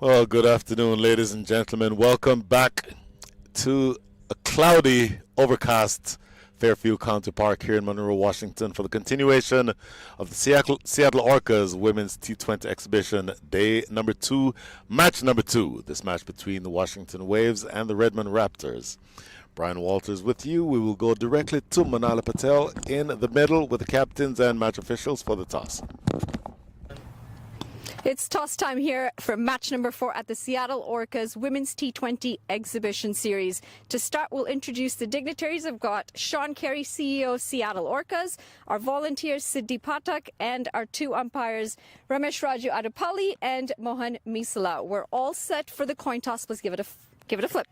Well, good afternoon, ladies and gentlemen. Welcome back to a cloudy, overcast Fairfield County Park here in Monroe, Washington, for the continuation of the Seattle Orcas Women's T20 Exhibition, day number 2, match number 2. This match between the Washington Waves and the Redmond Raptors. Brian Walters with you. We will go directly to Manala Patel in the middle with the captains and match officials for the toss. It's toss time here for match number 4 at the Seattle Orcas Women's T20 Exhibition Series. To start, we'll introduce the dignitaries. I've got Sean Carey, CEO of Seattle Orcas, our volunteers Siddhi Pathak, and our 2 umpires Ramesh Raju Adapalli and Mohan Misala. We're all set for the coin toss. Let's give it a flip.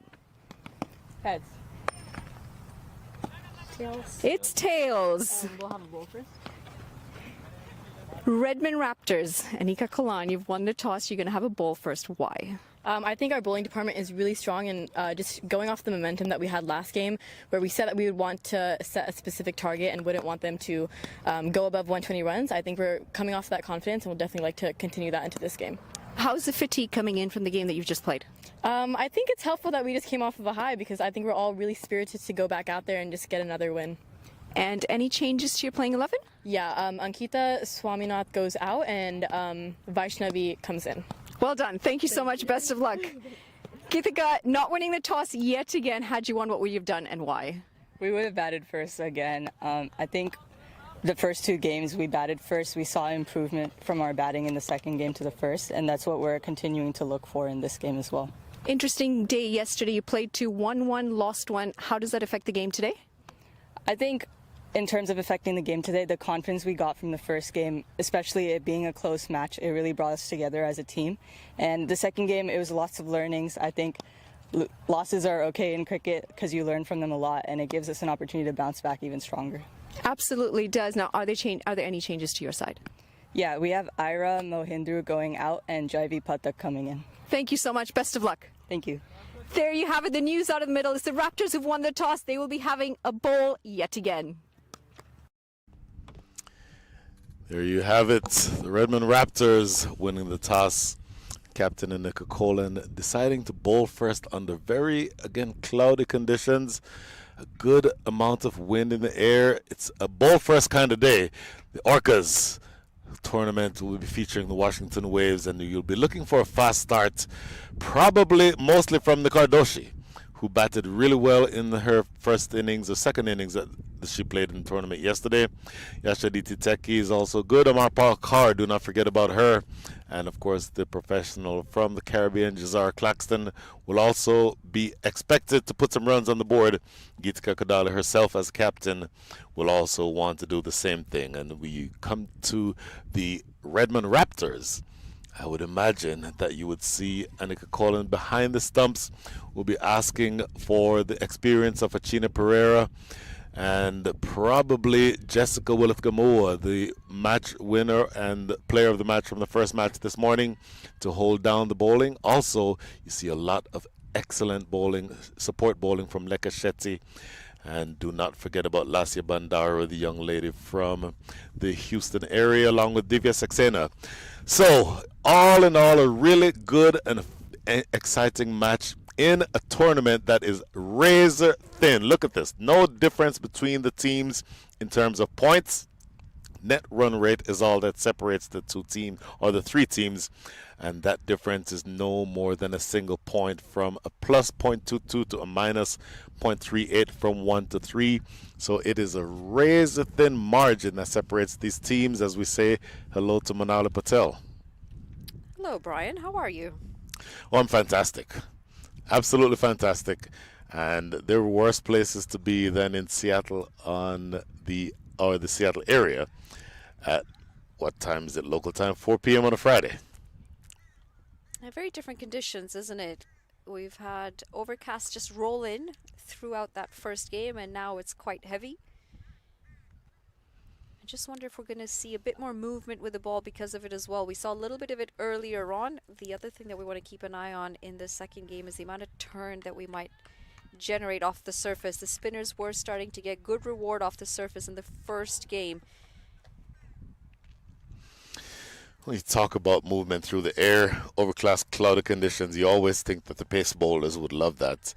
Heads. Tails. It's tails. We'll have a roll first. Redmond Raptors. Anika Kalan, you've won the toss. You're going to have a bowl first. Why? I think our bowling department is really strong, and just going off the momentum that we had last game, where we said that we would want to set a specific target and wouldn't want them to go above 120 runs. I think we're coming off that confidence, and we'll definitely like to continue that into this game. How's the fatigue coming in from the game that you've just played? I think it's helpful that we just came off of a high, because I think we're all really spirited to go back out there and just get another win. And any changes to your playing 11? Yeah, Ankita Swaminath goes out and Vaishnavi comes in. Well done. Thank you so much. Best of luck. Geethika, not winning the toss yet again. Had you won, what would you have done and why? We would have batted first again. I think the first 2 games we batted first. We saw improvement from our batting in the second game to the first, and that's what we're continuing to look for in this game as well. Interesting day yesterday. You played 2, 1-1, lost 1. How does that affect the game today? I think in terms of affecting the game today, the confidence we got from the first game, especially it being a close match, it really brought us together as a team. And the second game, it was lots of learnings. I think losses are okay in cricket because you learn from them a lot, and it gives us an opportunity to bounce back even stronger. Absolutely does. Now, are there any changes to your side? Yeah, we have Ira Mohindru going out and Jaivi Pathak coming in. Thank you so much. Best of luck. Thank you. There you have it. The news out of the middle is the Raptors have won the toss. They will be having a bowl yet again. There you have it. The Redmond Raptors winning the toss. Captain Anika Kalan deciding to bowl first under very, again, cloudy conditions. A good amount of wind in the air. It's a bowl first kind of day. The Orcas tournament will be featuring the Washington Waves, and you'll be looking for a fast start, probably mostly from the Cardoshi, who batted really well in her first innings or second innings that she played in the tournament yesterday. Yashaditi Teki is also good. Amar Parkar, do not forget about her. And of course, the professional from the Caribbean, Jazar Claxton, will also be expected to put some runs on the board. Geetika Kadala herself as captain will also want to do the same thing. And we come to the Redmond Raptors. I would imagine that you would see Anika Kalan behind the stumps. Will be asking for the experience of Achina Pereira and probably Jessica Willith-Gamoa, the match winner and player of the match from the first match this morning, to hold down the bowling. Also, you see a lot of excellent bowling, support bowling from Leka Shetty. And do not forget about Lasya Bandara, the young lady from the Houston area, along with Divya Saxena. So, all in all, a really good and exciting match in a tournament that is razor thin. Look at this. No difference between the teams in terms of points. Net run rate is all that separates the 2 teams, or the 3 teams, and that difference is no more than a single point, from a plus 0.22 to a minus 0.38 from 1 to 3. So it is a razor thin margin that separates these teams. As we say hello to Manala Patel. Hello, Brian. How are you? Oh, I'm fantastic. Absolutely fantastic. And there were worse places to be than in Seattle the Seattle area. At what time is it? Local time, 4 p.m. on a Friday. Very different conditions, isn't it? We've had overcast just roll in throughout that first game, and now it's quite heavy. I just wonder if we're going to see a bit more movement with the ball because of it as well. We saw a little bit of it earlier on. The other thing that we want to keep an eye on in the second game is the amount of turn that we might generate off the surface. The spinners were starting to get good reward off the surface in the first game. When you talk about movement through the air, overcast cloudy conditions, you always think that the pace bowlers would love that.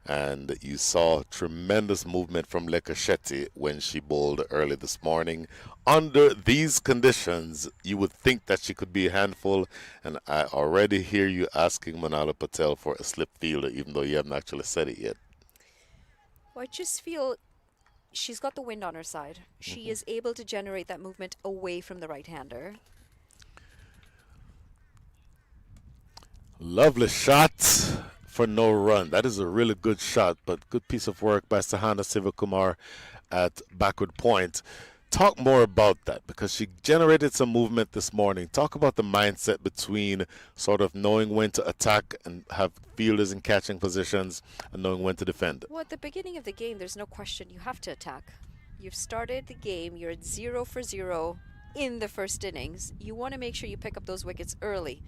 And you saw tremendous movement from Lekashetti when she bowled early this morning. Under these conditions, you would think that she could be a handful, and I already hear you asking Manala Patel for a slip fielder, even though you haven't actually said it yet. Well, I just feel she's got the wind on her side. She is able to generate that movement away from the right-hander. Lovely shot for no run. That is a really good shot, but good piece of work by Sahana Sivakumar at backward point. Talk more about that because she generated some movement this morning. Talk about the mindset between sort of knowing when to attack and have fielders in catching positions and knowing when to defend. Well, at the beginning of the game, there's no question you have to attack. You've started the game, you're at 0 for 0 in the first innings. You want to make sure you pick up those wickets early,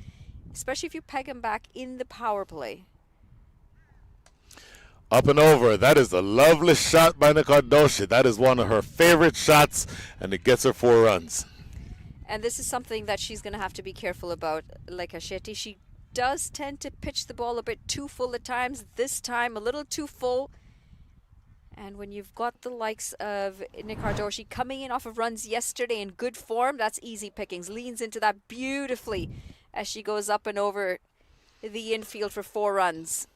especially if you peg them back in the power play. Up and over. That is a lovely shot by Nikardoshi. That is one of her favorite shots, and it gets her 4 runs. And this is something that she's going to have to be careful about, like Ashetti. She does tend to pitch the ball a bit too full at times. This time, a little too full. And when you've got the likes of Nikardoshi coming in off of runs yesterday in good form, that's easy pickings. Leans into that beautifully as she goes up and over the infield for 4 runs.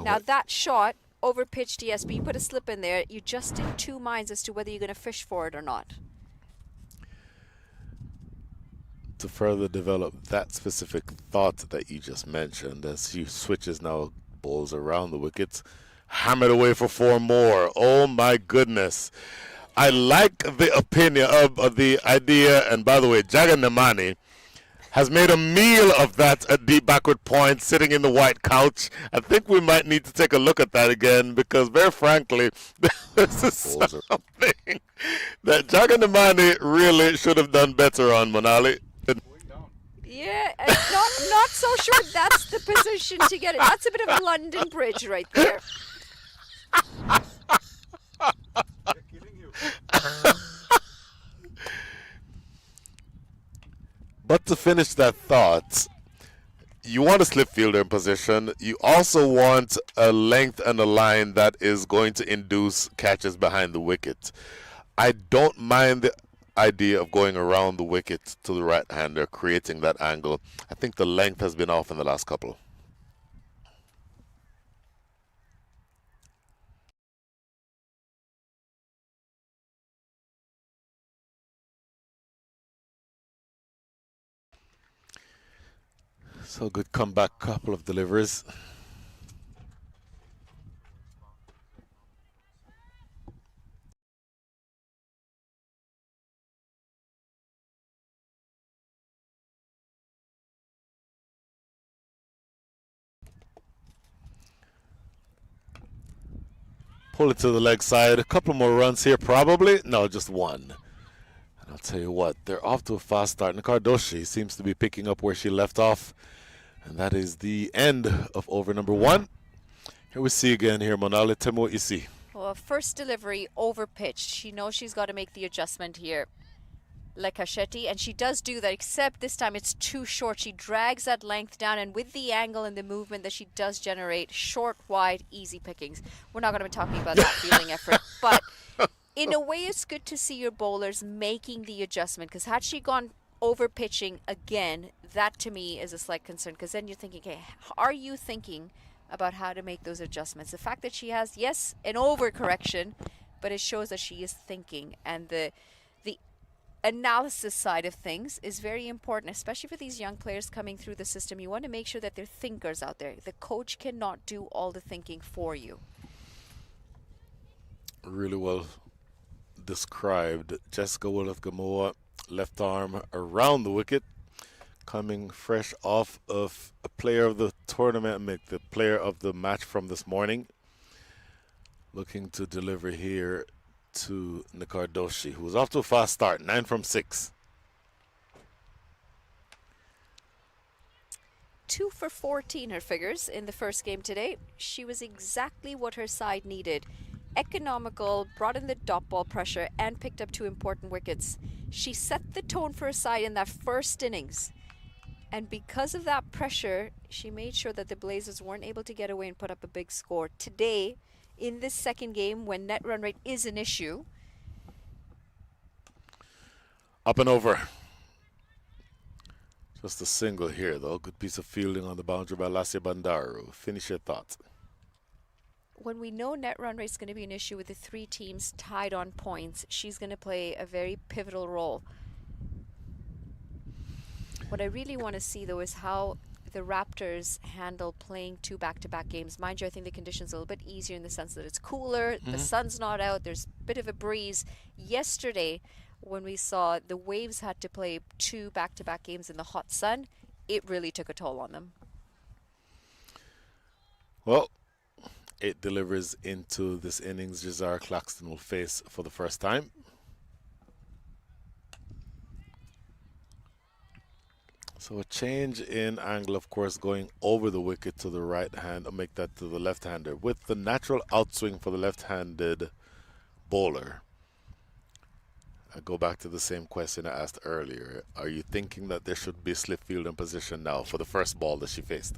Now that shot, over pitched, yes, but you put a slip in there, you're just in 2 minds as to whether you're going to fish for it or not. To further develop that specific thought that you just mentioned, as she switches now, bowls around the wickets, hammered away for 4 more. Oh my goodness. I like the opinion of the idea, and by the way, Jagan Nemani has made a meal of that at deep backward point, sitting in the white couch. I think we might need to take a look at that again because, very frankly, this is something that Jaganamani really should have done better on, Manali. Yeah, not so sure that's the position to get it. That's a bit of a London Bridge right there. But to finish that thought, you want a slip fielder in position. You also want a length and a line that is going to induce catches behind the wicket. I don't mind the idea of going around the wicket to the right-hander, creating that angle. I think the length has been off in the last couple. So good comeback, couple of deliveries. Pull it to the leg side. A couple more runs here, probably. No, just 1. And I'll tell you what, they're off to a fast start. Nikardoshi seems to be picking up where she left off. And that is the end of over number 1. Here we see again here, Monali. Tell me what you see. Well, first delivery, over pitched. She knows she's got to make the adjustment here. Lekashetti, and she does do that, except this time it's too short. She drags that length down, and with the angle and the movement that she does generate, short, wide, easy pickings. We're not going to be talking about that fielding effort, but in a way it's good to see your bowlers making the adjustment, because had she gone over pitching again, that to me is a slight concern, because then you're thinking, okay, are you thinking about how to make those adjustments? The fact that she has, yes, an overcorrection, but it shows that she is thinking, and the analysis side of things is very important, especially for these young players coming through the system. You want to make sure that they're thinkers out there. The coach cannot do all the thinking for you. Really well described. Jessica Willeth-Gamoa, left arm around the wicket, coming fresh off of a player of the tournament, the player of the match from this morning. Looking to deliver here to Nikardoshi, who was off to a fast start, 9 from 6. 2 for 14 her figures in the first game today. She was exactly what her side needed. Economical, brought in the dot ball pressure, and picked up 2 important wickets. She set the tone for her side in that first innings. And because of that pressure, she made sure that the Blazers weren't able to get away and put up a big score. Today, in this second game, when net run rate is an issue. Up and over. Just a single here, though. Good piece of fielding on the boundary by Lassia Bandaru. Finish your thoughts. When we know net run rate is going to be an issue with the three teams tied on points, she's going to play a very pivotal role. What I really want to see, though, is how the Raptors handle playing two back-to-back games. Mind you, I think the conditions are a little bit easier in the sense that it's cooler, the sun's not out, there's a bit of a breeze. Yesterday, when we saw the Waves had to play two back-to-back games in the hot sun, it really took a toll on them. Well, it delivers into this innings Jazar Claxton will face for the first time. So a change in angle, of course, going over the wicket to the right hand, or make that to the left-hander. With the natural outswing for the left-handed bowler, I go back to the same question I asked earlier. Are you thinking that there should be a slip field in position now for the first ball that she faced?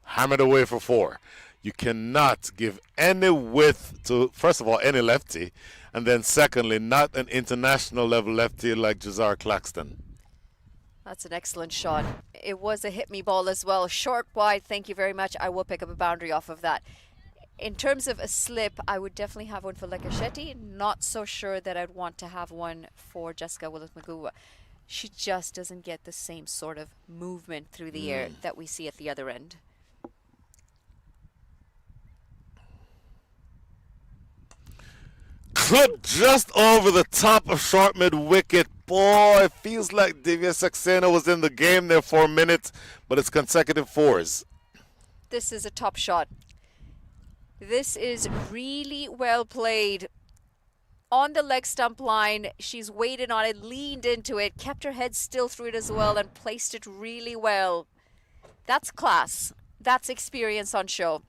Hammered away for 4. You cannot give any width to, first of all, any lefty, and then secondly, not an international level lefty like Jazar Claxton. That's an excellent shot. It was a hit me ball as well. Short, wide, thank you very much. I will pick up a boundary off of that. In terms of a slip, I would definitely have one for Lekashetty. Not so sure that I'd want to have one for Jessica Willis-Magua. She just doesn't get the same sort of movement through the air that we see at the other end. Clip just over the top of short mid wicket. Boy, it feels like Divya Saxena was in the game there for a minute, but it's consecutive 4s. This is a top shot. This is really well played. On the leg stump line, she's waited on it, leaned into it, kept her head still through it as well, and placed it really well. That's class. That's experience on show.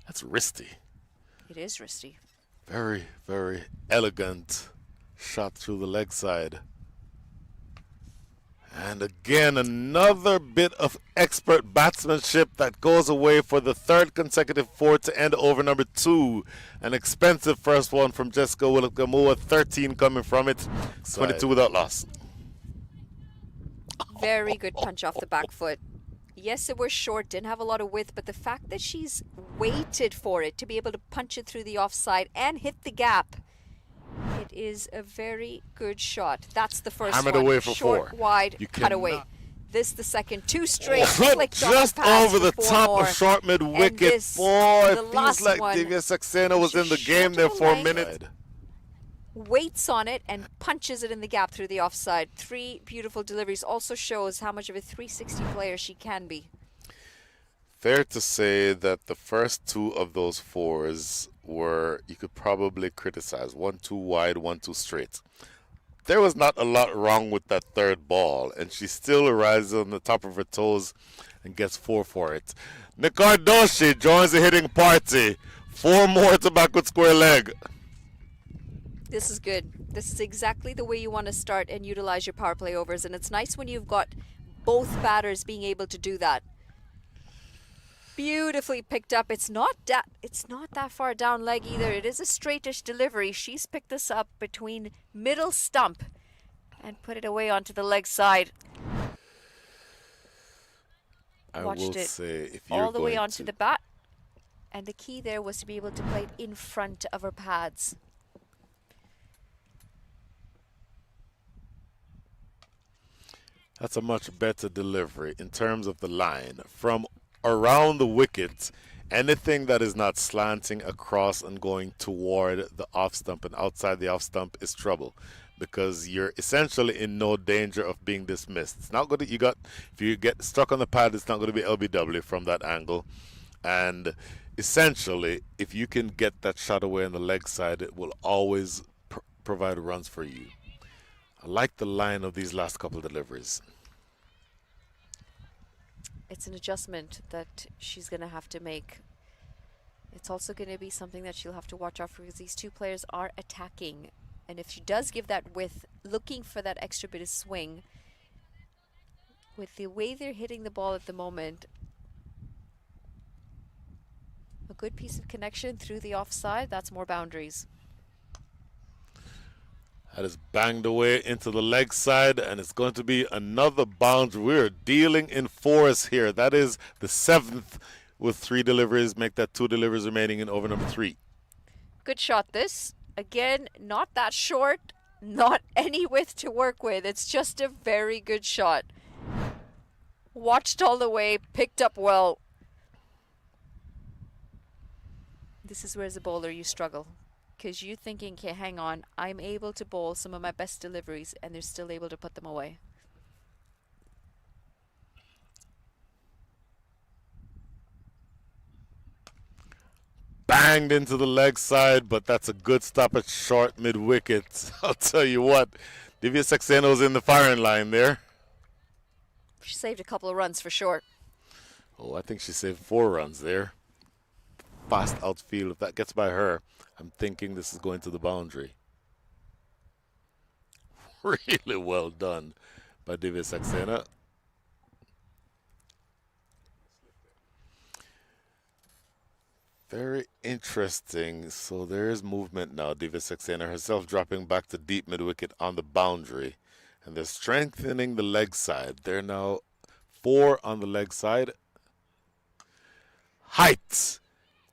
That's wristy. It is wristy. Very, very elegant shot through the leg side. And again, another bit of expert batsmanship that goes away for the third consecutive 4 to end over number 2. An expensive first one from Jessica Willis-Magua, 13 coming from it, 22 without loss. Very good punch off the back foot. Yes, it was short, didn't have a lot of width, but the fact that she's waited for it to be able to punch it through the offside and hit the gap, it is a very good shot. That's the first Hammered one. away for Short, 4. wide, You cut away. cannot- This the second. 2 straight. Flip Flicked just off pass over the for 4 top more. of short mid And wicket. this, Boy, the it feels last like one, Divya Saxena was in the just game shot there to the for a leg. minute. Waits on it and punches it in the gap through the offside. 3 beautiful deliveries. Also shows how much of a 360 player she can be. Fair to say that the first 2 of those 4s were, you could probably criticize. 1 too wide, 1 too straight. There was not a lot wrong with that third ball, and she still rises on the top of her toes and gets 4 for it. Nikardoshi joins the hitting party. 4 more to backward square leg. This is good. This is exactly the way you want to start and utilize your power play overs, and it's nice when you've got both batters being able to do that. Beautifully picked up. It's not that far down leg either. It is a straightish delivery. She's picked this up between middle stump and put it away onto the leg side. I Watched will it say, if you're all the way going onto to, the bat, and the key there was to be able to play it in front of her pads. that's a much better delivery in terms of the line. From around the wicket, anything that is not slanting across and going toward the off stump and outside the off stump is trouble, because you're essentially in no danger of being dismissed. It's not good that if you get stuck on the pad, it's not going to be LBW from that angle. And essentially, if you can get that shot away on the leg side, it will always provide runs for you. I like the line of these last couple deliveries. It's an adjustment that she's going to have to make. It's also going to be something that she'll have to watch out for because these two players are attacking. And if she does give that width, looking for that extra bit of swing, with the way they're hitting the ball at the moment, a good piece of connection through the offside, that's more boundaries. That is banged away into the leg side, and it's going to be another boundary. We're dealing in fours here. That is the 7th with 3 deliveries. Make that 2 deliveries remaining in over number 3. Good shot this. Again, not that short, not any width to work with. It's just a very good shot. Watched all the way, picked up well. This is where as a bowler you struggle. Because you're thinking, okay, hang on, I'm able to bowl some of my best deliveries and they're still able to put them away. Banged into the leg side, but that's a good stop at short mid-wicket. I'll tell you what, Divya Saxeno's in the firing line there. She saved a couple of runs for sure. Oh, I think she saved 4 runs there. Fast outfield. If that gets by her, I'm thinking this is going to the boundary. Really well done by Divya Saxena. Very interesting. So there is movement now. Divya Saxena herself dropping back to deep mid-wicket on the boundary. And they're strengthening the leg side. They're now 4 on the leg side. Height.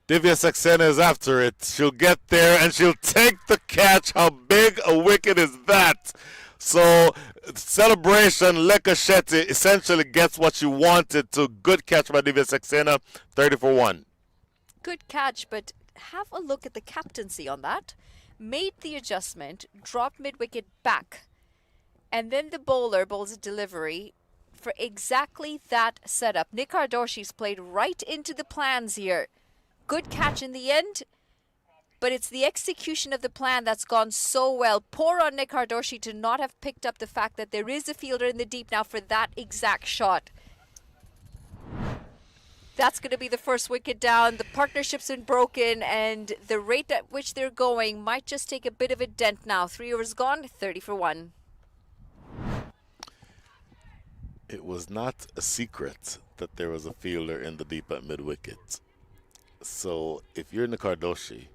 Divya Saxena is after it. She'll get there and she'll take the catch. How big a wicket is that? So, celebration, Lekka Shetty essentially gets what she wanted to. Good catch by Divya Saxena, 30 for 1. Good catch, but have a look at the captaincy on that. Made the adjustment, dropped mid-wicket back, and then the bowler bowls a delivery for exactly that setup. Nick Ardoshi's played right into the plans here. Good catch in the end, but it's the execution of the plan that's gone so well. Poor on Nick Hardoshi to not have picked up the fact that there is a fielder in the deep now for that exact shot. That's going to be the first wicket down. The partnership's been broken, and the rate at which they're going might just take a bit of a dent now. 3 overs gone, 30 for 1. It was not a secret that there was a fielder in the deep at mid-wicket. So if you're Nikardoshi,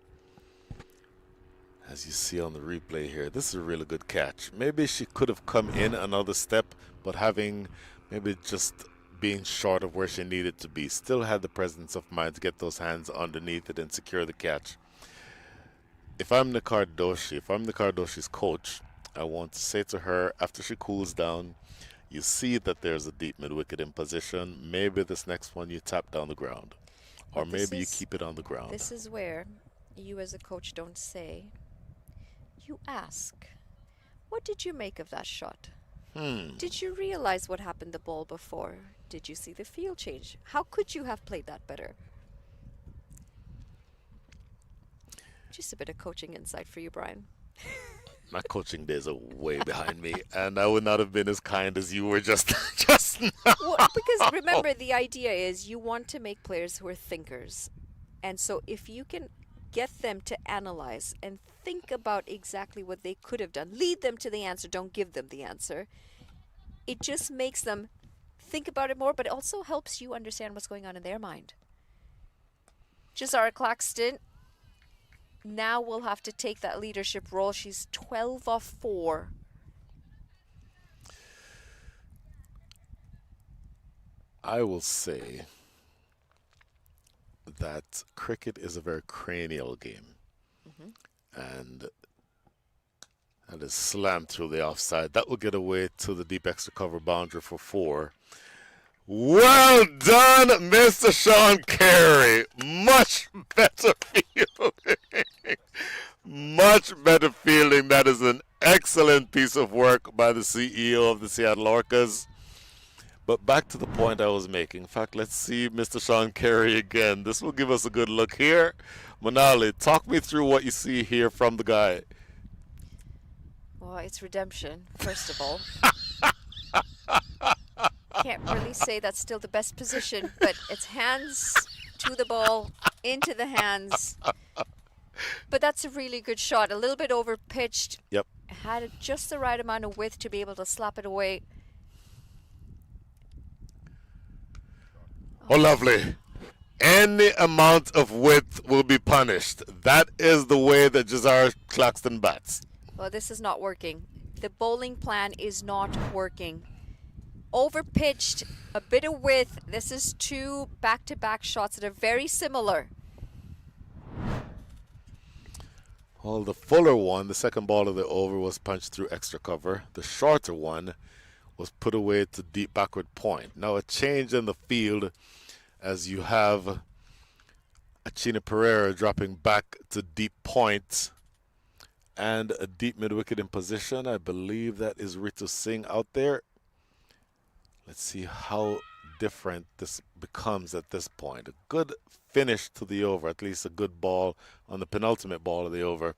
as you see on the replay here, this is a really good catch. Maybe she could have come in another step, but having maybe just being short of where she needed to be, still had the presence of mind to get those hands underneath it and secure the catch. If I'm Nikardoshi's coach, I want to say to her, after she cools down, you see that there's a deep mid-wicket in position, maybe this next one you tap down the ground. Or maybe you keep it on the ground. This is where you as a coach don't say, you ask, what did you make of that shot? Did you realize what happened the ball before? Did you see the field change? How could you have played that better? Just a bit of coaching insight for you, Brian. My coaching days are way behind me, and I would not have been as kind as you were just now. Well, because remember, the idea is you want to make players who are thinkers. And so if you can get them to analyze and think about exactly what they could have done, lead them to the answer, don't give them the answer. It just makes them think about it more, but it also helps you understand what's going on in their mind. Jazara Claxton now will have to take that leadership role. She's 12 off 4. I will say that cricket is a very cranial game. And that is slammed through the offside. That will get away to the deep extra cover boundary for 4. Well done, Mr. Sean Carey. Much better fielding. Much better fielding. That is an excellent piece of work by the CEO of the Seattle Orcas. But back to the point I was making. In fact, let's see Mr. Sean Carey again. This will give us a good look here. Manali, talk me through what you see here from the guy. Well, it's redemption, first of all. Can't really say that's still the best position, but it's hands to the ball into the hands. But that's a really good shot. A little bit over pitched. Yep. Had just the right amount of width to be able to slap it away. Oh, lovely. Any amount of width will be punished. That is the way that Jazar Claxton bats. Well, this is not working. The bowling plan is not working. Overpitched, a bit of width. This is two back-to-back shots that are very similar. Well, the fuller one, the second ball of the over, was punched through extra cover. The shorter one was put away to deep backward point. Now a change in the field as you have Achina Pereira dropping back to deep point and a deep mid-wicket in position. I believe that is Ritu Singh out there. Let's see how different this becomes at this point. A good finish to the over, at least a good ball on the penultimate ball of the over.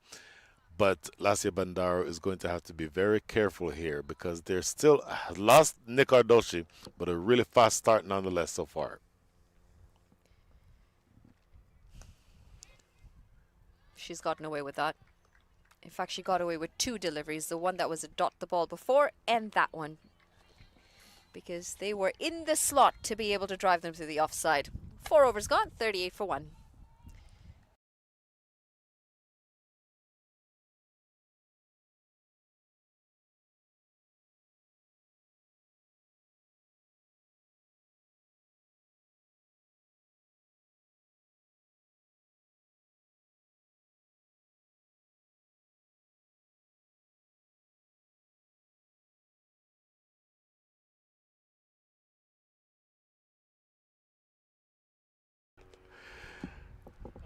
But Lassia Bandaro is going to have to be very careful here because they're still lost Nick Ardoshi, but a really fast start nonetheless so far. She's gotten away with that. In fact, she got away with two deliveries. The one that was a dot the ball before and that one. Because they were in the slot to be able to drive them to the offside. 4 overs gone, 38 for 1.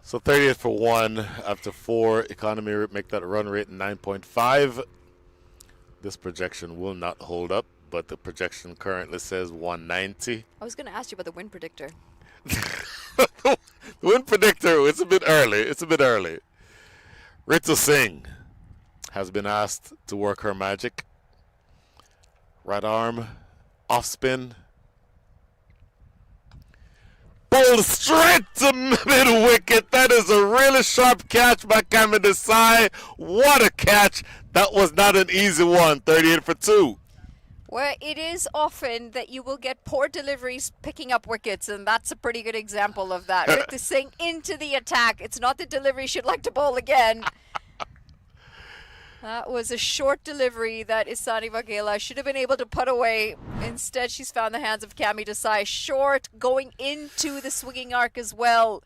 So 38 for 1 after 4. Economy make that run rate 9.5. This projection will not hold up, but the projection currently says 190. I was going to ask you about the win predictor. The win predictor, it's a bit early. It's a bit early. Ritu Singh has been asked to work her magic. Right arm, off spin. Ball straight to mid-wicket. That is a really sharp catch by Kami Desai. What a catch. That was not an easy one. 38 for 2. Well, it is often that you will get poor deliveries picking up wickets, and that's a pretty good example of that. Ritu Singh into the attack. It's not the delivery she'd like to bowl again. That was a short delivery that Isani Vaghela should have been able to put away. Instead, she's found the hands of Kami Desai. Short, going into the swinging arc as well.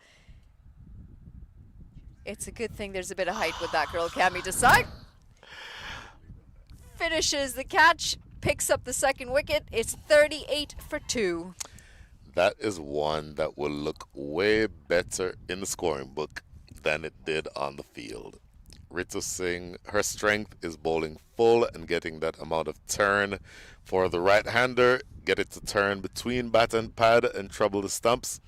It's a good thing there's a bit of height with that girl, Kami Desai. Finishes the catch, picks up the second wicket. It's 38 for 2. That is one that will look way better in the scoring book than it did on the field. Ritu Singh, her strength is bowling full and getting that amount of turn. For the right-hander, get it to turn between bat and pad and trouble the stumps.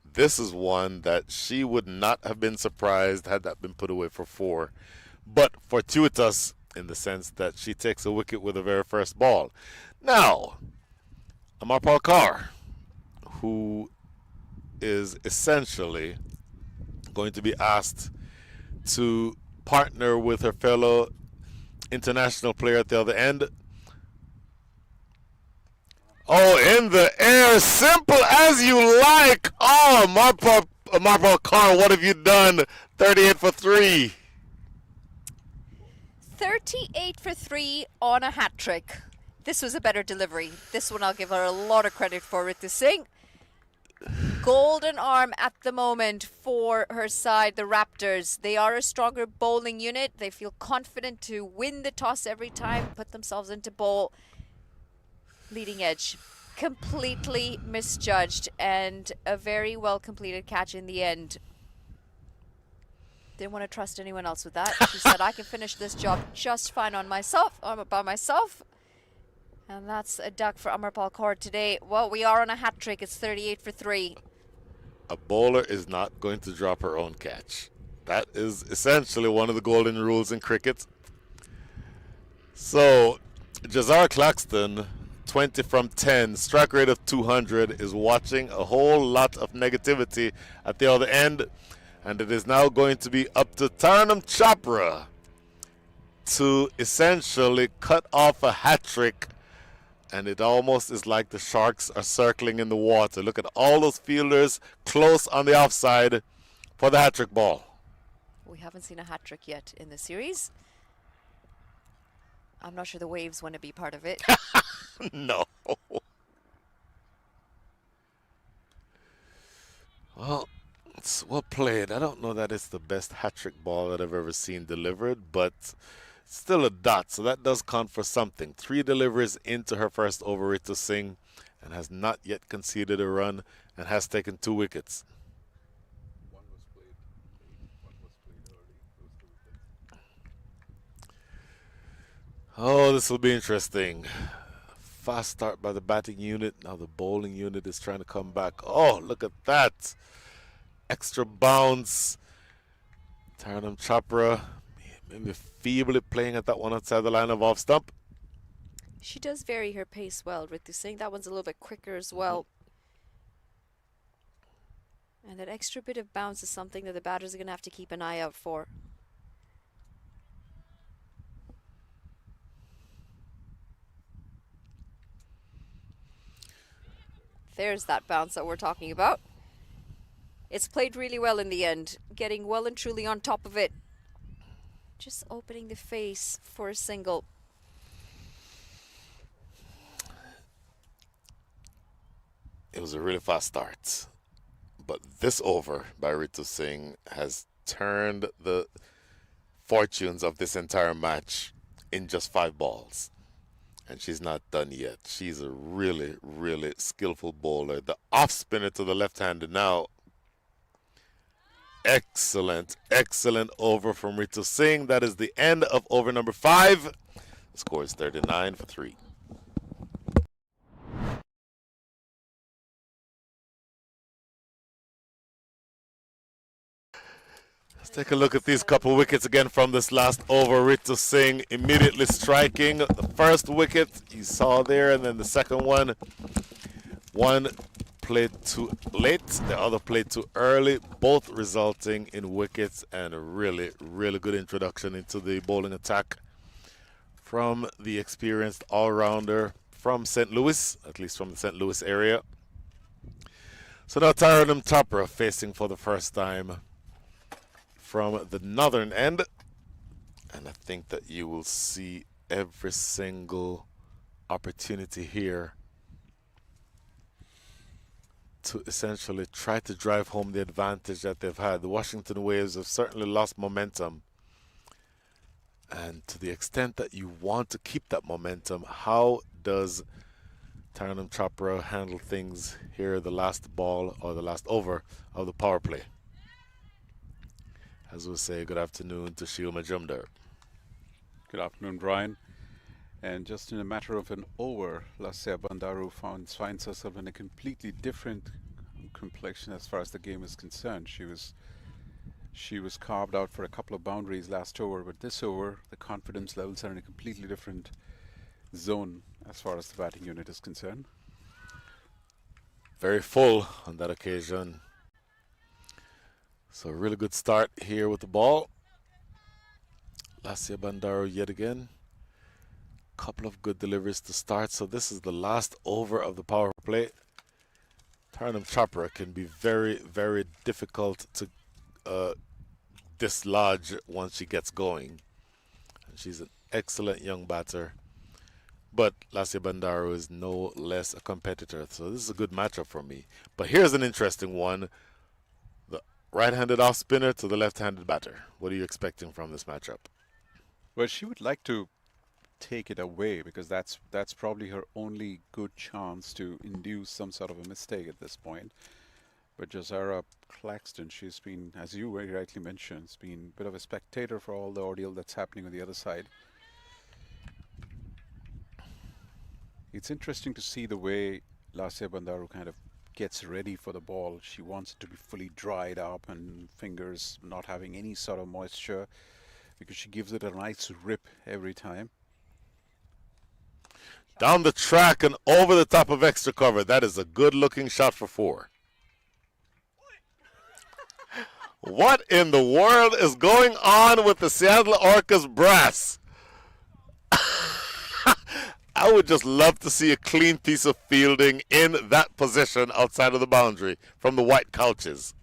This is one that she would not have been surprised had that been put away for 4. But fortuitous in the sense that she takes a wicket with the very first ball. Now, Amarpal Kaur, who is essentially going to be asked to partner with her fellow international player at the other end. Oh, in the air, simple as you like. Oh, Amarpal Kaur, what have you done? 38 for 3. 38 for 3 on a hat trick. This was a better delivery. This one I'll give her a lot of credit for, Ritu Singh. Golden arm at the moment for her side, the Raptors. They are a stronger bowling unit. They feel confident to win the toss every time, put themselves into bowl. Leading edge. Completely misjudged and a very well completed catch in the end. Didn't want to trust anyone else with that. She said, I can finish this job just fine on myself. I'm by myself. And that's a duck for Amarpal Kaur today. Well, we are on a hat trick. It's 38 for 3. A bowler is not going to drop her own catch. That is essentially one of the golden rules in cricket. So, Jazar Claxton, 20 from 10, strike rate of 200, is watching a whole lot of negativity at the other end. And it is now going to be up to Taranum Chopra to essentially cut off a hat trick. And it almost is like the Sharks are circling in the water. Look at all those fielders close on the offside for the hat trick ball. We haven't seen a hat trick yet in the series. I'm not sure the Waves want to be part of it. No. Well, it's well played. I don't know that it's the best hat trick ball that I've ever seen delivered, but it's still a dot, so that does count for something. 3 deliveries into her first over, Ritu Singh, and has not yet conceded a run and has taken 2 wickets. Oh, this will be interesting. Fast start by the batting unit. Now the bowling unit is trying to come back. Oh, look at that. Extra bounce. Taranum Chopra maybe feebly playing at that one outside the line of off stump. She does vary her pace well, Ritu Singh. That one's a little bit quicker as well. And that extra bit of bounce is something that the batters are going to have to keep an eye out for. There's that bounce that we're talking about. It's played really well in the end, getting well and truly on top of it. Just opening the face for a single. It was a really fast start. But this over by Ritu Singh has turned the fortunes of this entire match in just 5 balls. And she's not done yet. She's a really, really skillful bowler. The off spinner to the left-hander now. Excellent, excellent over from Ritu Singh. That is the end of over number 5. The score is 39 for 3. Let's take a look at these couple wickets again from this last over. Ritu Singh immediately striking. The first wicket you saw there, and then the second one. One played too late, the other played too early, both resulting in wickets, and a really, really good introduction into the bowling attack from the experienced all-rounder from St. Louis, at least from the St. Louis area. So now Taranum Chopra facing for the first time from the northern end, and I think that you will see every single opportunity here to essentially try to drive home the advantage that they've had. The Washington Waves have certainly lost momentum, and to the extent that you want to keep that momentum, how does Taranum Chopra handle things here, the last ball or the last over of the power play? As we say, good afternoon to Sheil Majumdar. Good afternoon, Brian. And just in a matter of an over, Lasya Bandaru finds herself in a completely different complexion as far as the game is concerned. She was carved out for a couple of boundaries last over, but this over, the confidence levels are in a completely different zone as far as the batting unit is concerned. Very full on that occasion. So a really good start here with the ball. Lasya Bandaru yet again. Couple of good deliveries to start. So this is the last over of the power play. Taranum Chopra can be very, very difficult to dislodge once she gets going. And she's an excellent young batter. But Lasya Bandaru is no less a competitor. So this is a good matchup for me. But here's an interesting one. The right-handed off spinner to the left-handed batter. What are you expecting from this matchup? Well, she would like to take it away because that's probably her only good chance to induce some sort of a mistake at this point. But Jazara Claxton, she's been, as you very rightly mentioned, has been a bit of a spectator for all the ordeal that's happening on the other side. It's interesting to see the way Lasya Bandaru kind of gets ready for the ball. She wants it to be fully dried up and fingers not having any sort of moisture, because she gives it a nice rip every time. Down the track and over the top of extra cover. That is a good-looking shot for 4. What in the world is going on with the Seattle Orcas brass? I would just love to see a clean piece of fielding in that position outside of the boundary from the white couches.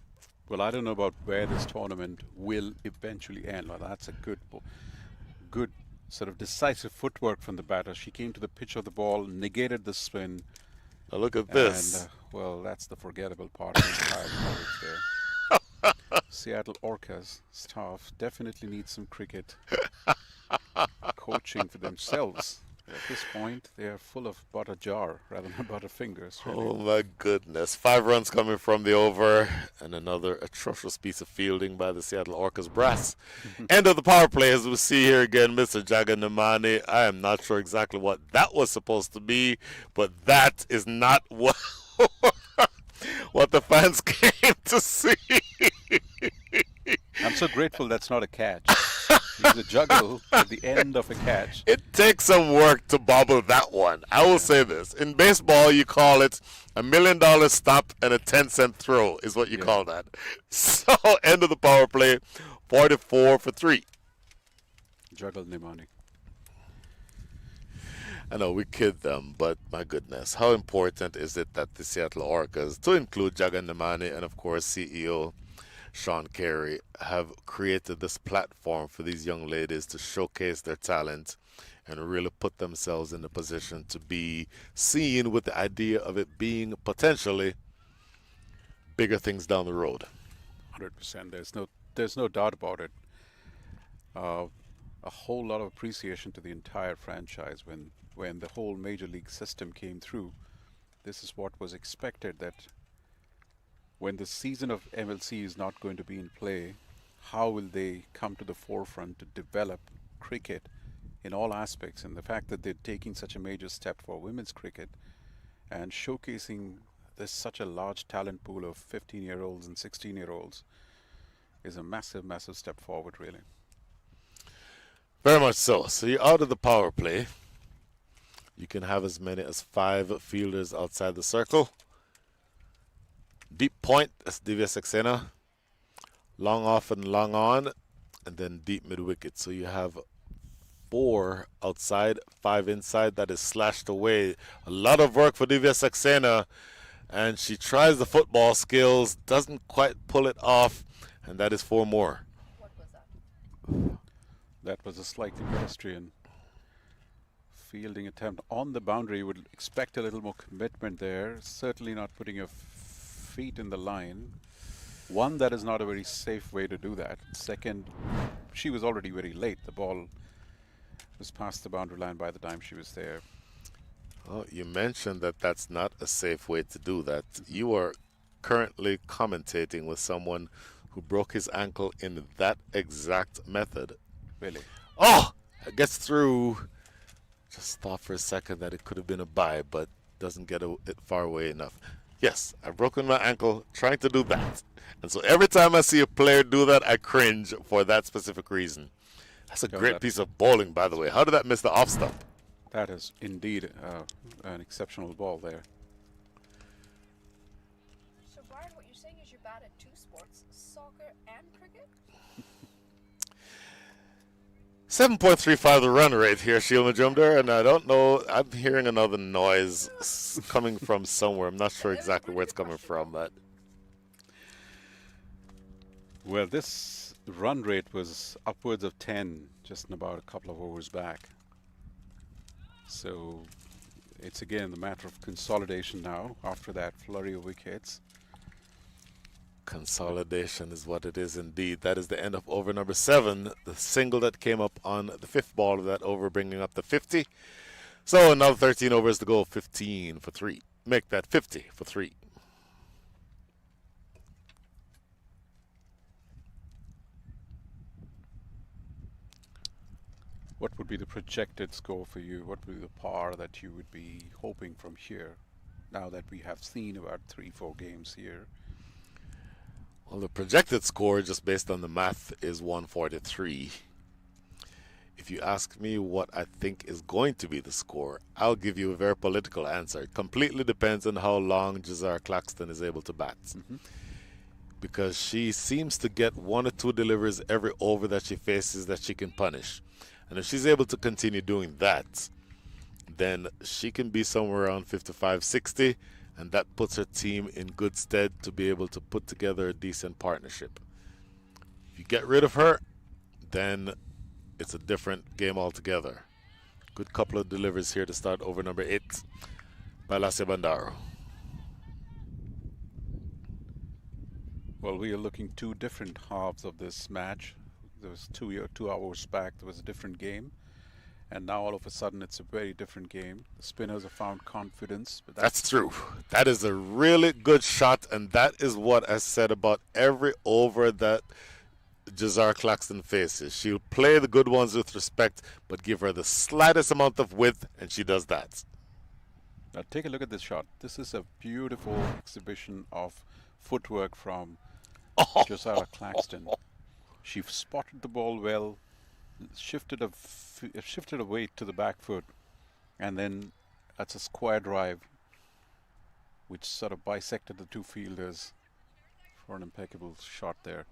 Well, I don't know about where this tournament will eventually end. Well, that's a good sort of decisive footwork from the batter. She came to the pitch of the ball, negated the spin. Now look at this. And, well, that's the forgettable part of the entire coverage there. Seattle Orcas staff definitely needs some cricket coaching for themselves. At this point, they are full of butter jar rather than butter fingers. Really. Oh my goodness. 5 runs coming from the over and another atrocious piece of fielding by the Seattle Orcas brass. End of the power play as we see here again, Mr. Jagannamaney. I am not sure exactly what that was supposed to be, but that is not what, what the fans came to see. I'm so grateful that's not a catch. He's a juggle at the end of a catch. It takes some work to bobble that one. I will say this. In baseball, you call it $1 million stop and a 10-cent throw is what you call that. So, end of the power play, 44 for 3. Juggle Nimani. I know we kid them, but my goodness, how important is it that the Seattle Orcas, to include Jagan Nimani and of course CEO Sean Carey, have created this platform for these young ladies to showcase their talent and really put themselves in a position to be seen with the idea of it being potentially bigger things down the road. 100%. There's no doubt about it. A whole lot of appreciation to the entire franchise when the whole major league system came through. This is what was expected, that when the season of MLC is not going to be in play, how will they come to the forefront to develop cricket in all aspects? And the fact that they're taking such a major step for women's cricket and showcasing this such a large talent pool of 15-year-olds and 16-year-olds is a massive, massive step forward, really. Very much so. So you're out of the power play. You can have as many as 5 fielders outside the circle. Deep point, that's Divya Saxena. Long off and long on, and then deep mid-wicket. So you have 4 outside, 5 inside. That is slashed away. A lot of work for Divya Saxena, and she tries the football skills, doesn't quite pull it off, and that is 4 more. What was that? That was a slightly pedestrian fielding attempt on the boundary. You would expect a little more commitment there. Certainly not putting your feet in the line. One, that is not a very safe way to do that. Second, she was already very late. The ball was past the boundary line by the time she was there. Oh, you mentioned that that's not a safe way to do that. You are currently commentating with someone who broke his ankle in that exact method. Really? Oh, it gets through. Just thought for a second that it could have been a bye, but doesn't get it far away enough. Yes, I've broken my ankle trying to do that. And so every time I see a player do that, I cringe for that specific reason. That's a great piece of bowling, by the way. How did that miss the off stump? That is indeed an exceptional ball there. So, Brian, what you're saying is you're bad at 2 sports, soccer and cricket? 7.35 the run rate here, Sheila Majumdar, and I don't know, I'm hearing another noise coming from somewhere. I'm not sure exactly where it's coming from, but... Well, this run rate was upwards of 10 just in about a couple of overs back. So it's again the matter of consolidation now after that flurry of wickets. Consolidation is what it is indeed. That is the end of over number 7. The single that came up on the 5th ball of that over, bringing up the 50. So another 13 overs to go, 15 for 3. Make that 50 for 3. What would be the projected score for you? What would be the par that you would be hoping from here, now that we have seen about 3-4 games here? Well, the projected score, just based on the math, is 143. if you ask me what I think is going to be the score, I'll give you a very political answer. It completely depends on how long Jazar Claxton is able to bat. Because she seems to get one or two deliveries every over that she faces that she can punish. And if she's able to continue doing that, then she can be somewhere around 55, 60, and that puts her team in good stead to be able to put together a decent partnership. If you get rid of her, then it's a different game altogether. Good couple of deliveries here to start over number 8 by Lassia Bandaro. Well, we are looking two different halves of this match. There was 2 hours back, there was a different game. And now all of a sudden it's a very different game. The spinners have found confidence. But That's true. That is a really good shot, and that is what I said about every over that Jazar Claxton faces. She'll play the good ones with respect, but give her the slightest amount of width, and she does that. Now take a look at this shot. This is a beautiful exhibition of footwork from Josiah Claxton. She spotted the ball well, shifted a weight to the back foot, and then that's a square drive which sort of bisected the two fielders for an impeccable shot there.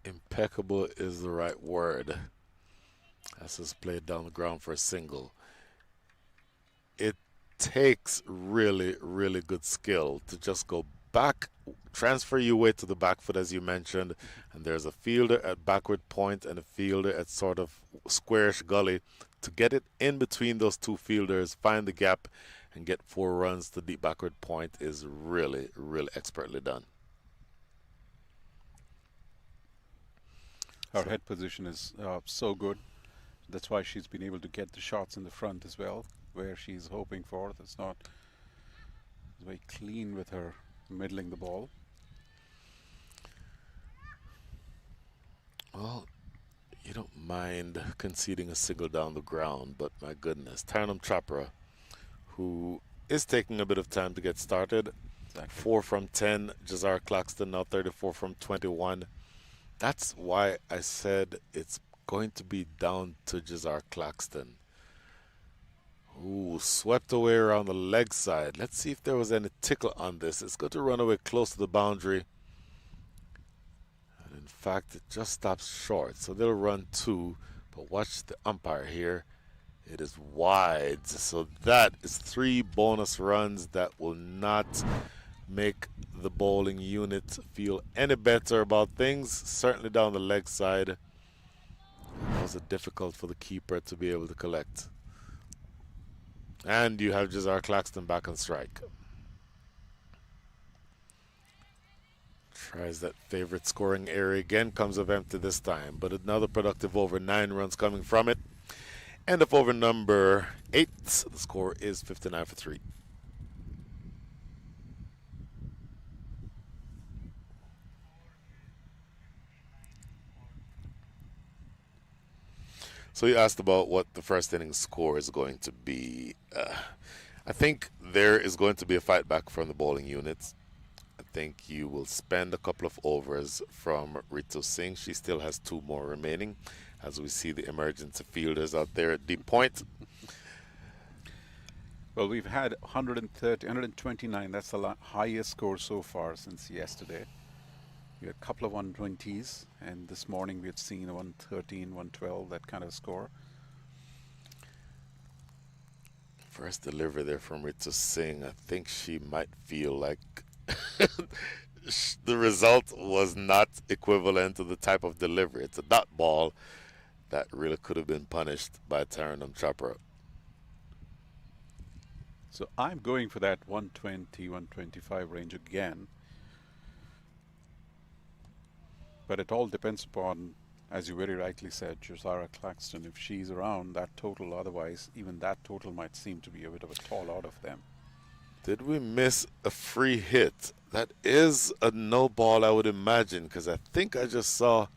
Impeccable is the right word. That's just played down the ground for a single. It takes really, really good skill to just go back, transfer your weight to the back foot, as you mentioned, and there's a fielder at backward point and a fielder at sort of squarish gully. To get it in between those two fielders, find the gap, and get 4 runs to deep backward point is really, really expertly done. Her head position is so good. That's why she's been able to get the shots in the front as well, where she's hoping for. That's not very clean with her middling the ball. Well, you don't mind conceding a single down the ground, but my goodness, Tarnum Chopra, who is taking a bit of time to get started, Exactly. 4 from 10. Jazar Claxton now 34 from 21. That's why I said it's going to be down to Jazar Claxton. Ooh, swept away around the leg side. Let's see if there was any tickle on this. It's going to run away close to the boundary. And in fact, it just stops short. So they'll run 2. But watch the umpire here. It is wide. So that is 3 bonus runs that will not make the bowling unit feel any better about things. Certainly down the leg side. It was difficult for the keeper to be able to collect. And you have Jazar Claxton back on strike. Tries that favorite scoring area again, comes up empty this time. But another productive over, 9 runs coming from it. End of over number 8. The score is 59 for 3. So you asked about what the first inning score is going to be. I think there is going to be a fight back from the bowling units. I think you will spend a couple of overs from Ritu Singh. She still has 2 more remaining, as we see the emergence of fielders out there at deep point. Well, we've had 130, 129. That's the highest score so far since yesterday. We had a couple of 120s, and this morning we had seen a 113, 112, that kind of score. First delivery there from Ritu Singh. I think she might feel like the result was not equivalent to the type of delivery. It's a dot ball that really could have been punished by Taranum Chopra. So I'm going for that 120, 125 range again. But it all depends upon, as you very rightly said, Josiah Claxton. If she's around, that total, otherwise even that total might seem to be a bit of a tall out of them. Did we miss a free hit? That is a no ball, I would imagine, because I think I just saw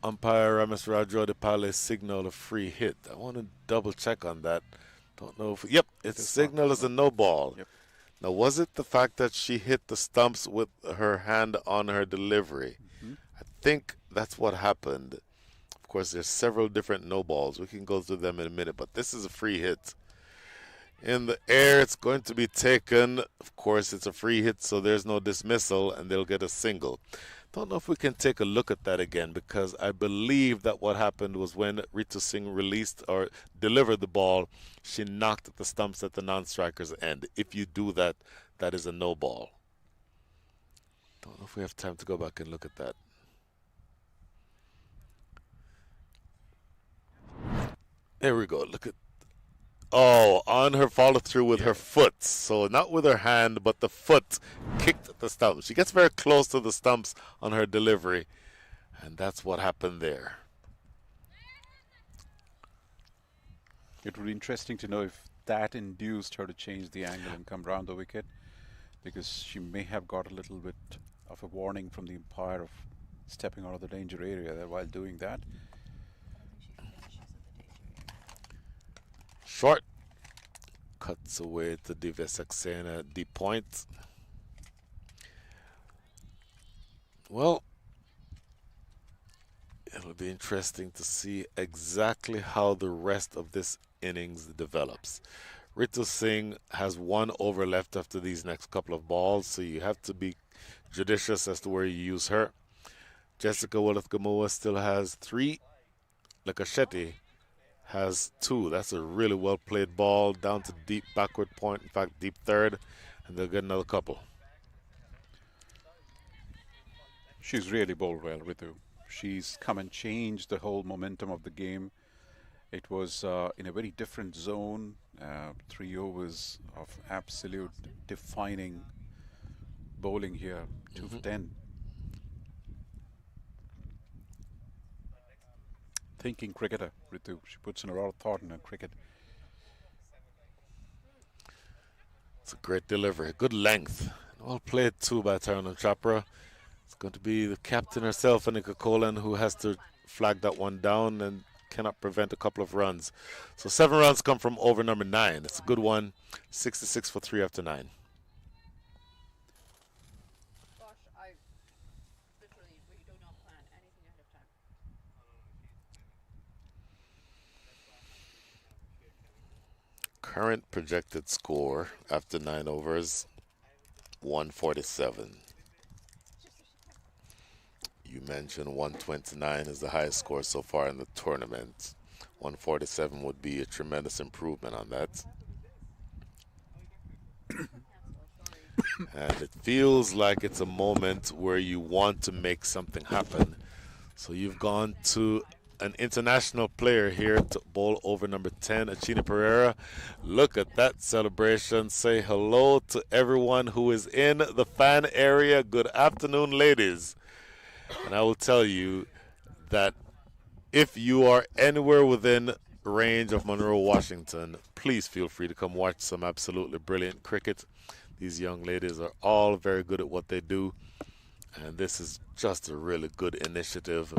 umpire Ramesh Rajwa De Pale signal a free hit. I want to double check on that. Don't know if... Yep, it's signaled as a no ball. Yep. Now, was it the fact that she hit the stumps with her hand on her delivery? I think that's what happened. Of course, there's several different no balls. We can go through them in a minute, but this is a free hit. In the air, it's going to be taken. Of course, it's a free hit, so there's no dismissal, and they'll get a single. Don't know if we can take a look at that again, because I believe that what happened was when Ritu Singh released or delivered the ball, she knocked at the stumps at the non-striker's end. If you do that, that is a no ball. Don't know if we have time to go back and look at that. There we go. Look at, oh, on her follow through with her foot. So not with her hand, but the foot kicked at the stumps. She gets very close to the stumps on her delivery, and that's what happened there. It would be interesting to know if that induced her to change the angle and come round the wicket, because she may have got a little bit of a warning from the umpire of stepping out of the danger area there while doing that. Short. Cuts away to Divya Saxena, deep point. Well, it'll be interesting to see exactly how the rest of this innings develops. Ritu Singh has 1 over left after these next couple of balls, so you have to be judicious as to where you use her. Jessica Walleth-Gamua still has 3. Lakasheti has 2. That's a really well played ball down to deep backward point, in fact deep third, and they'll get another couple. She's really bowled well, Ritu. She's come and changed the whole momentum of the game. It was in a very different zone. 3 overs of absolute defining bowling here. 2 for 10. Thinking cricketer, Ritu. She puts in a lot of thought in her cricket. It's a great delivery. Good length. Well played too by Taranam Chopra. It's going to be the captain herself, Anika Kolan, who has to flag that one down and cannot prevent a couple of runs. So 7 runs come from over number 9. It's a good one. 66 for 3 after 9. Current projected score after 9 overs, 147. You mentioned 129 is the highest score so far in the tournament. 147 would be a tremendous improvement on that. And it feels like it's a moment where you want to make something happen. So you've gone to an international player here to bowl over number 10, Achina Pereira. Look at that celebration. Say hello to everyone who is in the fan area. Good afternoon, ladies. And I will tell you that if you are anywhere within range of Monroe, Washington, please feel free to come watch some absolutely brilliant cricket. These young ladies are all very good at what they do, and this is just a really good initiative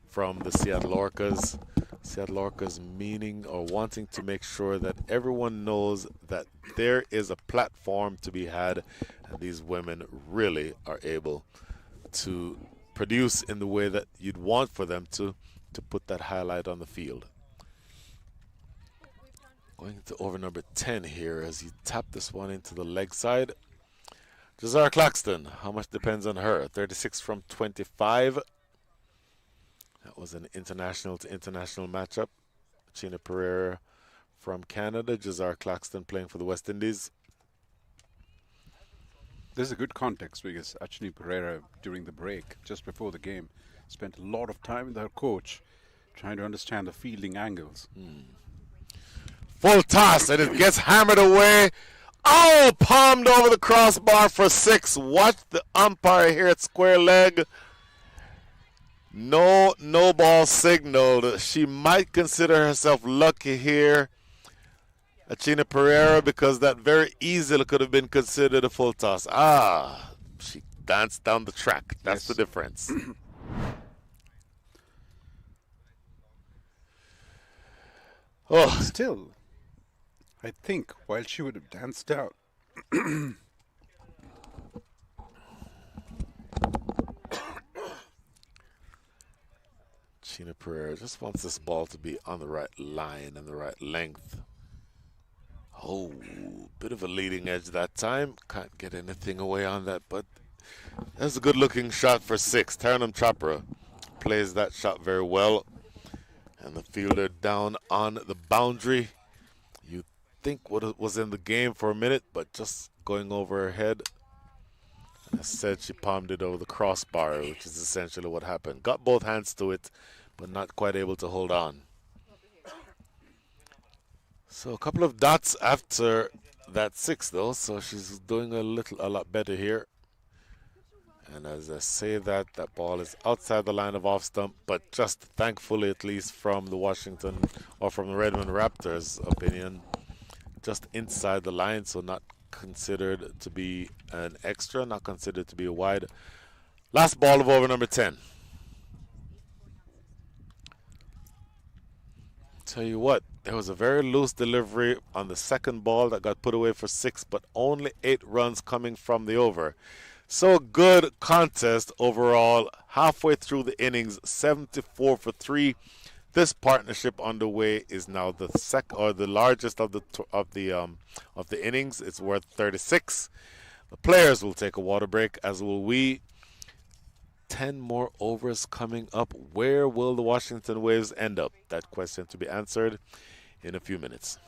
from the Seattle Orcas. Seattle Orcas meaning or wanting to make sure that everyone knows that there is a platform to be had, and these women really are able to produce in the way that you'd want for them to put that highlight on the field. Going to over number 10 here as you tap this one into the leg side. Jazara Claxton, how much depends on her? 36 from 25. That was an international to international matchup. China Pereira from Canada, Jazara Claxton playing for the West Indies. This is a good context because Achini Pereira, during the break, just before the game, spent a lot of time with her coach trying to understand the fielding angles. Full toss, and it gets hammered away. Oh, palmed over the crossbar for 6. Watch the umpire here at square leg. No ball signaled. She might consider herself lucky here, Achina Pereira, because that very easily could have been considered a full toss. She danced down the track. That's the difference. Still, I think while she would have danced out, Sheena Pereira just wants this ball to be on the right line and the right length. Oh, bit of a leading edge that time. Can't get anything away on that, but that's a good looking shot for 6. Taranum Chopra plays that shot very well. And the fielder down on the boundary. You think what was in the game for a minute, but just going over her head. And I said she palmed it over the crossbar, which is essentially what happened. Got both hands to it, but not quite able to hold on. So a couple of dots after that 6, though, so she's doing a lot better here. And as I say that, that ball is outside the line of off stump, but just thankfully, at least from the Washington or from the Redmond Raptors' opinion, just inside the line, so not considered to be an extra, not considered to be a wide. Last ball of over number 10. Tell you what, there was a very loose delivery on the second ball that got put away for 6, but only 8 runs coming from the over. So a good contest overall. Halfway through the innings, 74 for 3. This partnership underway is now the the largest of the innings. It's worth 36. The players will take a water break, as will we. 10 more overs coming up. Where will the Washington Waves end up? That question to be answered in a few minutes.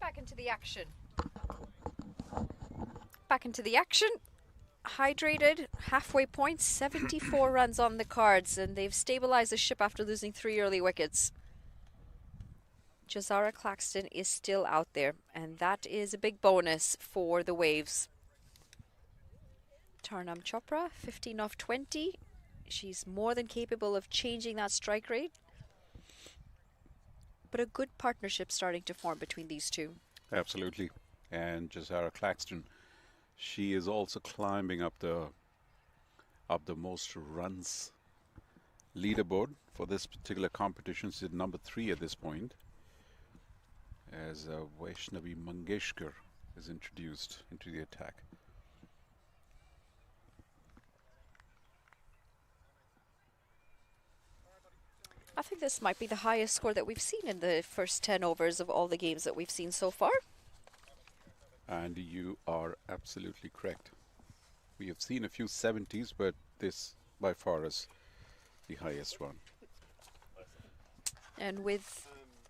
Back into the action. Back into the action. Hydrated, halfway point, 74 runs on the cards, and they've stabilized the ship after losing 3 early wickets. Jazara Claxton is still out there, and that is a big bonus for the Waves. Tarnam Chopra, 15 off 20. She's more than capable of changing that strike rate. But a good partnership starting to form between these two. Absolutely. And Jazara Claxton, she is also climbing up the most runs leaderboard for this particular competition. She's at number 3 at this point, as Vaishnavi Mangeshkar is introduced into the attack. I think this might be the highest score that we've seen in the first 10 overs of all the games that we've seen so far. And you are absolutely correct. We have seen a few 70s, but this by far is the highest one. And with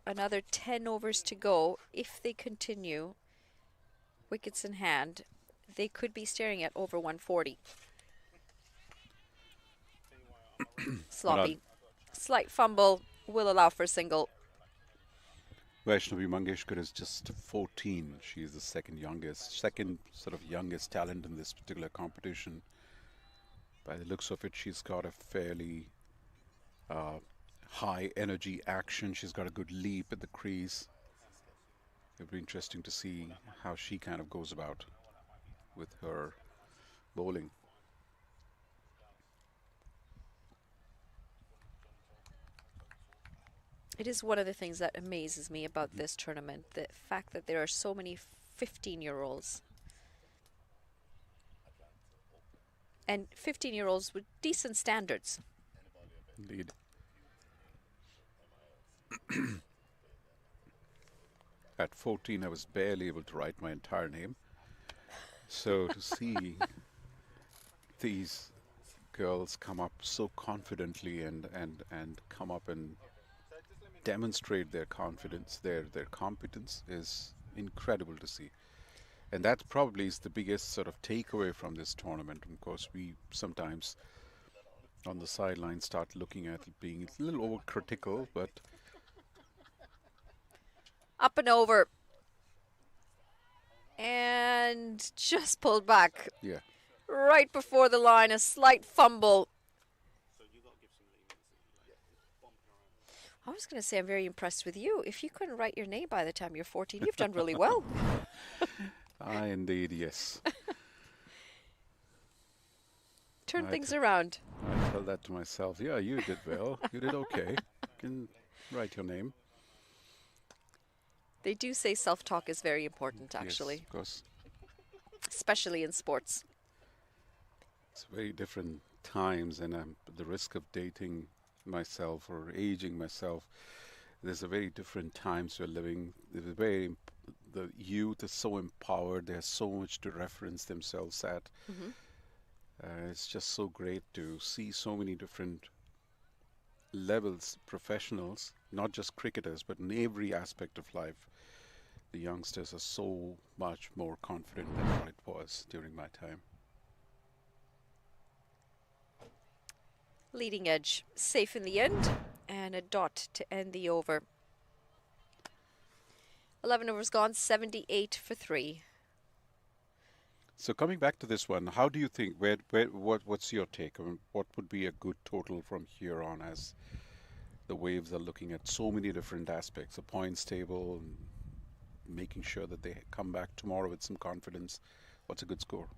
another 10 overs to go, if they continue, wickets in hand, they could be staring at over 140. Sloppy. Slight fumble will allow for a single. Vaishnavi Mangeshkar is just 14. She is the second sort of youngest talent in this particular competition. By the looks of it, she's got a fairly high energy action. She's got a good leap at the crease. It'll be interesting to see how she kind of goes about with her bowling. It is one of the things that amazes me about this tournament, the fact that there are so many 15-year-olds. And 15-year-olds with decent standards. Indeed. At 14, I was barely able to write my entire name. So to see these girls come up so confidently and come up and demonstrate their confidence, their competence is incredible to see. And that probably is the biggest sort of takeaway from this tournament. Of course, we sometimes on the sidelines start looking at it being a little overcritical, but Up and over. And just pulled back. yeah. Right before the line, a slight fumble. I was going to say I'm very impressed with you. If you couldn't write your name by the time you're 14, you've done really well. Indeed, yes. Turn I things around. I tell that to myself. Yeah, you did well. You did okay. You can write your name. They do say self-talk is very important, actually, Yes, of course. especially in sports. It's very different times, and I'm at the risk of dating myself or aging myself. There's a very different times we're living. The youth is so empowered. There's so much to reference themselves at. It's just so great to see so many different levels, professionals, not just cricketers, but in every aspect of life. The youngsters are so much more confident than what it was during my time. Leading edge, safe in the end, and a dot to end the over. 11 overs gone, 78 for 3. So coming back to this one, how do you think, what's your take? I mean, what would be a good total from here on, as the Waves are looking at so many different aspects, the points table, and making sure that they come back tomorrow with some confidence? What's a good score?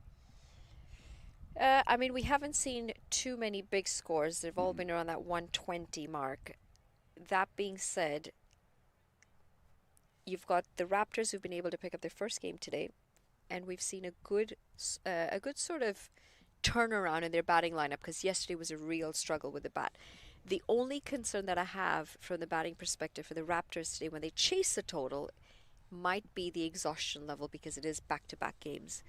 I mean, we haven't seen too many big scores. They've all been around that 120 mark. That being said, you've got the Raptors who've been able to pick up their first game today, and we've seen a good sort of turnaround in their batting lineup, because yesterday was a real struggle with the bat. The only concern that I have from the batting perspective for the Raptors today, when they chase the total, might be the exhaustion level, because it is back-to-back games.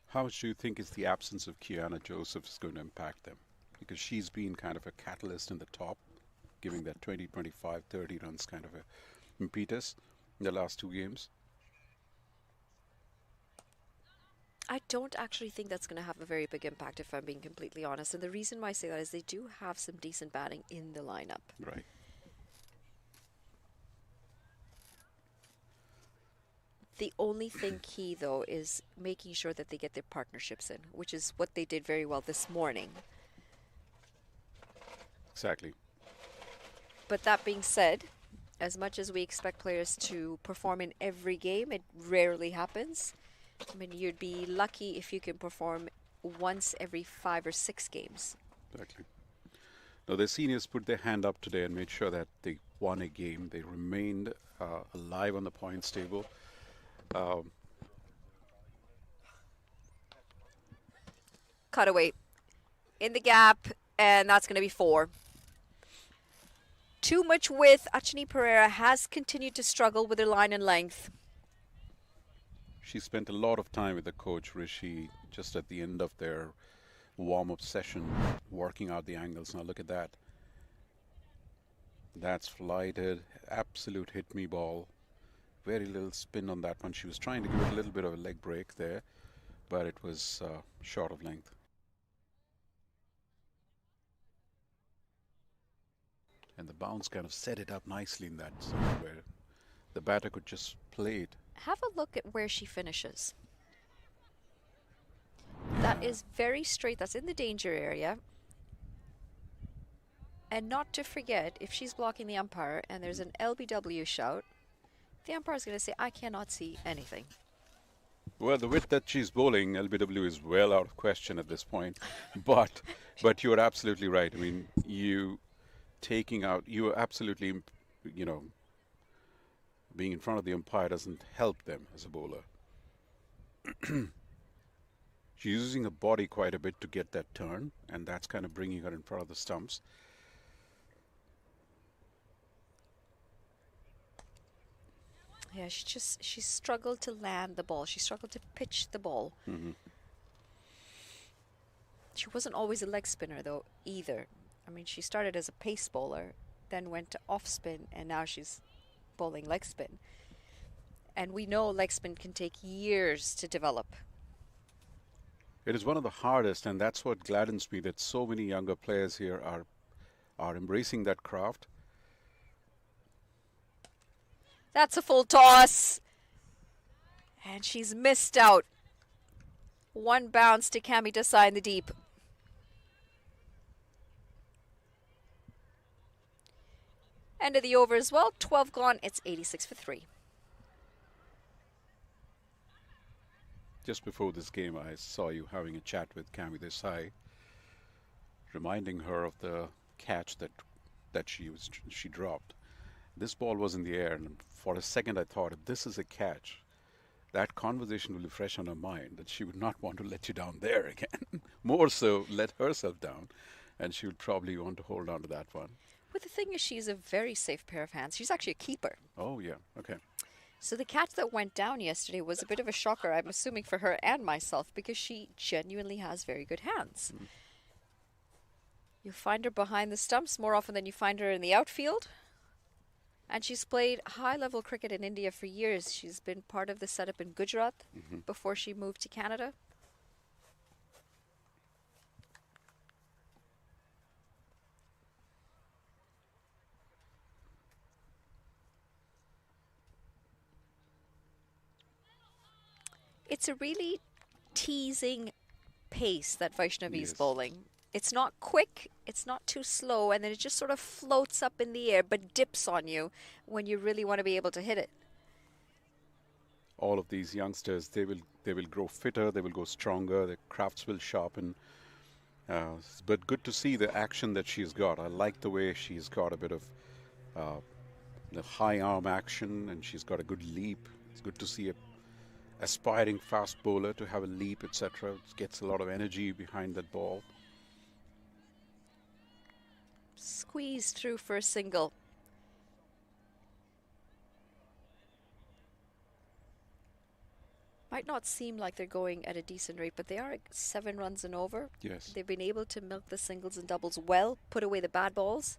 How much do you think is the absence of Kiana Joseph is going to impact them? Because she's been kind of a catalyst in the top, giving that 20, 25, 30 runs kind of a impetus in the last two games. I don't actually think that's going to have a very big impact, if I'm being completely honest. And the reason why I say that is they do have some decent batting in the lineup. Right. The only thing key, though, is making sure that they get their partnerships in, which is what they did very well this morning. Exactly. But that being said, as much as we expect players to perform in every game, it rarely happens. I mean, you'd be lucky if you can perform once every 5 or 6 games. Exactly. Now, the seniors put their hand up today and made sure that they won a game. They remained alive on the points table. Cutaway. in the gap, and that's going to be 4. Too much width. Achini Pereira has continued to struggle with her line and length. She spent a lot of time with the coach Rishi just at the end of their warm-up session, working out the angles. Now look at that. That's flighted, absolute hit me ball. Very little spin on that one. She was trying to give it a little bit of a leg break there, but it was short of length. And the bounce kind of set it up nicely in that zone where the batter could just play it. Have a look at where she finishes. That is very straight. That's in the danger area. And not to forget, if she's blocking the umpire and there's an LBW shout, the umpire is going to say, I cannot see anything. Well, the width that she's bowling, LBW is well out of question at this point. But you're absolutely right. I mean, you are absolutely, being in front of the umpire doesn't help them as a bowler. She's using her body quite a bit to get that turn, and that's kind of bringing her in front of the stumps. Yeah, she struggled to land the ball. She struggled to pitch the ball. She wasn't always a leg spinner, though, either. I mean, she started as a pace bowler, then went to off spin, and now she's bowling leg spin. And we know leg spin can take years to develop. It is one of the hardest, and that's what gladdens me, that so many younger players here are embracing that craft. That's a full toss. And she's missed out. 1 bounce to Cami Desai in the deep. End of the over as well. 12 gone. It's 86 for 3. Just before this game, I saw you having a chat with Cami Desai, reminding her of the catch that she dropped. This ball was in the air, and for a second I thought, if this is a catch, that conversation will be fresh on her mind, that she would not want to let you down there again. More so, let herself down, and she would probably want to hold on to that one. But the thing is, she's a very safe pair of hands. She's actually a keeper. Oh, yeah. Okay. So the catch that went down yesterday was a bit of a shocker, I'm assuming, for her and myself, because she genuinely has very good hands. You find her behind the stumps more often than you find her in the outfield. And she's played high-level cricket in India for years. She's been part of the setup in Gujarat before she moved to Canada. It's a really teasing pace that Vaishnavi is bowling. It's not quick, it's not too slow, and then it just sort of floats up in the air but dips on you when you really want to be able to hit it. All of these youngsters, they will grow fitter, they will go stronger, their crafts will sharpen. But good to see the action that she's got. I like the way she's got a bit of the high arm action, and she's got a good leap. It's good to see a aspiring fast bowler to have a leap, etc. It gets a lot of energy behind that ball. Squeeze through for a single. Might not seem like they're going at a decent rate, but they are 7 runs and over. Yes. They've been able to milk the singles and doubles well, put away the bad balls.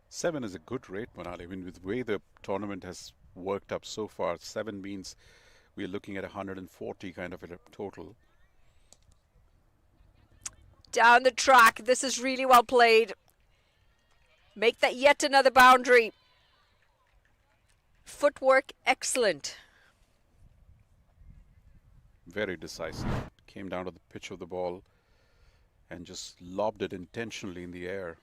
7 is a good rate, Manali. I mean, with the way the tournament has worked up so far, 7 means we're looking at 140 kind of a total. Down the track. This is really well played. Make that yet another boundary. Footwork, excellent. Very decisive. Came down to the pitch of the ball and just lobbed it intentionally in the air.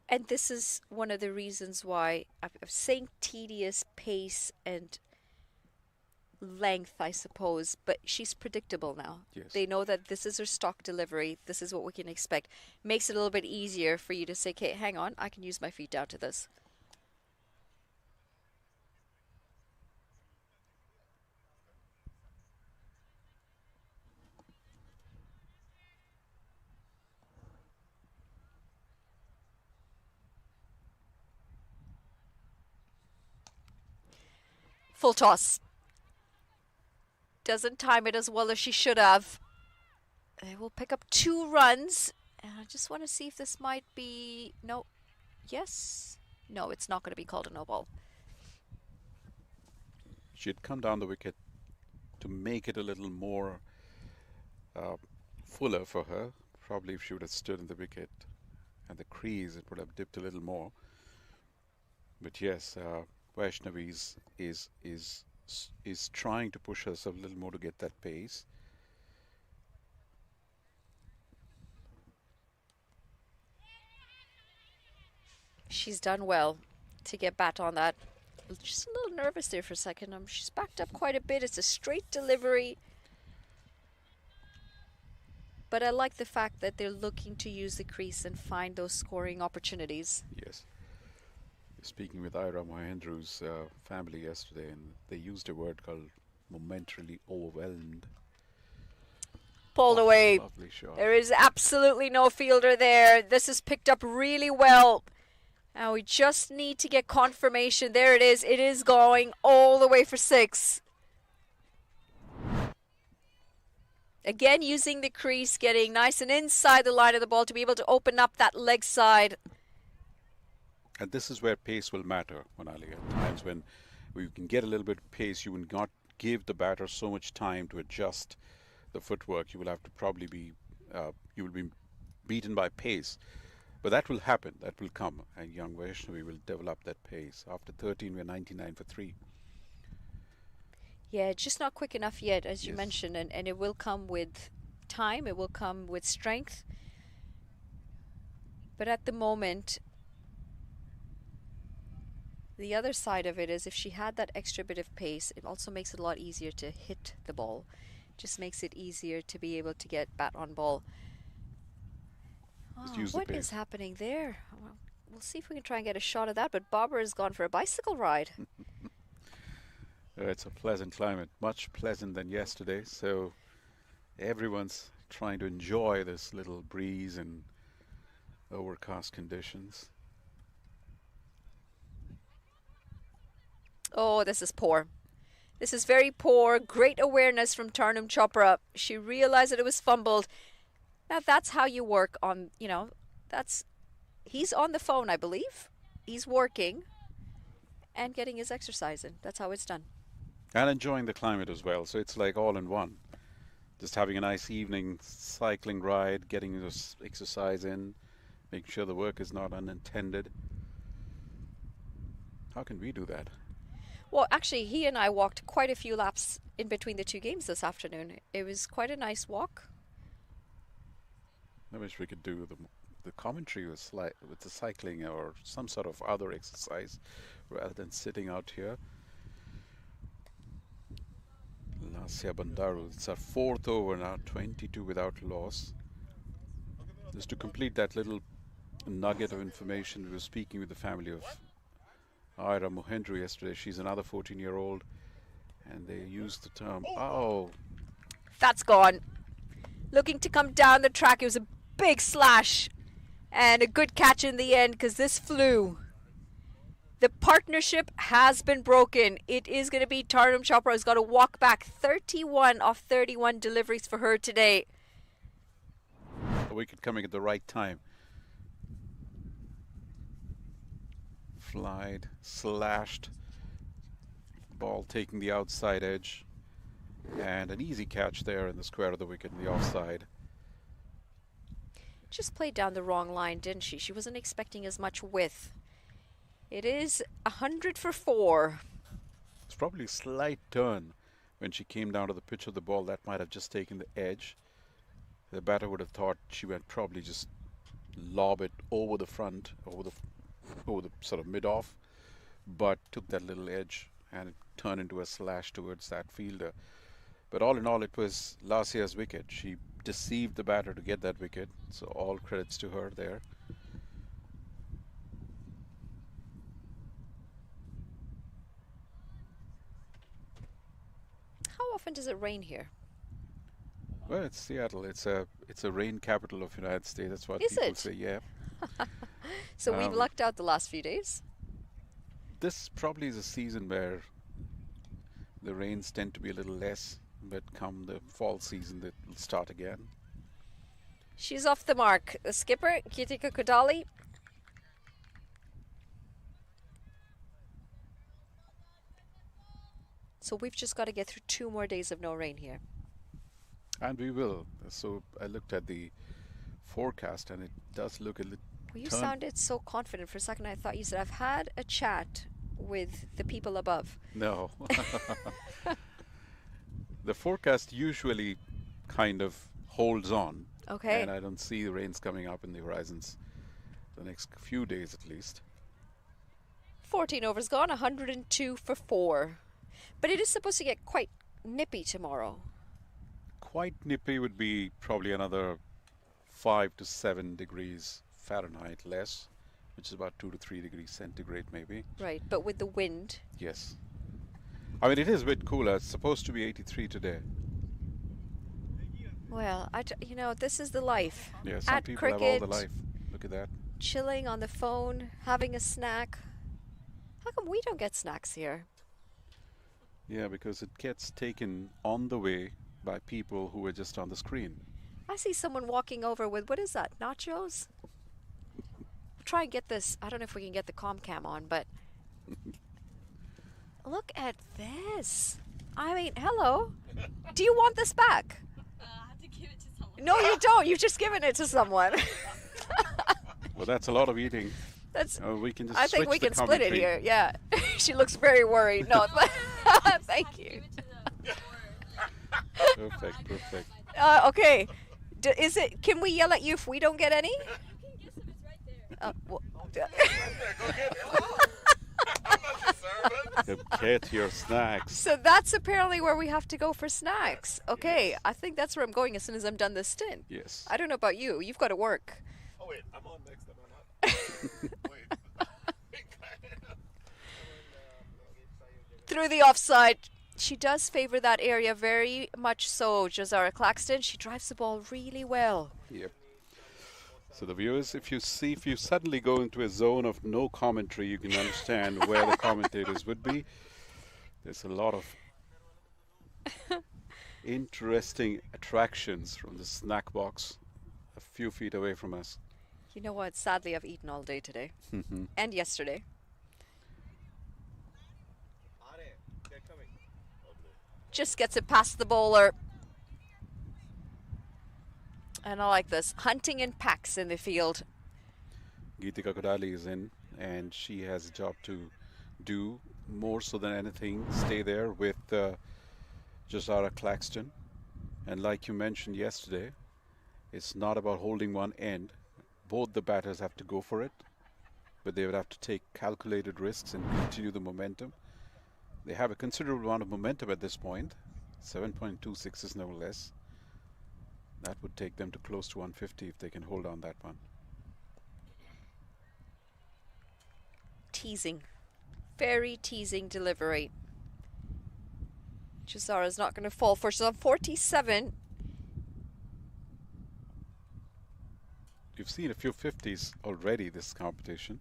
And this is one of the reasons why I'm saying tedious pace and length, I suppose, but she's predictable now. Yes. They know that this is her stock delivery. This is what we can expect. Makes it a little bit easier for you to say, okay, hang on, I can use my feet down to this. Full toss. Doesn't time it as well as she should have. They will pick up 2 runs. And I just want to see if this might be... No. Yes. No, it's not going to be called a no ball. She had come down the wicket to make it a little more fuller for her. Probably if she would have stood in the wicket and the crease, it would have dipped a little more. But yes, Vaishnavi is trying to push herself a little more to get that pace. She's done well to get back on that. Just a little nervous there for a second. She's backed up quite a bit. It's a straight delivery. But I like the fact that they're looking to use the crease and find those scoring opportunities. Yes. Speaking with Ira Mohendru's family yesterday, and they used a word called momentarily overwhelmed. Pulled away. Lovely shot. There is absolutely no fielder there. This is picked up really well. Now we just need to get confirmation. There it is. It is going all the way for 6. Again, using the crease, getting nice and inside the line of the ball to be able to open up that leg side. And this is where pace will matter, Manali. At times when you can get a little bit of pace, you will not give the batter so much time to adjust the footwork. You will have to probably be, you will be beaten by pace. But that will happen, that will come. And young Vaishnavi will develop that pace. After 13, we're 99 for 3. Yeah, just not quick enough yet, as you Yes. mentioned. And it will come with time. It will come with strength. But at the moment, the other side of it is if she had that extra bit of pace, it also makes it a lot easier to hit the ball. Just makes it easier to be able to get bat on ball. Just Oh, use the what pace. is happening there? Well, we'll see if we can try and get a shot of that, but Bobber has gone for a bicycle ride. It's a pleasant climate, much pleasant than yesterday. So everyone's trying to enjoy this little breeze and overcast conditions. Oh, this is poor. This is very poor. Great awareness from Tarnum Chopra. She realized that it was fumbled. Now that's how you work on, he's on the phone, I believe. He's working and getting his exercise in. That's how it's done. And enjoying the climate as well. So it's like all in one. Just having a nice evening cycling ride, getting this exercise in, making sure the work is not unintended. How can we do that? Well, actually, he and I walked quite a few laps in between the 2 games this afternoon. It was quite a nice walk. I wish we could do the commentary with the cycling or some sort of other exercise rather than sitting out here. Lasya Bandaru, it's our 4th over now, 22 without loss. Just to complete that little nugget of information, we were speaking with the family of Ira Mohendru yesterday. She's another 14-year-old, and they used the term, oh, That's gone. Looking to come down the track. It was a big slash and a good catch in the end because this flew. The partnership has been broken. It is going to be Tarnum Chopra who's got to walk back 31 of 31 deliveries for her today. a wicket coming at the right time. Flied, slashed, ball taking the outside edge, and an easy catch there in the square of the wicket in the offside. Just played down the wrong line, didn't she? She wasn't expecting as much width. It is 100 for 4. It's probably a slight turn when she came down to the pitch of the ball. That might have just taken the edge. The batter would have thought she would probably just lob it over the front, over the sort of mid-off, but took that little edge and it turned into a slash towards that fielder. But all in all, it was Lasya's wicket. She deceived the batter to get that wicket, so all credits to her there. How often does it rain here? Well, it's Seattle. It's a rain capital of the United States. That's what Is people it? say. Yeah. So we've lucked out the last few days. This probably is a season where the rains tend to be a little less, but come the fall season, it will start again. She's off the mark. The skipper, Gitika Kodali. So we've just got to get through 2 more days of no rain here. And we will. So I looked at the forecast, and it does look a little. Well, you sounded so confident for a second. I thought you said, I've had a chat with the people above. No. The forecast usually kind of holds on. Okay. And I don't see the rains coming up in the horizons the next few days at least. 14 overs gone, 102 for 4. But it is supposed to get quite nippy tomorrow. Quite nippy would be probably another 5 to 7 degrees Fahrenheit less, which is about 2 to 3 degrees centigrade maybe. Right, but with the wind. Yes. I mean, it is a bit cooler. It's supposed to be 83 today. Well, you know, this is the life. Yeah, some At people cricket, have all the life. Look at that. chilling on the phone, having a snack. How come we don't get snacks here? Yeah, because it gets taken on the way by people who are just on the screen. I see someone walking over with, what is that, nachos? Try and get this. I don't know if we can get the Comcam on, but look at this. I mean, hello. Do you want this back? I have to give it to someone. No, you don't. You've just given it to someone. Well, that's a lot of eating. That's. We can just I think switch we the can split it commentary. here. Yeah. She looks very worried. No, thank you. Perfect, perfect. Okay. Is it? Can we yell at you if we don't get any? You can guess if it's right there. Well, Get your snacks. so that's apparently where we have to go for snacks. Okay, Yes. I think that's where I'm going as soon as I'm done this stint. Yes. I don't know about you. You've got to work. Oh wait, I'm on next. Am I not? Wait. Through the offside. She does favor that area very much so, Jazara Claxton. She drives the ball really well. Yep. So the viewers, if you suddenly go into a zone of no commentary, you can understand where the commentators would be. There's a lot of interesting attractions from the snack box a few feet away from us. You know what? Sadly, I've eaten all day today and yesterday. Just gets it past the bowler. And I like this. Hunting in packs in the field. Geetika Kodali is in, and she has a job to do more so than anything. Stay there with Jazara Claxton. And like you mentioned yesterday, it's not about holding one end. Both the batters have to go for it, but they would have to take calculated risks and continue the momentum. They have a considerable amount of momentum at this point. 7.26 is no less. That would take them to close to 150 if they can hold on that one. Teasing. Very teasing delivery. Jazara's not going to fall for. She's on 47. You've seen a few 50s already this competition.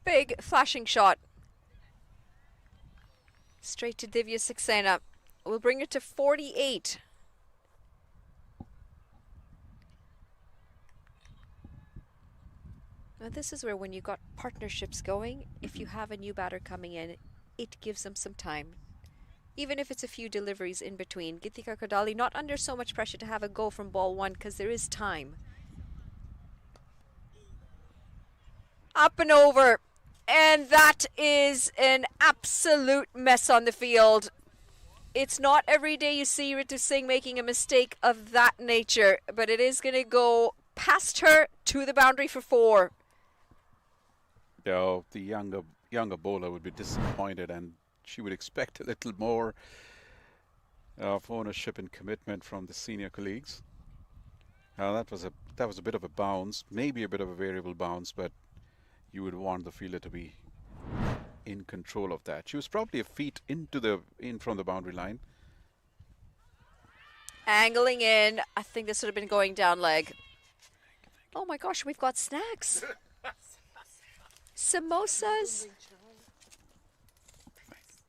Big flashing shot. Straight to Divya Saxena. We'll bring it to 48. Now this is where when you got partnerships going, if you have a new batter coming in, it gives them some time. Even if it's a few deliveries in between. Gitika Kodali not under so much pressure to have a go from ball one because there is time. Up and over. And that is an absolute mess on the field. It's not every day you see Ritu Singh making a mistake of that nature, but it is going to go past her to the boundary for 4. Now, the younger bowler would be disappointed, and she would expect a little more of ownership and commitment from the senior colleagues. Now, that was a bit of a bounce, maybe a bit of a variable bounce, but you would want the fielder to be in control of that. She was probably a feet in from the boundary line. Angling in. I think this would have been going down leg. Oh my gosh, we've got snacks. Samosas.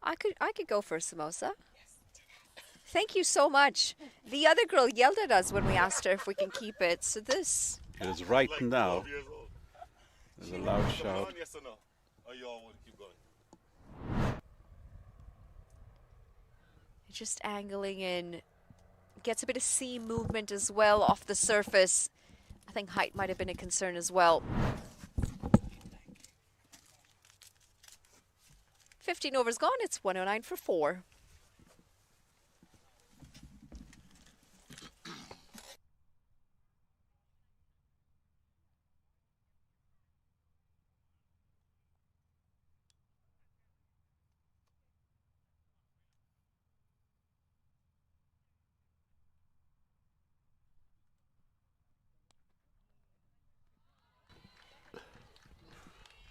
I could go for a samosa. Thank you so much. The other girl yelled at us when we asked her if we can keep it. So this. It is right now. There's a loud shout. Yes or no? Or you all want to keep going? Just angling in. Gets a bit of seam movement as well off the surface. I think height might have been a concern as well. 15 overs gone. It's 109 for 4.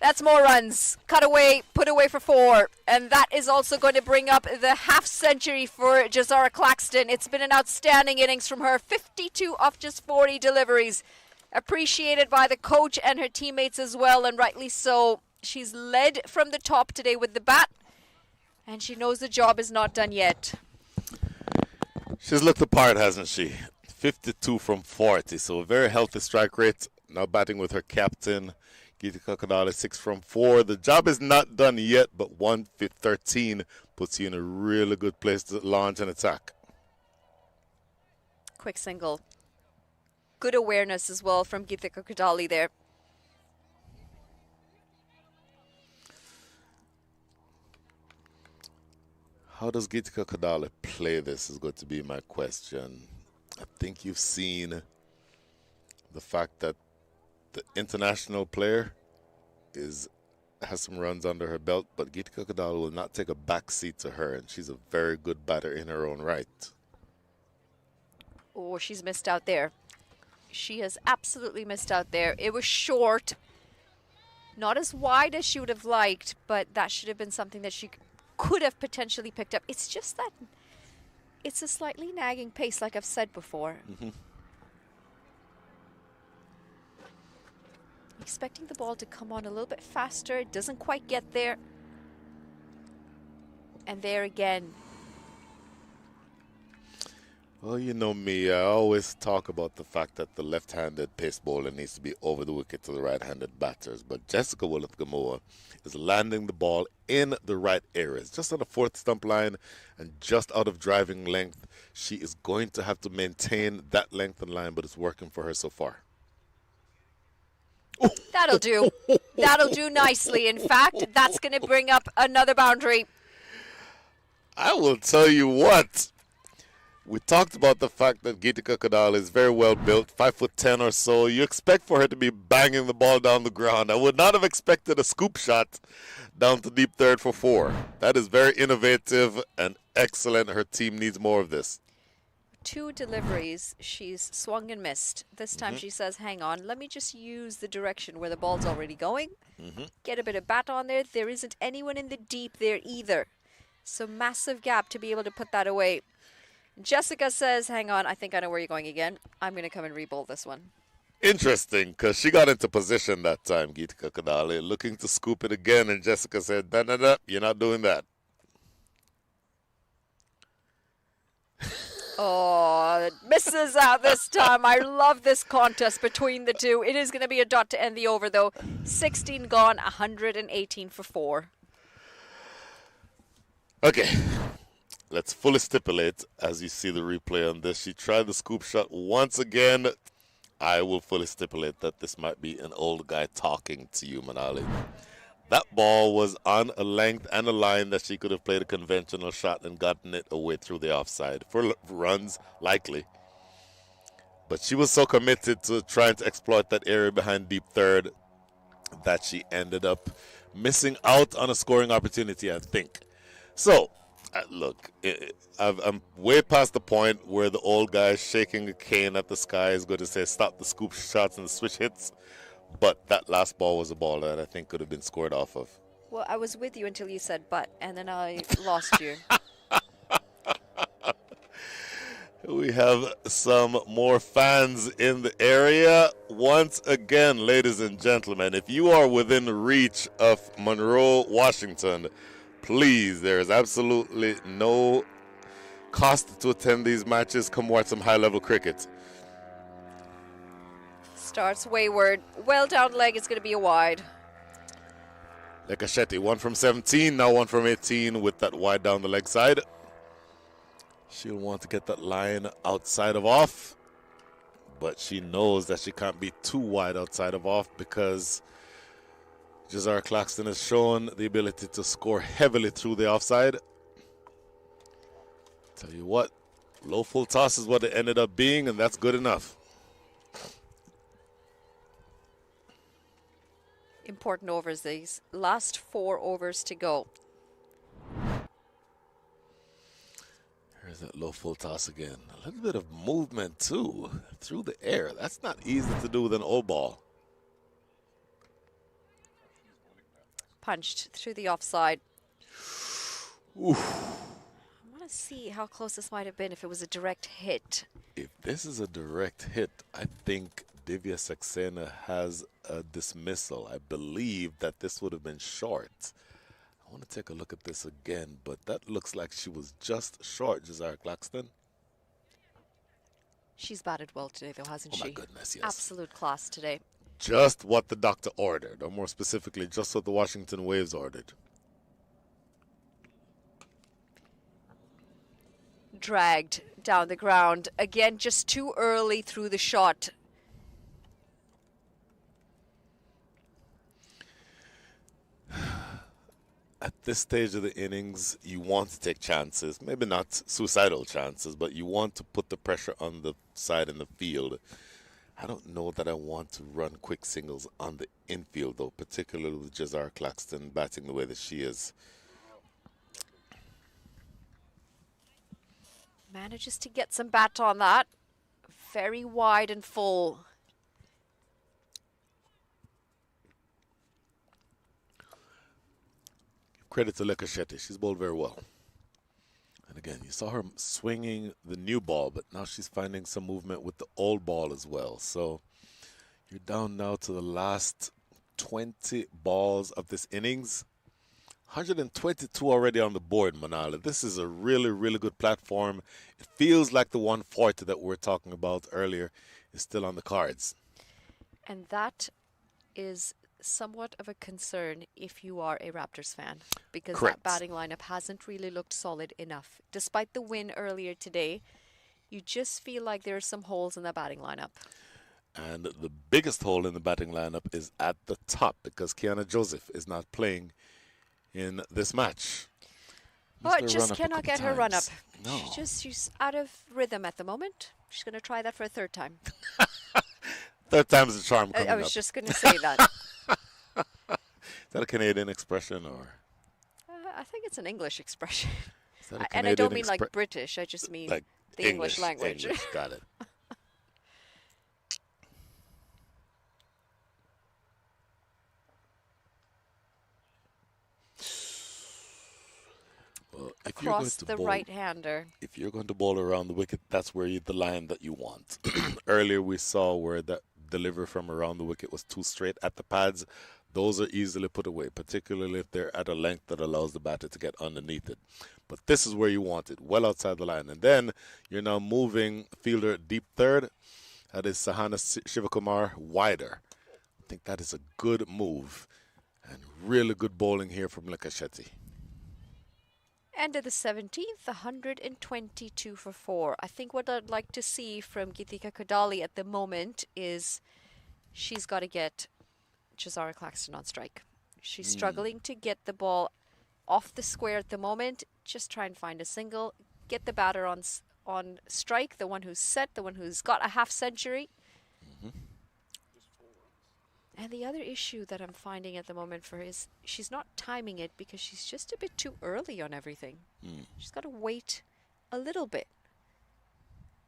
That's more runs. Cut away, put away for 4. And that is also going to bring up the half century for Jazara Claxton. It's been an outstanding innings from her. 52 off just 40 deliveries. Appreciated by the coach and her teammates as well, and rightly so. She's led from the top today with the bat, and she knows the job is not done yet. She's looked the part, hasn't she? 52 from 40, so a very healthy strike rate. Now batting with her captain, Geeta Kakadale, 6 from 4. The job is not done yet, but 113 puts you in a really good place to launch an attack. Quick single. Good awareness as well from Geeta Kakadale there. How does Geeta Kakadale play this is going to be my question. I think you've seen the fact that the international player has some runs under her belt, but Geeta Kakadale will not take a back seat to her, and she's a very good batter in her own right. Oh, she's missed out there. She has absolutely missed out there. It was short. Not as wide as she would have liked, but that should have been something that she could have potentially picked up. It's just that it's a slightly nagging pace, like I've said before. Mm-hmm. Expecting the ball to come on a little bit faster. It doesn't quite get there. And there again. Well, you know me, I always talk about the fact that the left-handed pace bowler needs to be over the wicket to the right-handed batters. But Jessica Willith-Gamoa is landing the ball in the right areas, just on the fourth stump line and just out of driving length. She is going to have to maintain that length and line, but it's working for her so far. That'll do. That'll do nicely. In fact, that's going to bring up another boundary. I will tell you what. We talked about the fact that Geeta Kakadale is very well built, 5'10" or so. You expect for her to be banging the ball down the ground. I would not have expected a scoop shot down to deep third for 4. That is very innovative and excellent. Her team needs more of this. 2 deliveries, she's swung and missed. This time she says, hang on, let me just use the direction where the ball's already going. Get a bit of bat on there. There isn't anyone in the deep there either. So massive gap to be able to put that away. Jessica says, hang on, I think I know where you're going again. I'm going to come and re-bowl this one. Interesting, because she got into position that time, Geeta Kakadale, looking to scoop it again, and Jessica said, no, you're not doing that. Oh, misses out this time. I love this contest between the two. It is going to be a dot to end the over, though. 16 gone, 118 for 4. Okay, let's fully stipulate, as you see the replay on this. She tried the scoop shot once again. I will fully stipulate that this might be an old guy talking to you, Manali. That ball was on a length and a line that she could have played a conventional shot and gotten it away through the offside. For runs, likely. But she was so committed to trying to exploit that area behind deep third that she ended up missing out on a scoring opportunity, I think. So, look, I'm way past the point where the old guy shaking a cane at the sky is going to say, stop the scoop shots and the switch hits. But that last ball was a ball that I think could have been scored off of. Well, I was with you until you said but, and then I lost you. We have some more fans in the area. Once again, ladies and gentlemen, if you are within reach of Monroe, Washington, please, there is absolutely no cost to attend these matches. Come watch some high-level cricket. Starts wayward. Well down leg is going to be a wide. Lekachetti, 1 from 17, now 1 from 18 with that wide down the leg side. She'll want to get that line outside of off, but she knows that she can't be too wide outside of off because Jazara Claxton has shown the ability to score heavily through the offside. Tell you what, low full toss is what it ended up being, and that's good enough. Important overs these. Last 4 overs to go. Here's that low full toss again. A little bit of movement too through the air. That's not easy to do with an old ball. Punched through the offside. Oof. I want to see how close this might have been if it was a direct hit. If this is a direct hit, I think Divya Saxena has a dismissal. I believe that this would have been short. I want to take a look at this again, but that looks like she was just short, Jazara Claxton. She's batted well today, though, hasn't she? Oh, my goodness, yes. Absolute class today. Just what the doctor ordered, or more specifically, just what the Washington Waves ordered. Dragged down the ground. Again, just too early through the shot. At this stage of the innings, you want to take chances. Maybe not suicidal chances, but you want to put the pressure on the side in the field. I don't know that I want to run quick singles on the infield, though, particularly with Jazara Claxton batting the way that she is. Manages to get some bat on that. Very wide and full. Credit to Lekachetti. She's bowled very well. And again, you saw her swinging the new ball, but now she's finding some movement with the old ball as well. So you're down now to the last 20 balls of this innings. 122 already on the board, Manala. This is a really, really good platform. It feels like the 140 that we were talking about earlier is still on the cards. And that is somewhat of a concern if you are a Raptors fan, because Correct. that batting lineup hasn't really looked solid enough. Despite the win earlier today, you just feel like there are some holes in the batting lineup. And the biggest hole in the batting lineup is at the top because Kiana Joseph is not playing in this match. Oh, Missed it her just run-up a cannot couple get her run up. times. No. She's out of rhythm at the moment. She's going to try that for a third time. Third time's the charm coming I was up. just going to say that. Is that a Canadian expression or? I think it's an English expression. Is that a And I don't Canadian mean like British, I just mean like the English language. English, got it. Well, if you're going Across to the bowl, right-hander. if you're going to bowl around the wicket, that's where the line that you want. Earlier we saw where that delivery from around the wicket was too straight at the pads. Those are easily put away, particularly if they're at a length that allows the batter to get underneath it. But this is where you want it, well outside the line. And then you're now moving fielder deep third. That is Sahana Shivakumar wider. I think that is a good move. And really good bowling here from Lekachetti. End of the 17th, 122 for 4. I think what I'd like to see from Geetika Kodali at the moment is she's got to get Jazara Claxton on strike. She's struggling to get the ball off the square at the moment. Just try and find a single. Get the batter on strike, the one who's set, the one who's got a half century. And the other issue that I'm finding at the moment for her is she's not timing it because she's just a bit too early on everything. She's got to wait a little bit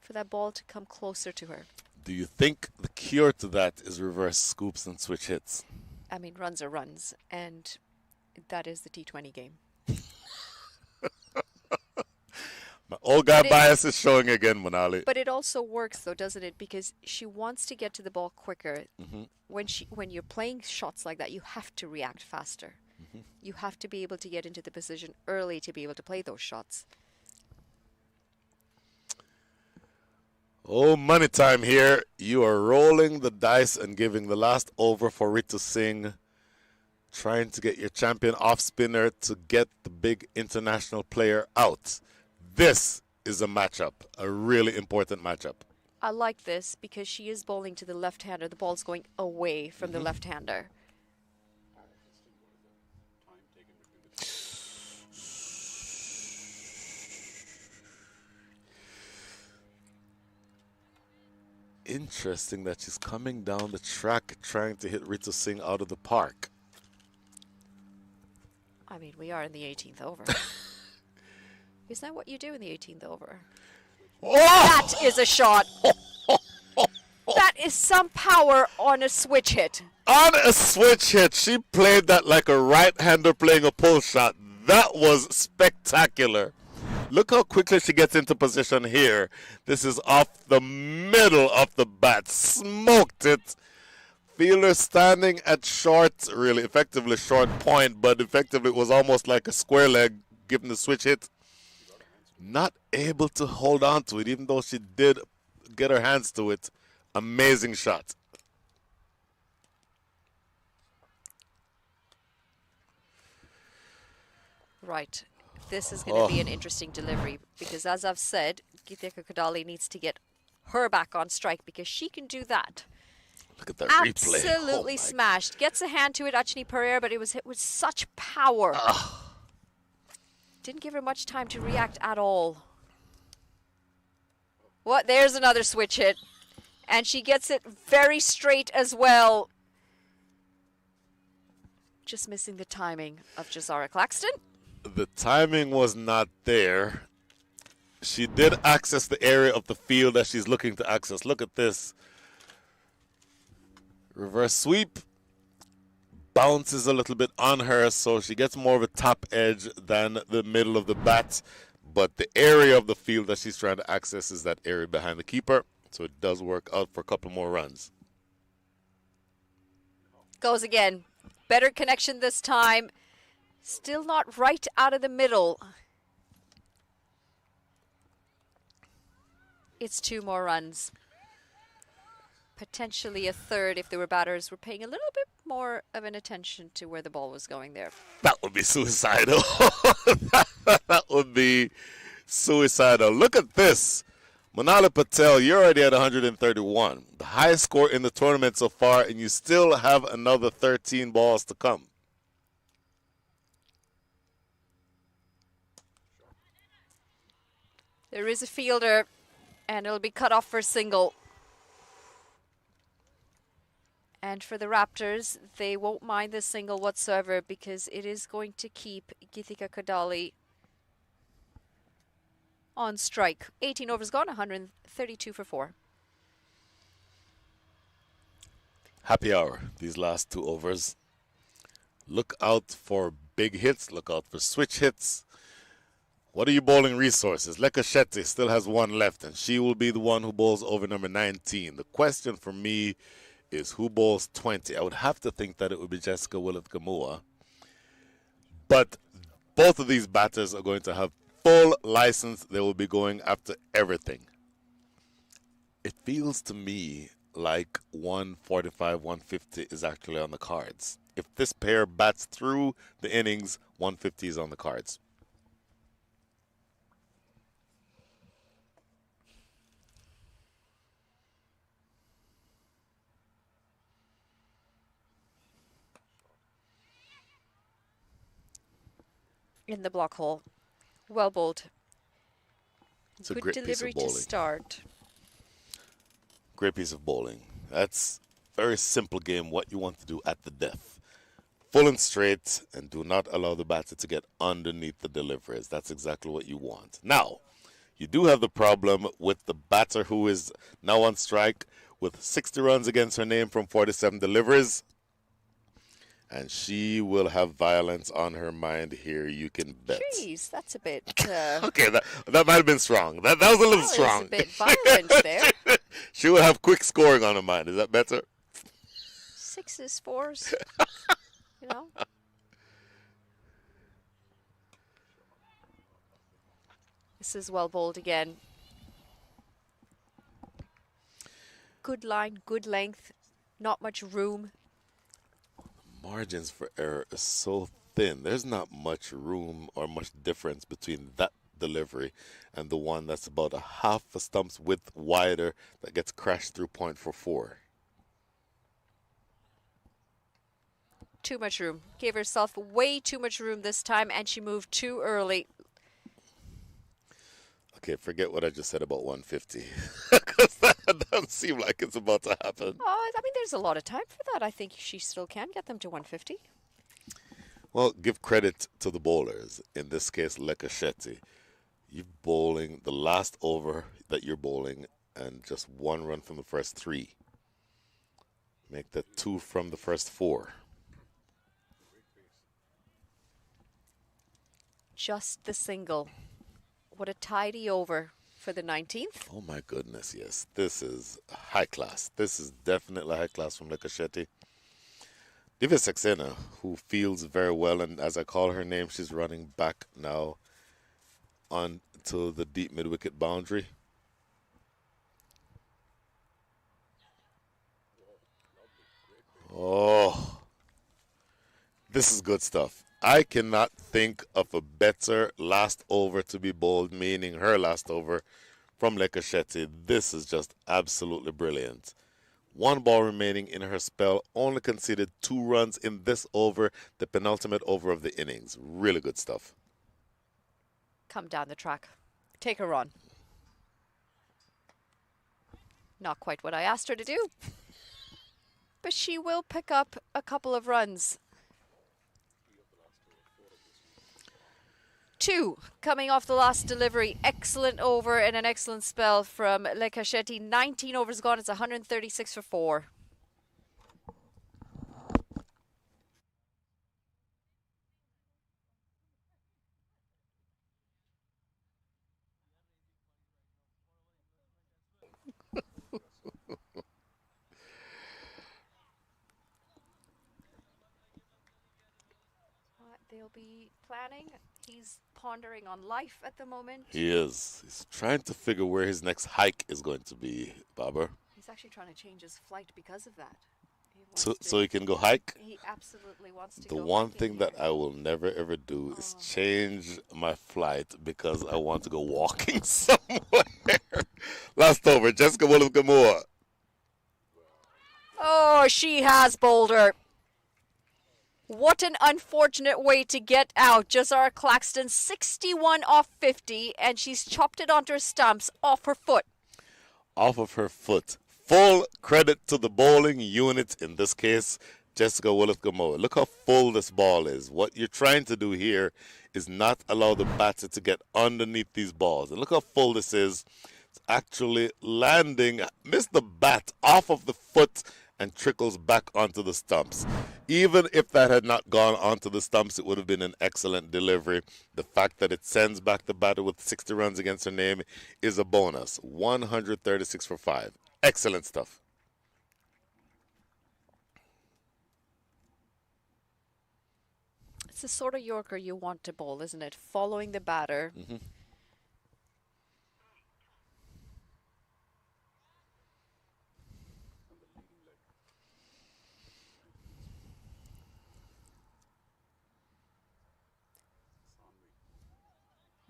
for that ball to come closer to her. Do you think the cure to that is reverse scoops and switch hits? I mean, runs are runs, and that is the T20 game. My old guy But it- bias is showing again, Manali. But it also works though, doesn't it? Because she wants to get to the ball quicker. Mm-hmm. When you're playing shots like that, you have to react faster. Mm-hmm. You have to be able to get into the position early to be able to play those shots. Oh, money time here. You are rolling the dice and giving the last over for Ritu Singh, trying to get your champion off spinner to get the big international player out. This is a matchup, a really important matchup. I like this because she is bowling to the left-hander. The ball's going away from the left-hander. Interesting that she's coming down the track trying to hit Ritu Singh out of the park. I mean, we are in the 18th over. Isn't that what you do in the 18th over? Oh! That is a shot. That is some power on a switch hit. On a switch hit, she played that like a right-hander playing a pull shot. That was spectacular. Look how quickly she gets into position here. This is off the middle of the bat. Smoked it. Fielder standing at short, really effectively short point, but effectively it was almost like a square leg given the switch hit. Not able to hold on to it, even though she did get her hands to it. Amazing shot. Right. This is going to be an interesting delivery because, as I've said, Geethika Kodali needs to get her back on strike because she can do that. Look at that replay. Absolutely Oh my smashed. Gets a hand to it, Achini Pereira, but it was hit with such power. Didn't give her much time to react at all. What? There's another switch hit. And she gets it very straight as well. Just missing the timing of Jazara Claxton. The timing was not there. She did access the area of the field that she's looking to access. Look at this. Reverse sweep. Bounces a little bit on her, so she gets more of a top edge than the middle of the bat. But the area of the field that she's trying to access is that area behind the keeper. So it does work out for a couple more runs. Goes again. Better connection this time. Still not right out of the middle. It's 2 more runs. Potentially a third if there were batters were paying a little bit more of an attention to where the ball was going there. That would be suicidal. That would be suicidal. Look at this. Manali Patel, you're already at 131. The highest score in the tournament so far, and you still have another 13 balls to come. There is a fielder, and it'll be cut off for a single. And for the Raptors, they won't mind this single whatsoever because it is going to keep Geethika Kodali on strike. 18 overs gone, 132 for 4. Happy hour, these last 2 overs. Look out for big hits. Look out for switch hits. What are you bowling resources? Leka Shetty still has 1 left, and she will be the one who bowls over number 19. The question for me is who bowls 20. I would have to think that it would be Jessica Willett-Gamua. But both of these batters are going to have full license. They will be going after everything. It feels to me like 145, 150 is actually on the cards. If this pair bats through the innings, 150 is on the cards. In the block hole. Well bowled. It's a Good great piece of delivery to bowling. start. Great piece of bowling. That's a very simple game, what you want to do at the death. Full and straight, and do not allow the batter to get underneath the deliveries. That's exactly what you want. Now, you do have the problem with the batter who is now on strike with 60 runs against her name from 47 deliveries. And she will have violence on her mind here, you can bet. Jeez, that's a bit. Okay, that might have been strong. That was a little That was strong. a bit violent there. She will have quick scoring on her mind. Is that better? Sixes, fours, you know. This is well bowled again. Good line, good length, not much room. Margins for error is so thin. There's not much room or much difference between that delivery and the one that's about a half a stump's width wider that gets crashed through point for 4. Too much room. Gave herself way too much room this time, and she moved too early. Okay, forget what I just said about 150. Because that doesn't seem like it's about to happen. Oh, I mean, there's a lot of time for that. I think she still can get them to 150. Well, give credit to the bowlers. In this case, Lekashetti. You're bowling the last over that you're bowling and just 1 run from the first 3. Make that 2 from the first 4. Just the single. What a tidy over for the 19th. Oh my goodness, yes. This is high class. This is definitely high class from Lekashetti. Divya Saxena, who feels very well, and as I call her name, she's running back now on to the deep mid-wicket boundary. Oh, this is good stuff. I cannot think of a better last over to be bowled, meaning her last over from Lekashetti. This is just absolutely brilliant. 1 ball remaining in her spell, only conceded 2 runs in this over, the penultimate over of the innings. Really good stuff. Come down the track. Take her on. Not quite what I asked her to do. But she will pick up a couple of runs. 2 coming off the last delivery. Excellent over and an excellent spell from Lekashetti. 19 overs gone. It's 136 for 4. They'll be planning. He's pondering on life at the moment. He is. He's trying to figure where his next hike is going to be, Barbara. He's actually trying to change his flight because of that. So he can go hike? He absolutely wants to The go one hiking thing that here. I will never ever do is change my flight because I want to go walking somewhere. Last over, Jessica Willis-Gamore. Oh, she has Boulder. What an unfortunate way to get out. Jazara Claxton, 61 off 50, and she's chopped it onto her stumps off her foot. Off of her foot. Full credit to the bowling unit, in this case, Jessica Willis-Gamore. Look how full this ball is. What you're trying to do here is not allow the batter to get underneath these balls. And look how full this is. It's actually landing, missed the bat off of the foot and trickles back onto the stumps. Even if that had not gone onto the stumps, it would have been an excellent delivery. The fact that it sends back the batter with 60 runs against her name is a bonus. 136 for 5. Excellent stuff. It's the sort of Yorker you want to bowl, isn't it? Following the batter. Mm-hmm.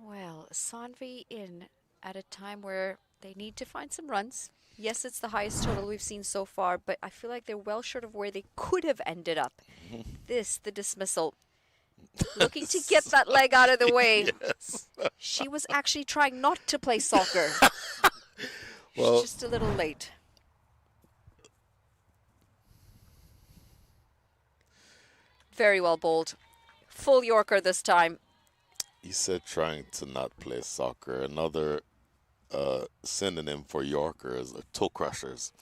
Well, Sanvi in at a time where they need to find some runs. Yes, it's the highest total we've seen so far, but I feel like they're well short of where they could have ended up. The dismissal. Looking to get that leg out of the way. Yes. She was actually trying not to play soccer. Well, She's just a little late. Very well bowled. Full Yorker this time. you said trying to not play soccer. Another synonym for Yorkers are toe crushers.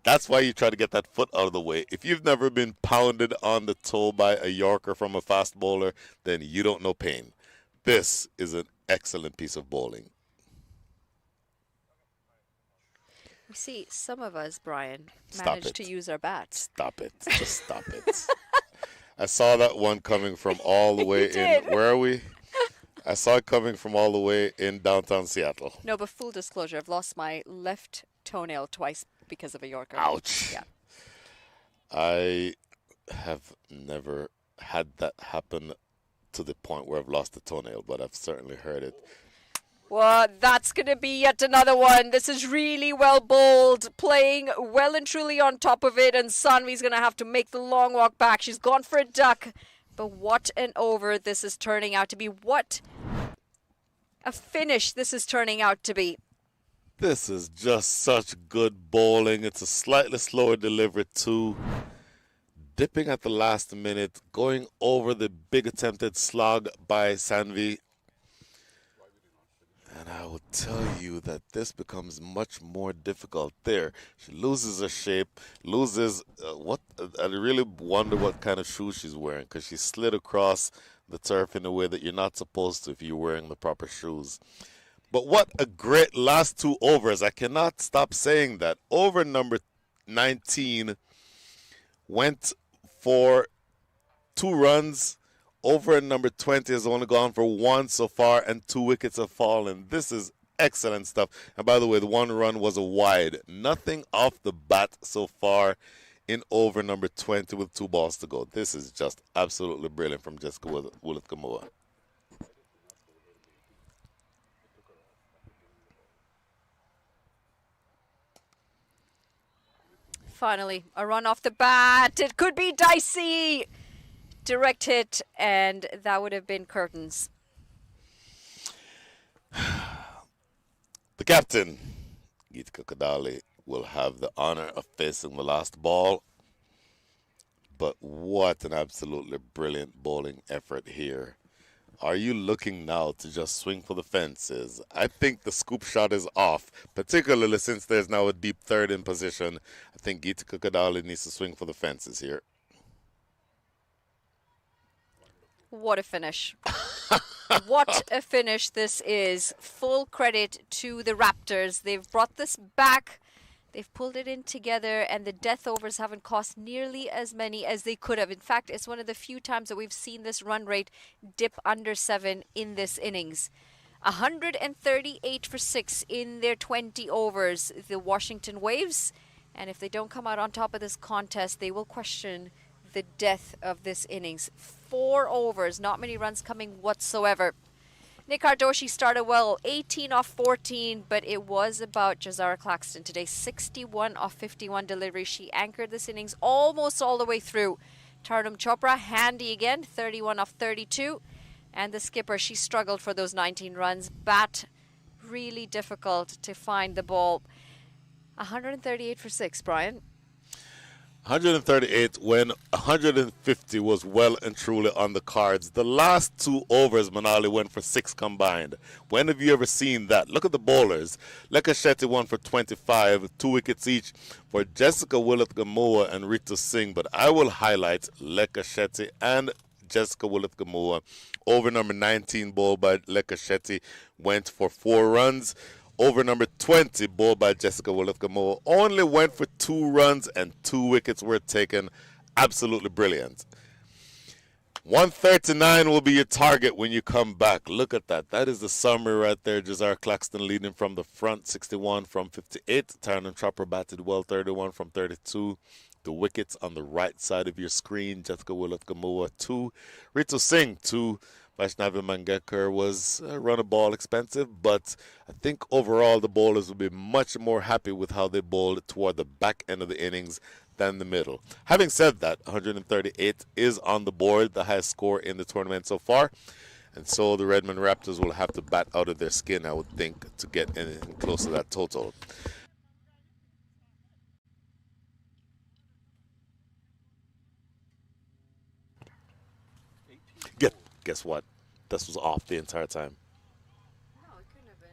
That's why you try to get that foot out of the way. If you've never been pounded on the toe by a Yorker from a fast bowler, then you don't know pain. This is an excellent piece of bowling. You see, some of us, Brian, Stop managed to it. use our bats. Stop it. Just stop it. I saw that one coming from all the way You did. in. Where are we? I saw it coming from all the way in downtown Seattle. No, but full disclosure, I've lost my left toenail twice because of a Yorker. Ouch. Yeah. I have never had that happen to the point where I've lost a toenail, but I've certainly heard it. Well, that's going to be yet another one. This is really well bowled, playing well and truly on top of it, and Sanvi's going to have to make the long walk back. She's gone for a duck, but what an over this is turning out to be. What a finish this is turning out to be. This is just such good bowling. It's a slightly slower delivery too. Dipping at the last minute, going over the big attempted slog by Sanvi. And I will tell you that this becomes much more difficult there. She loses her shape, loses what? I really wonder what kind of shoes she's wearing, because she slid across the turf in a way that you're not supposed to if you're wearing the proper shoes. But what a great last two overs. I cannot stop saying that. Over number 19 went for 2 runs. Over number 20 has only gone for 1 so far, and 2 wickets have fallen. This is excellent stuff. And by the way, the 1 run was a wide. Nothing off the bat so far in over number 20 with 2 balls to go. This is just absolutely brilliant from Jessica Willett-Gamoa. Finally, a run off the bat. It could be dicey. Direct hit, and that would have been curtains. The captain, Geetika Kadali, will have the honor of facing the last ball. But what an absolutely brilliant bowling effort here. Are you looking now to just swing for the fences? I think the scoop shot is off, particularly since there's now a deep third in position. I think Geetika Kadali needs to swing for the fences here. What a finish. What a finish this is. Full credit to the Raptors. They've brought this back. They've pulled it in together, and the death overs haven't cost nearly as many as they could have. In fact, it's one of the few times that we've seen this run rate dip under 7 in this innings. 138 for 6 in their 20 overs, the Washington Waves. And if they don't come out on top of this contest, they will question the death of this innings. 4 overs, not many runs coming whatsoever. Nick Ardoshi started well, 18 off 14, but it was about Jazara Claxton today. 61 off 51 delivery. She anchored this innings almost all the way through. Tarnum Chopra, handy again, 31 off 32. And the skipper, she struggled for those 19 runs. Bat, really difficult to find the ball. 138 for 6, Brian. 138 when 150 was well and truly on the cards. The last 2 overs, Manali went for 6 combined. When have you ever seen that? Look at the bowlers. Lekka Shetty won for 25, 2 wickets each for Jessica Willett-Gamoa and Ritu Singh. But I will highlight Lekka Shetty and Jessica Willett-Gamoa. Over number 19 bowled by Lekka Shetty went for 4 runs. Over number 20, bowled by Jessica Willett-Gamoa, only went for 2 runs and 2 wickets were taken. Absolutely brilliant. 139 will be your target when you come back. Look at that. That is the summary right there. Jazara Claxton leading from the front, 61 from 58. Tarnum Chopra batted well, 31 from 32. The wickets on the right side of your screen. Jessica Willett-Gamoa, 2. Ritu Singh, 2. Vaishnavi Mangekar was run a ball expensive, but I think overall the bowlers will be much more happy with how they bowled toward the back end of the innings than the middle. Having said that, 138 is on the board, the highest score in the tournament so far. And so the Redmond Raptors will have to bat out of their skin, I would think, to get anything close to that total. Guess what? This was off the entire time. No, it couldn't have been.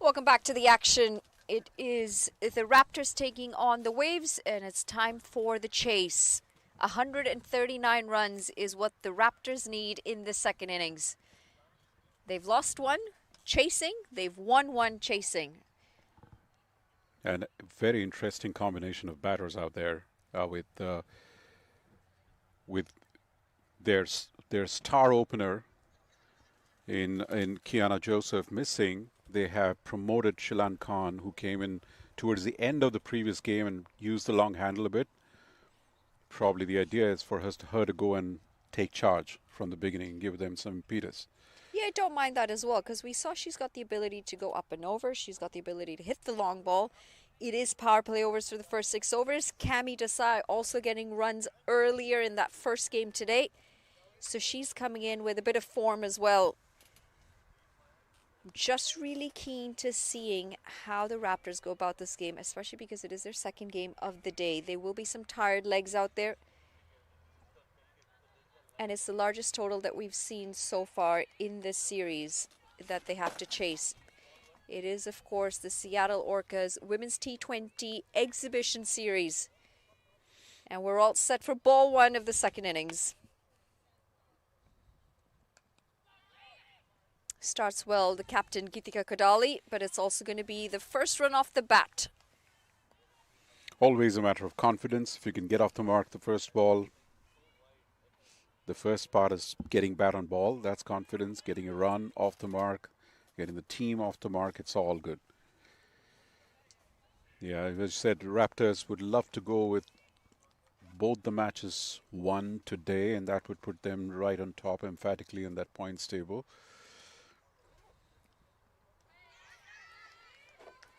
Welcome back to the action. It is the Raptors taking on the Waves, and it's time for the chase. 139 runs is what the Raptors need in the second innings. They've lost one chasing, they've won one chasing. And a very interesting combination of batters out there with their star opener in Kiana Joseph missing. They have promoted Shilan Khan, who came in towards the end of the previous game and used the long handle a bit. Probably the idea is for her to go and take charge from the beginning and give them some impetus. Yeah, I don't mind that as well, because we saw she's got the ability to go up and over. She's got the ability to hit the long ball. It is power play overs for the first 6 overs. Cami Desai also getting runs earlier in that first game today. So she's coming in with a bit of form as well. Just really keen to seeing how the Raptors go about this game, especially because it is their second game of the day. There will be some tired legs out there. And it's the largest total that we've seen so far in this series that they have to chase. It is, of course, the Seattle Orcas Women's T20 Exhibition Series. And we're all set for ball one of the second innings. Starts well, the captain Gitika Kodali, but it's also going to be the first run off the bat. Always a matter of confidence. If you can get off the mark the first ball, the first part is getting bat on ball. That's confidence. Getting a run off the mark, getting the team off the mark, it's all good. Yeah, as I said, Raptors would love to go with both the matches won today, and that would put them right on top emphatically in that points table.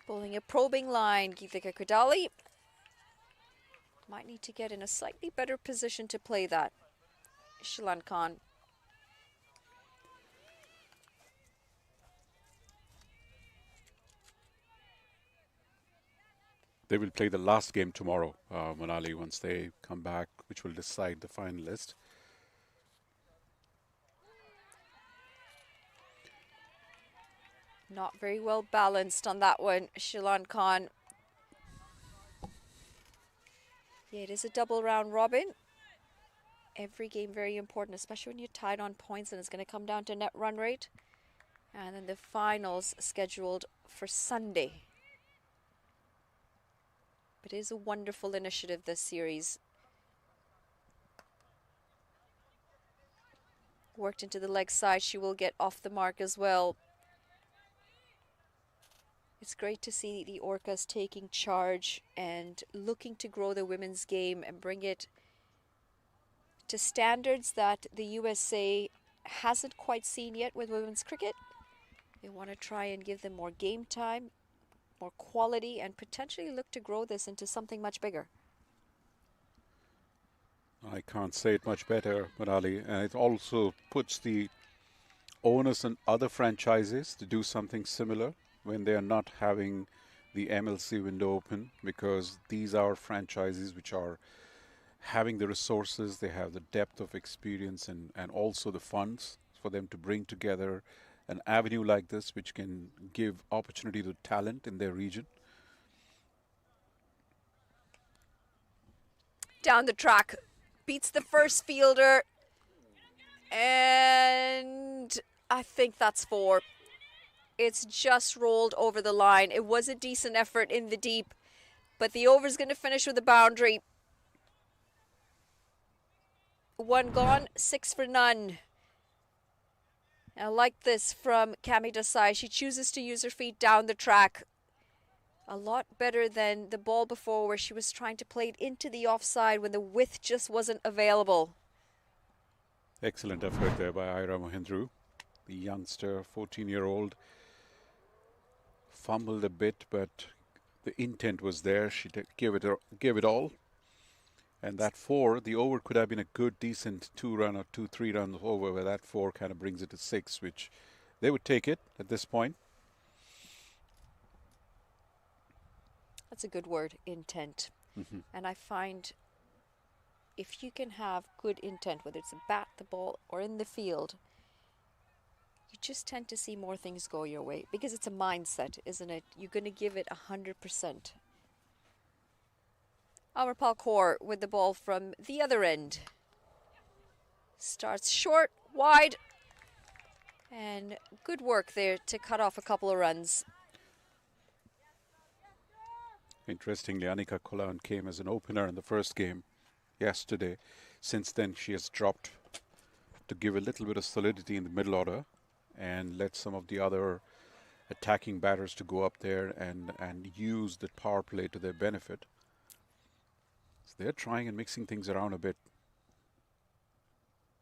Bowling a probing line, Gitika Kodali. Might need to get in a slightly better position to play that. Shilan Khan. They will play the last game tomorrow, Manali, once they come back, which will decide the finalist. Not very well balanced on that one, Shilan Khan. Yeah, it is a double round robin. Every game very important, especially when you're tied on points and it's going to come down to net run rate. And then the finals scheduled for Sunday. But it is a wonderful initiative, this series. Worked into the leg side. She will get off the mark as well. It's great to see the Orcas taking charge and looking to grow the women's game and bring it to standards that the USA hasn't quite seen yet with women's cricket. They want to try and give them more game time, more quality, and potentially look to grow this into something much bigger. I can't say it much better, Manali. And it also puts the onus on other franchises to do something similar when they are not having the MLC window open, because these are franchises which are having the resources, they have the depth of experience and also the funds for them to bring together an avenue like this which can give opportunity to talent in their region. Down the track, beats the first fielder, and I think that's 4. It's just rolled over the line. It was a decent effort in the deep, but the over's going to finish with a boundary. 1 gone, 6 for none. I like this from Cami Desai. She chooses to use her feet down the track. A lot better than the ball before, where she was trying to play it into the offside when the width just wasn't available. Excellent effort there by Ira Mohindru, the youngster, 14-year-old. Fumbled a bit, but the intent was there. She gave it all. And that 4, the over could have been a good, decent 2-run or 2-3 runs over, where that 4 kind of brings it to 6, which they would take it at this point. That's a good word, intent. And I find if you can have good intent, whether it's a bat, the ball, or in the field, you just tend to see more things go your way because it's a mindset, isn't it? You're going to give it 100%. Our Palcourt with the ball from the other end. Starts short, wide, and good work there to cut off a couple of runs. Interestingly, Annika Kolan came as an opener in the first game yesterday. Since then, she has dropped to give a little bit of solidity in the middle order and let some of the other attacking batters to go up there and use the power play to their benefit. So they're trying and mixing things around a bit.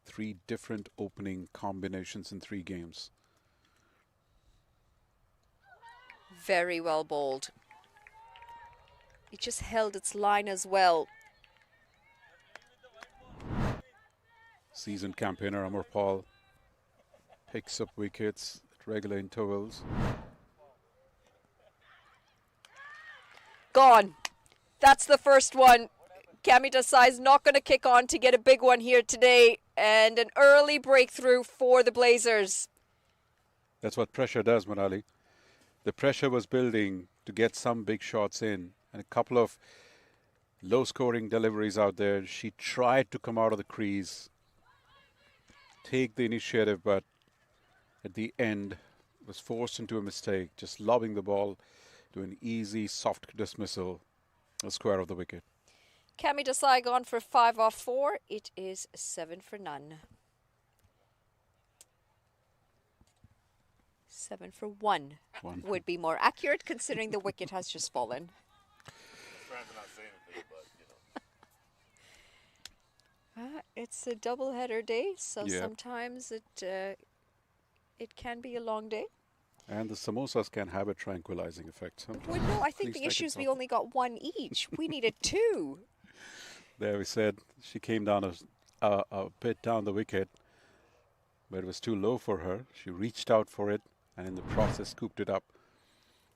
3 different opening combinations in 3 games. Very well bowled. It just held its line as well. Seasoned campaigner Amarpal picks up wickets at regular intervals. Gone. That's the first one. Cami Desai is not going to kick on to get a big one here today. And an early breakthrough for the Blazers. That's what pressure does, Manali. The pressure was building to get some big shots in. And a couple of low-scoring deliveries out there. She tried to come out of the crease, take the initiative, but at the end was forced into a mistake, just lobbing the ball to an easy, soft dismissal, a square of the wicket. Cami Desai gone for 5 off 4. It is 7 for none. 7 for 1 would be more accurate considering the wicket has just fallen. It's a double-header day, so sometimes it can be a long day. And the samosas can have a tranquilizing effect sometimes. Well, no, I think the issue is we only got 1 each. We needed 2. There we said she came down a bit down the wicket, but it was too low for her. She reached out for it, and in the process scooped it up,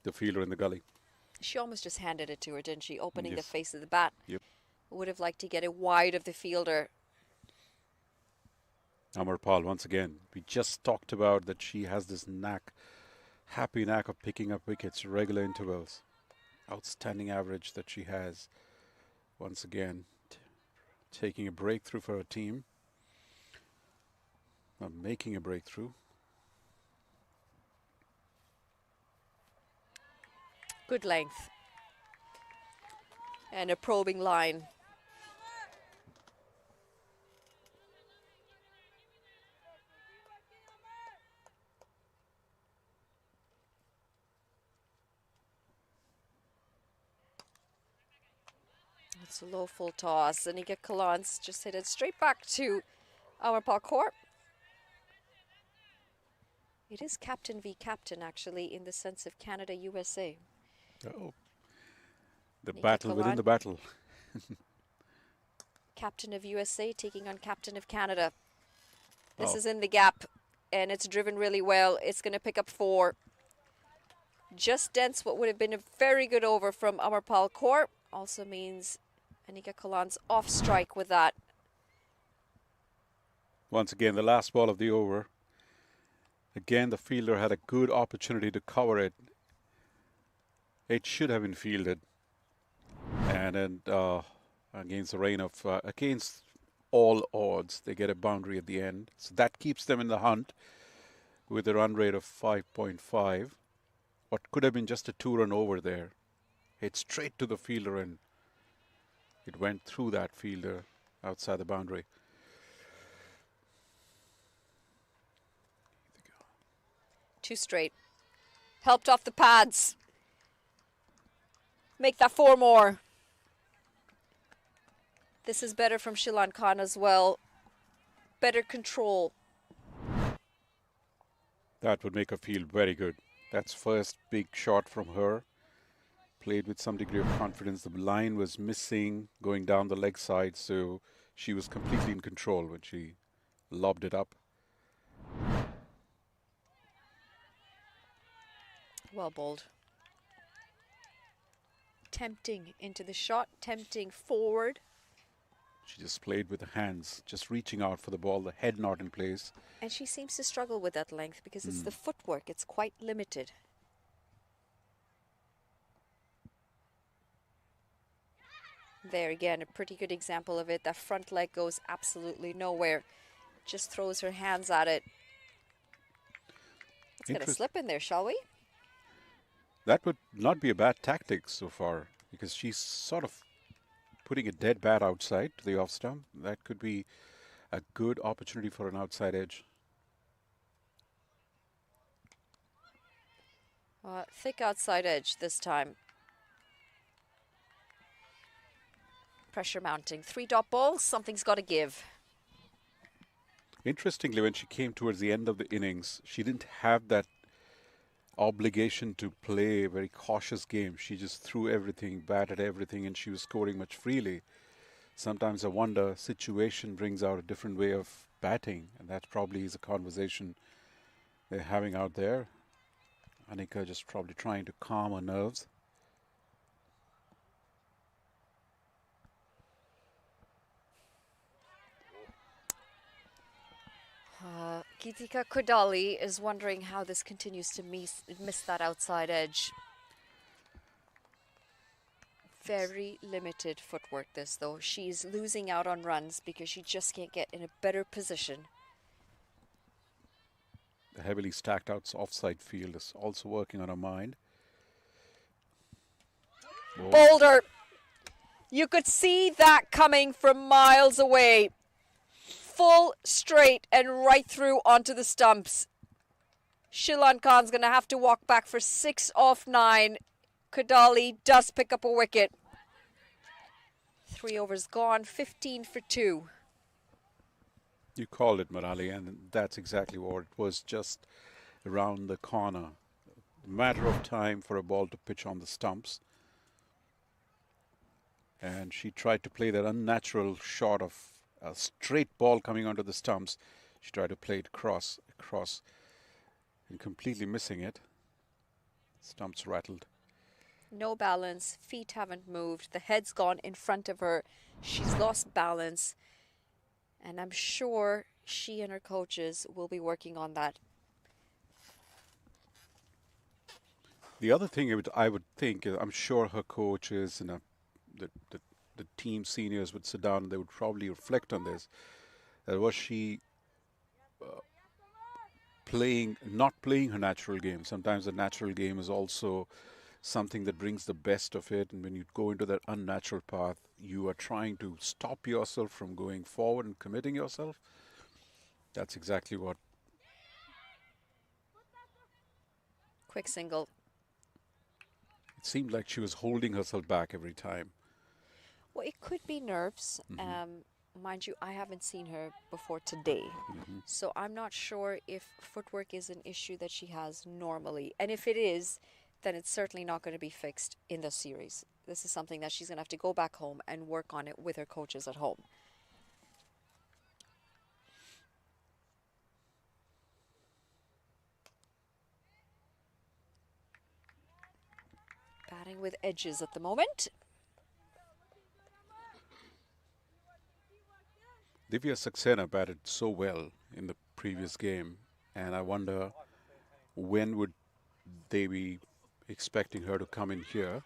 the fielder in the gully. She almost just handed it to her, didn't she? Opening the face of the bat. Yep. Would have liked to get it wide of the fielder. Amarpal, once again, we just talked about that she has this knack, happy knack of picking up wickets, regular intervals. Outstanding average that she has. Once again, taking a breakthrough for her team. Making a breakthrough. Good length. And a probing line. It's a low full toss. Anika Kalans just hit it straight back to our Palcourt. It is captain v captain, actually, in the sense of Canada-USA. Oh, the battle within the battle. Captain of USA taking on captain of Canada. This is in the gap, and it's driven really well. It's going to pick up 4. Just dents what would have been a very good over from Amarpal Kaur. Also means Anika Kalan's off strike with that. Once again, the last ball of the over. Again, the fielder had a good opportunity to cover it. It should have been fielded. And against the rain of, against all odds, they get a boundary at the end. So that keeps them in the hunt with a run rate of 5.5. What could have been just a 2-run over there. Hit straight to the fielder and it went through that fielder outside the boundary. 2 straight. Helped off the pads. Make that 4 more. This is better from Shilan Khan as well. Better control. That would make her feel very good. That's first big shot from her. Played with some degree of confidence. The line was missing going down the leg side, so she was completely in control when she lobbed it up. Well bowled. Tempting into the shot, tempting forward. She just played with the hands, just reaching out for the ball, the head not in place. And she seems to struggle with that length because it's the footwork. It's quite limited. There again, a pretty good example of it. That front leg goes absolutely nowhere. Just throws her hands at it. Let's get a slip in there, shall we? That would not be a bad tactic so far, because she's sort of putting a dead bat outside to the off stump. That could be a good opportunity for an outside edge. Thick outside edge this time. Pressure mounting. 3-dot balls, something's got to give. Interestingly, when she came towards the end of the innings, she didn't have that obligation to play a very cautious game. She just threw everything, batted everything, and she was scoring much freely. Sometimes I wonder, situation brings out a different way of batting, and that probably is a conversation they're having out there. Anika just probably trying to calm her nerves. Geetika Kodali is wondering how this continues to miss that outside edge. Very limited footwork this though. She's losing out on runs because she just can't get in a better position. The heavily stacked out offside field is also working on her mind. Whoa. Boulder! You could see that coming from miles away. Full straight and right through onto the stumps. Shilan Khan's going to have to walk back for 6 off 9. Kodali does pick up a wicket. 3 overs gone, 15 for 2. You called it, Murali, and that's exactly what it was, just around the corner. A matter of time for a ball to pitch on the stumps. And she tried to play that unnatural shot of a straight ball coming onto the stumps. She tried to play it across, and completely missing it. Stumps rattled. No balance, feet haven't moved, the head's gone in front of her. She's lost balance. And I'm sure she and her coaches will be working on that. The other thing I would think is, I'm sure her coaches and the team seniors would sit down and they would probably reflect on this. Was she not playing her natural game? Sometimes the natural game is also something that brings the best of it, and when you go into that unnatural path, you are trying to stop yourself from going forward and committing yourself. That's exactly what. Quick single. It seemed like she was holding herself back every time. Well, it could be nerves. Mind you, I haven't seen her before today. So I'm not sure if footwork is an issue that she has normally. And if it is, then it's certainly not going to be fixed in the series. This is something that she's going to have to go back home and work on it with her coaches at home. Batting with edges at the moment. Divya Saxena batted so well in the previous game, and I wonder when would they be expecting her to come in here.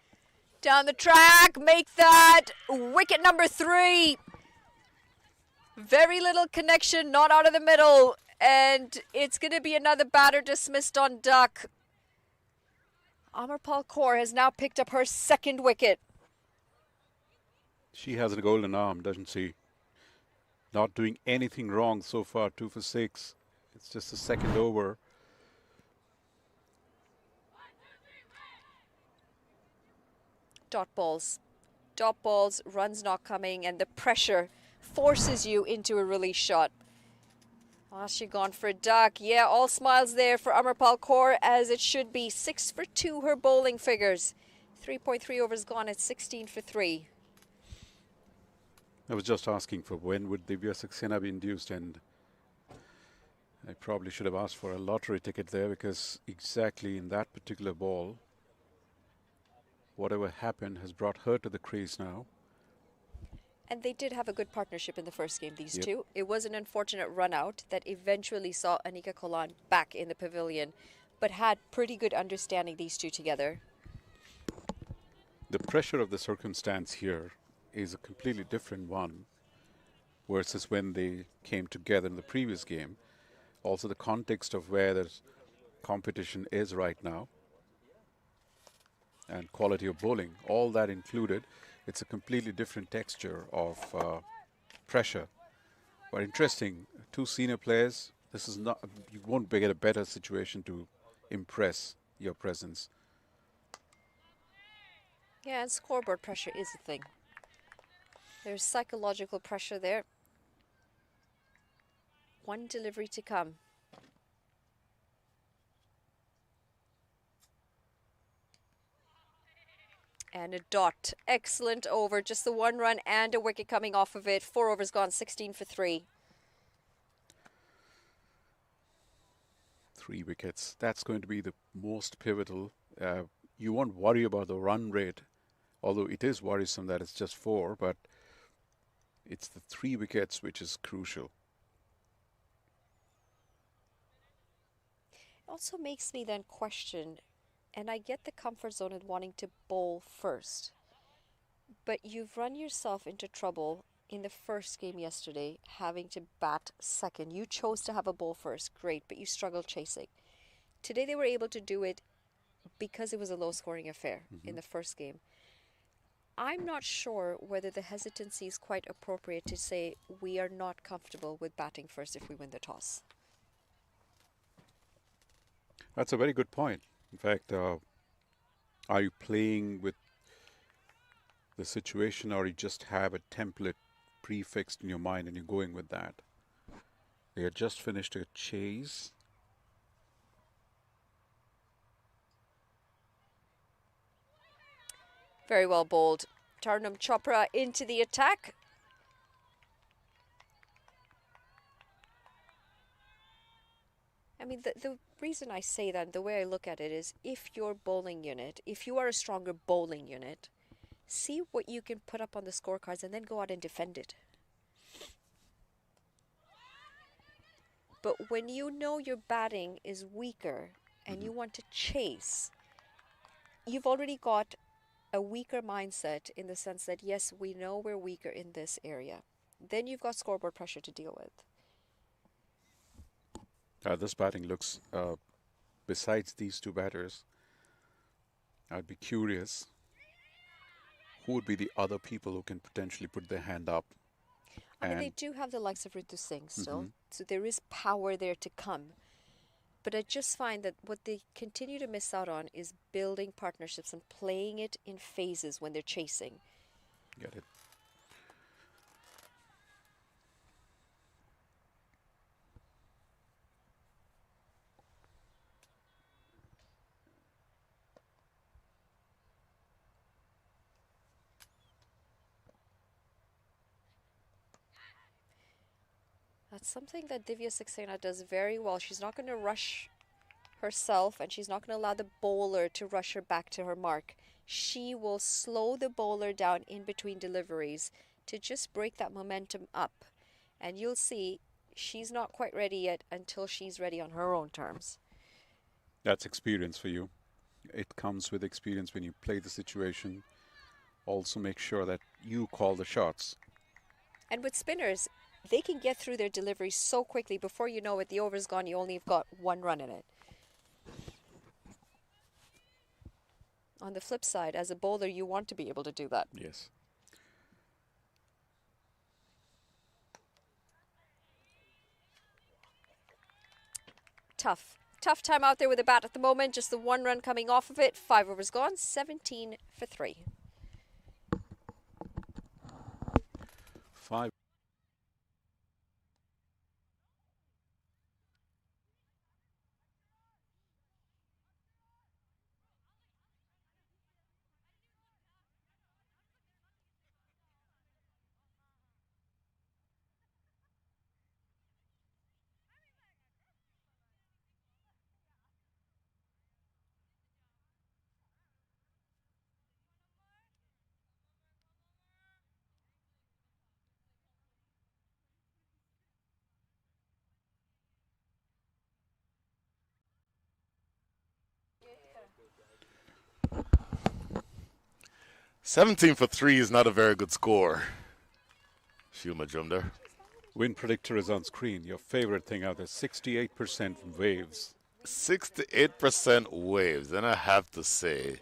Down the track, make that wicket number 3. Very little connection, not out of the middle, and it's going to be another batter dismissed on duck. Amarpal Kaur has now picked up her 2nd wicket. She has a golden arm, doesn't she? Not doing anything wrong so far, 2 for 6. It's just the 2nd over. Dot balls, runs not coming, and the pressure forces you into a release shot. She gone for a duck. Yeah, all smiles there for Amarpal Kaur, as it should be. 6 for 2, her bowling figures. 3.3 overs gone at 16 for 3. I was just asking for when would Divya Saxena be induced, and I probably should have asked for a lottery ticket there, because exactly in that particular ball, whatever happened has brought her to the crease now. And they did have a good partnership in the first game, these Yep. two. It was an unfortunate run out that eventually saw Anika Kolan back in the pavilion, but had pretty good understanding, these two together. The pressure of the circumstance here is a completely different one versus when they came together in the previous game. Also, the context of where the competition is right now and quality of bowling, all that included, it's a completely different texture of pressure. But interesting, two senior players. This is not, you won't get a better situation to impress your presence. Yeah, and scoreboard pressure is a thing. There's psychological pressure there. One delivery to come. And a dot. Excellent over. Just the one run and a wicket coming off of it. 4 overs gone, 16 for 3. 3 wickets. That's going to be the most pivotal. You won't worry about the run rate, although it is worrisome that it's just 4, but it's the 3 wickets which is crucial. It also makes me then question, and I get the comfort zone in wanting to bowl first, but you've run yourself into trouble in the first game yesterday, having to bat second. You chose to have a bowl first, great, but you struggled chasing. Today they were able to do it because it was a low-scoring affair in the first game. I'm not sure whether the hesitancy is quite appropriate to say we are not comfortable with batting first if we win the toss. That's a very good point. In fact, are you playing with the situation or you just have a template prefixed in your mind and you're going with that? They had just finished a chase. Very well bowled. Tarnum Chopra into the attack. I mean, the reason I say that, the way I look at it is if your bowling unit, if you are a stronger bowling unit, see what you can put up on the scorecards and then go out and defend it. But when you know your batting is weaker and you want to chase, you've already got a weaker mindset in the sense that, yes, we know we're weaker in this area. Then you've got scoreboard pressure to deal with. This batting looks, besides these two batters, I'd be curious who would be the other people who can potentially put their hand up. I mean, And they do have the likes of Ritu Singh still, so there is power there to come. But I just find that what they continue to miss out on is building partnerships and playing it in phases when they're chasing. get it. That's something that Divya Saxena does very well. She's not going to rush herself and she's not going to allow the bowler to rush her back to her mark. She will slow the bowler down in between deliveries to just break that momentum up. And you'll see she's not quite ready yet until she's ready on her own terms. That's experience for you. It comes with experience when you play the situation. Also make sure that you call the shots. And with spinners, they can get through their deliveries so quickly. Before you know it, the over's gone. You only have got one run in it. On the flip side, as a bowler, you want to be able to do that. Yes. Tough time out there with the bat at the moment. Just the one run coming off of it. 5 overs gone. 17 for 3. 5. 17 for 3 is not a very good score. Shuma Jumder. Win predictor is on screen. Your favorite thing out there, 68% waves. 68% waves. And I have to say,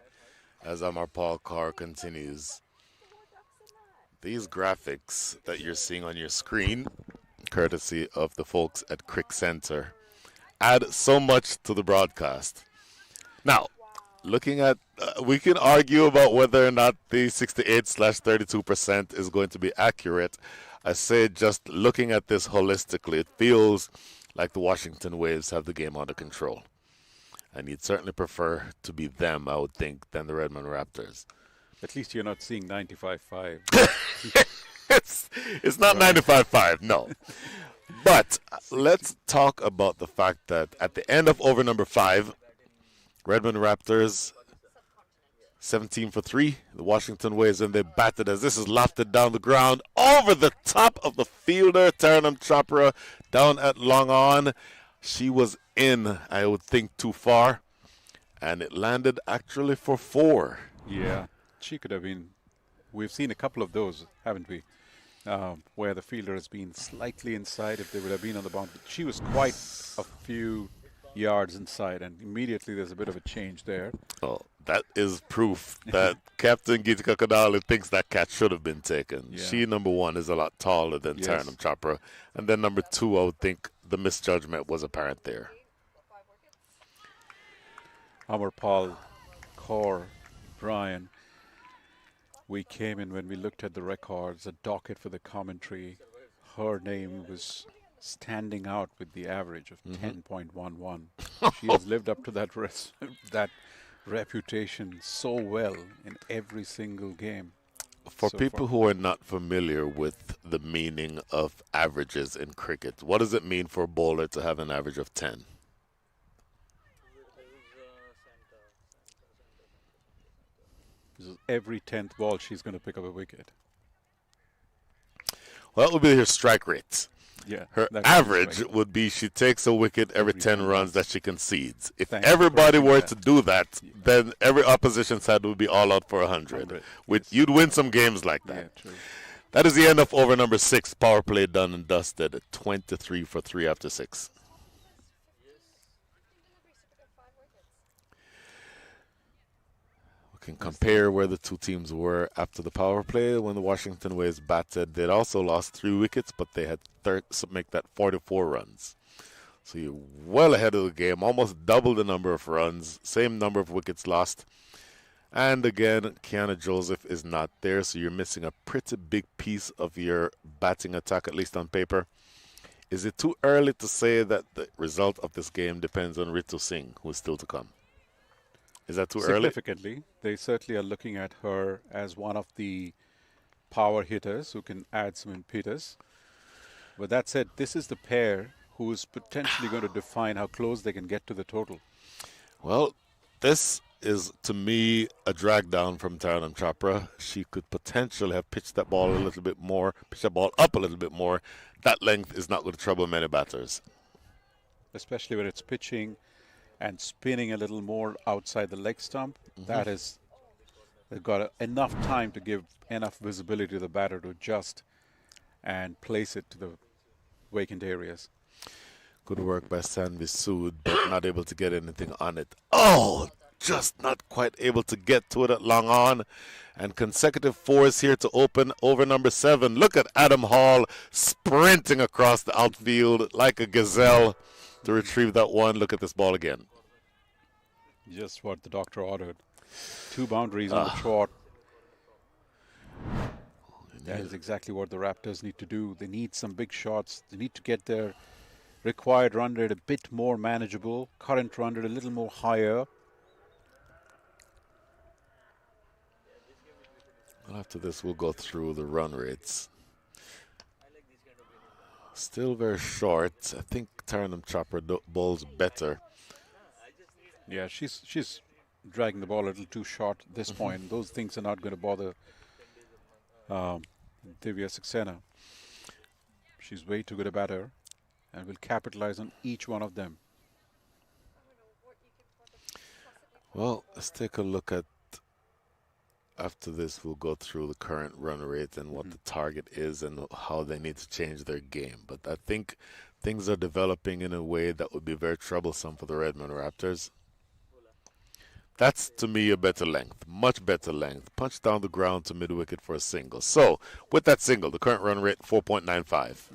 as Amar Paul Carr continues, these graphics that you're seeing on your screen, courtesy of the folks at Crick Center, add so much to the broadcast. Now, looking at, we can argue about whether or not the 68/32% is going to be accurate. I say just looking at this holistically, it feels like the Washington Waves have the game under control. And you'd certainly prefer to be them, I would think, than the Redmond Raptors. At least you're not seeing 95-5. It's not 95-5, no. But let's talk about the fact that at the end of over number 5, Redmond Raptors 17 for 3. The Washington Waves, and they batted as this is lofted down the ground over the top of the fielder, Taranum Chopra, down at long on. She was in, I would think, too far, and it landed actually for 4. Yeah, she could have been. We've seen a couple of those, haven't we? Where the fielder has been slightly inside if they would have been on the boundary. She was quite a few yards inside, and immediately there's a bit of a change there. Oh, that is proof that Captain Gitika Kadali thinks that catch should have been taken. Yeah. She, number 1, is a lot taller than Yes. Taranum Chopra. And then number 2, I would think the misjudgment was apparent there. Amar Paul, Kaur, Brian. We came in when we looked at the records, a docket for the commentary. Her name was standing out with the average of 10.11. She has lived up to that reputation so well in every single game. For so people far. who are not familiar with the meaning of averages in cricket, what does it mean for a bowler to have an average of 10? This is every 10th ball she's going to pick up a wicket. Well, that would be her strike rate. Yeah, Her that would be average right. would be she takes a wicket every Every 10 10 runs runs. that she concedes. If Thank you for everybody correcting were that. to do that, then every opposition side would be all out for 100. 100, With, yes. You'd win some games like that. Yeah, true. That is the end of over number 6. Power play done and dusted. 23 for 3 after 6. We can compare where the two teams were after the power play. When the Washington Waves batted, they'd also lost 3 wickets, but they had to make that 44 runs. So you're well ahead of the game, almost double the number of runs, same number of wickets lost. And again, Kiana Joseph is not there, so you're missing a pretty big piece of your batting attack, at least on paper. Is it too early to say that the result of this game depends on Ritu Singh, who is still to come? Is that too early? Significantly, they certainly are looking at her as one of the power hitters who can add some impetus. But that said, this is the pair who is potentially going to define how close they can get to the total. Well, this is, to me, a drag down from Taranum Chopra. She could potentially have pitched that ball a little bit more, pitched that ball up a little bit more. That length is not going to trouble many batters. Especially when it's pitching and spinning a little more outside the leg stump. That is, they've got enough time to give enough visibility to the batter to adjust and place it to the vacant areas. Good work by Sanvi Sood, but not able to get anything on it. Oh, just not quite able to get to it at long on. And consecutive 4s here to open over number 7. Look at Adam Hall sprinting across the outfield like a gazelle to retrieve that one. Look at this ball again. Just what the doctor ordered. 2 boundaries on the trot. That is exactly what the Raptors need to do. They need some big shots. They need to get their required run rate a bit more manageable. Current run rate a little more higher. After this, we'll go through the run rates. Still very short. I think Taranum Chopra bowls better. Yeah, she's dragging the ball a little too short at this point. Those things are not going to bother Divya Saxena. She's way too good a batter and will capitalize on each one of them. Well, let's take a look at after this, we'll go through the current run rate and what the target is and how they need to change their game. But I think things are developing in a way that would be very troublesome for the Redmond Raptors. That's to me a better length, much better length. Punch down the ground to mid wicket for a single. So, with that single, the current run rate 4.95.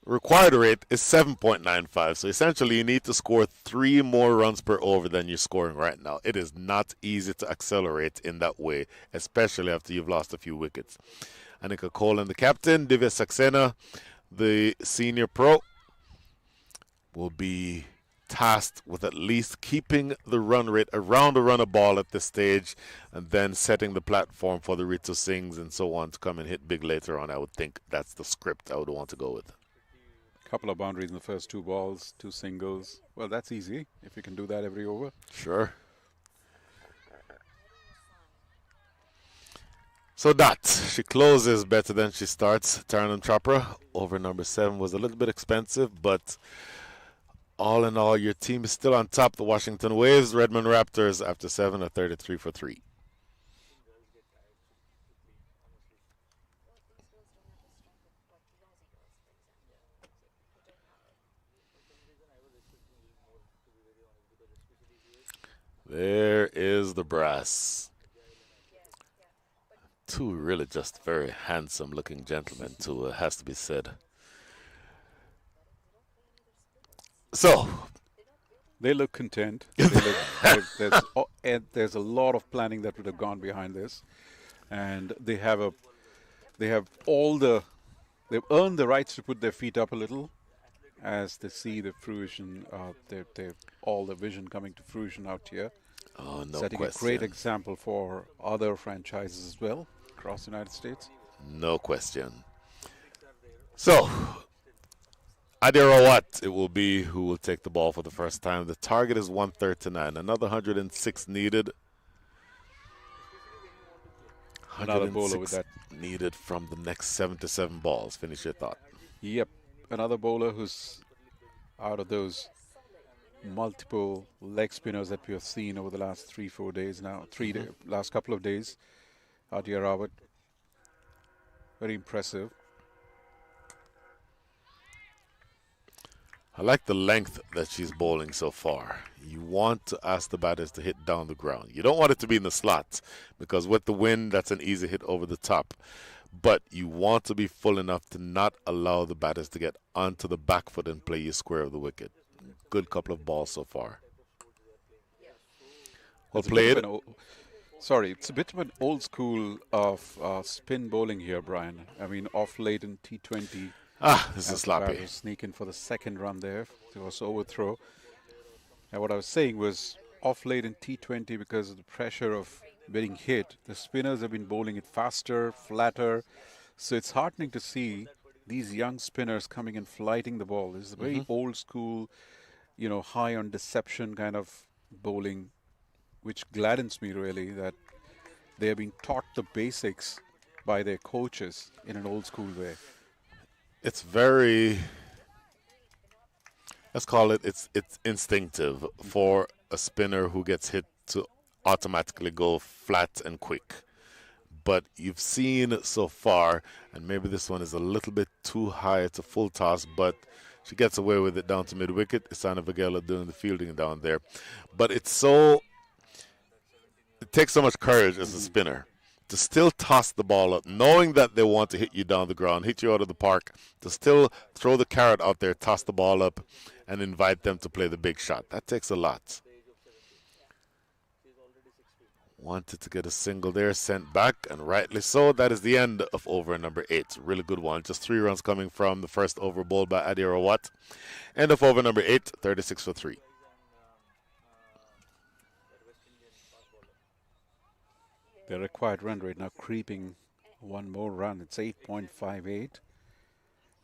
Required rate is 7.95. So essentially, you need to score 3 more runs per over than you're scoring right now. It is not easy to accelerate in that way, especially after you've lost a few wickets. Anika Cole and the captain, Divya Saxena, the senior pro, will be tasked with at least keeping the run rate around a run a ball at this stage and then setting the platform for the Ritu Singhs and so on to come and hit big later on. I would think that's the script I would want to go with. Couple of boundaries in the first 2 balls, 2 singles. Well, that's easy if you can do that every over. Sure. So that she closes better than she starts. Taranam Chopra over number 7 was a little bit expensive, but all in all, your team is still on top. The Washington Waves, Redmond Raptors, after 7 are 33 for 3. There is the brass. 2 really just very handsome looking gentlemen, too, it has to be said. So, they look content. There's a lot of planning that would have gone behind this, and they've earned the rights to put their feet up a little as they see the fruition, all the vision coming to fruition out here. Oh, no setting question. a great example for other franchises as well across the United States. No question. So, Adirawat, it will be who will take the ball for the first time. The target is 139. Another 106 needed. Another bowler with that. Needed from the next 77 balls. Finish your thought. Yep. Another bowler who's out of those multiple leg spinners that we have seen over the last 3-4 days now. Last couple of days. Adirawat. Very impressive. I like the length that she's bowling so far. You want to ask the batters to hit down the ground. You don't want it to be in the slot because with the wind, that's an easy hit over the top. But you want to be full enough to not allow the batters to get onto the back foot and play you square of the wicket. Good couple of balls so far. Well played. It's a bit of an old school of spin bowling here, Brian. I mean, off late in T20. This is sloppy. Sneak in for the second run there. It was overthrow. And what I was saying was off late in T20 because of the pressure of getting hit. The spinners have been bowling it faster, flatter. So it's heartening to see these young spinners coming and flighting the ball. This is a very old school, high on deception kind of bowling, which gladdens me really that they have been taught the basics by their coaches in an old school way. It's very, let's call it, it's instinctive for a spinner who gets hit to automatically go flat and quick. But you've seen so far, and maybe this one is a little bit too high, it's a full toss, but she gets away with it down to mid-wicket. Isana Vagela doing the fielding down there. But it takes so much courage as a spinner to still toss the ball up, knowing that they want to hit you down the ground, hit you out of the park, to still throw the carrot out there, toss the ball up, and invite them to play the big shot. That takes a lot. Wanted to get a single there, sent back, and rightly so. That is the end of over number 8. Really good one. Just 3 runs coming from the first over bowled by Adirawat. End of over number 8, 36 for 3. The required run rate now creeping one more run. It's 8.58.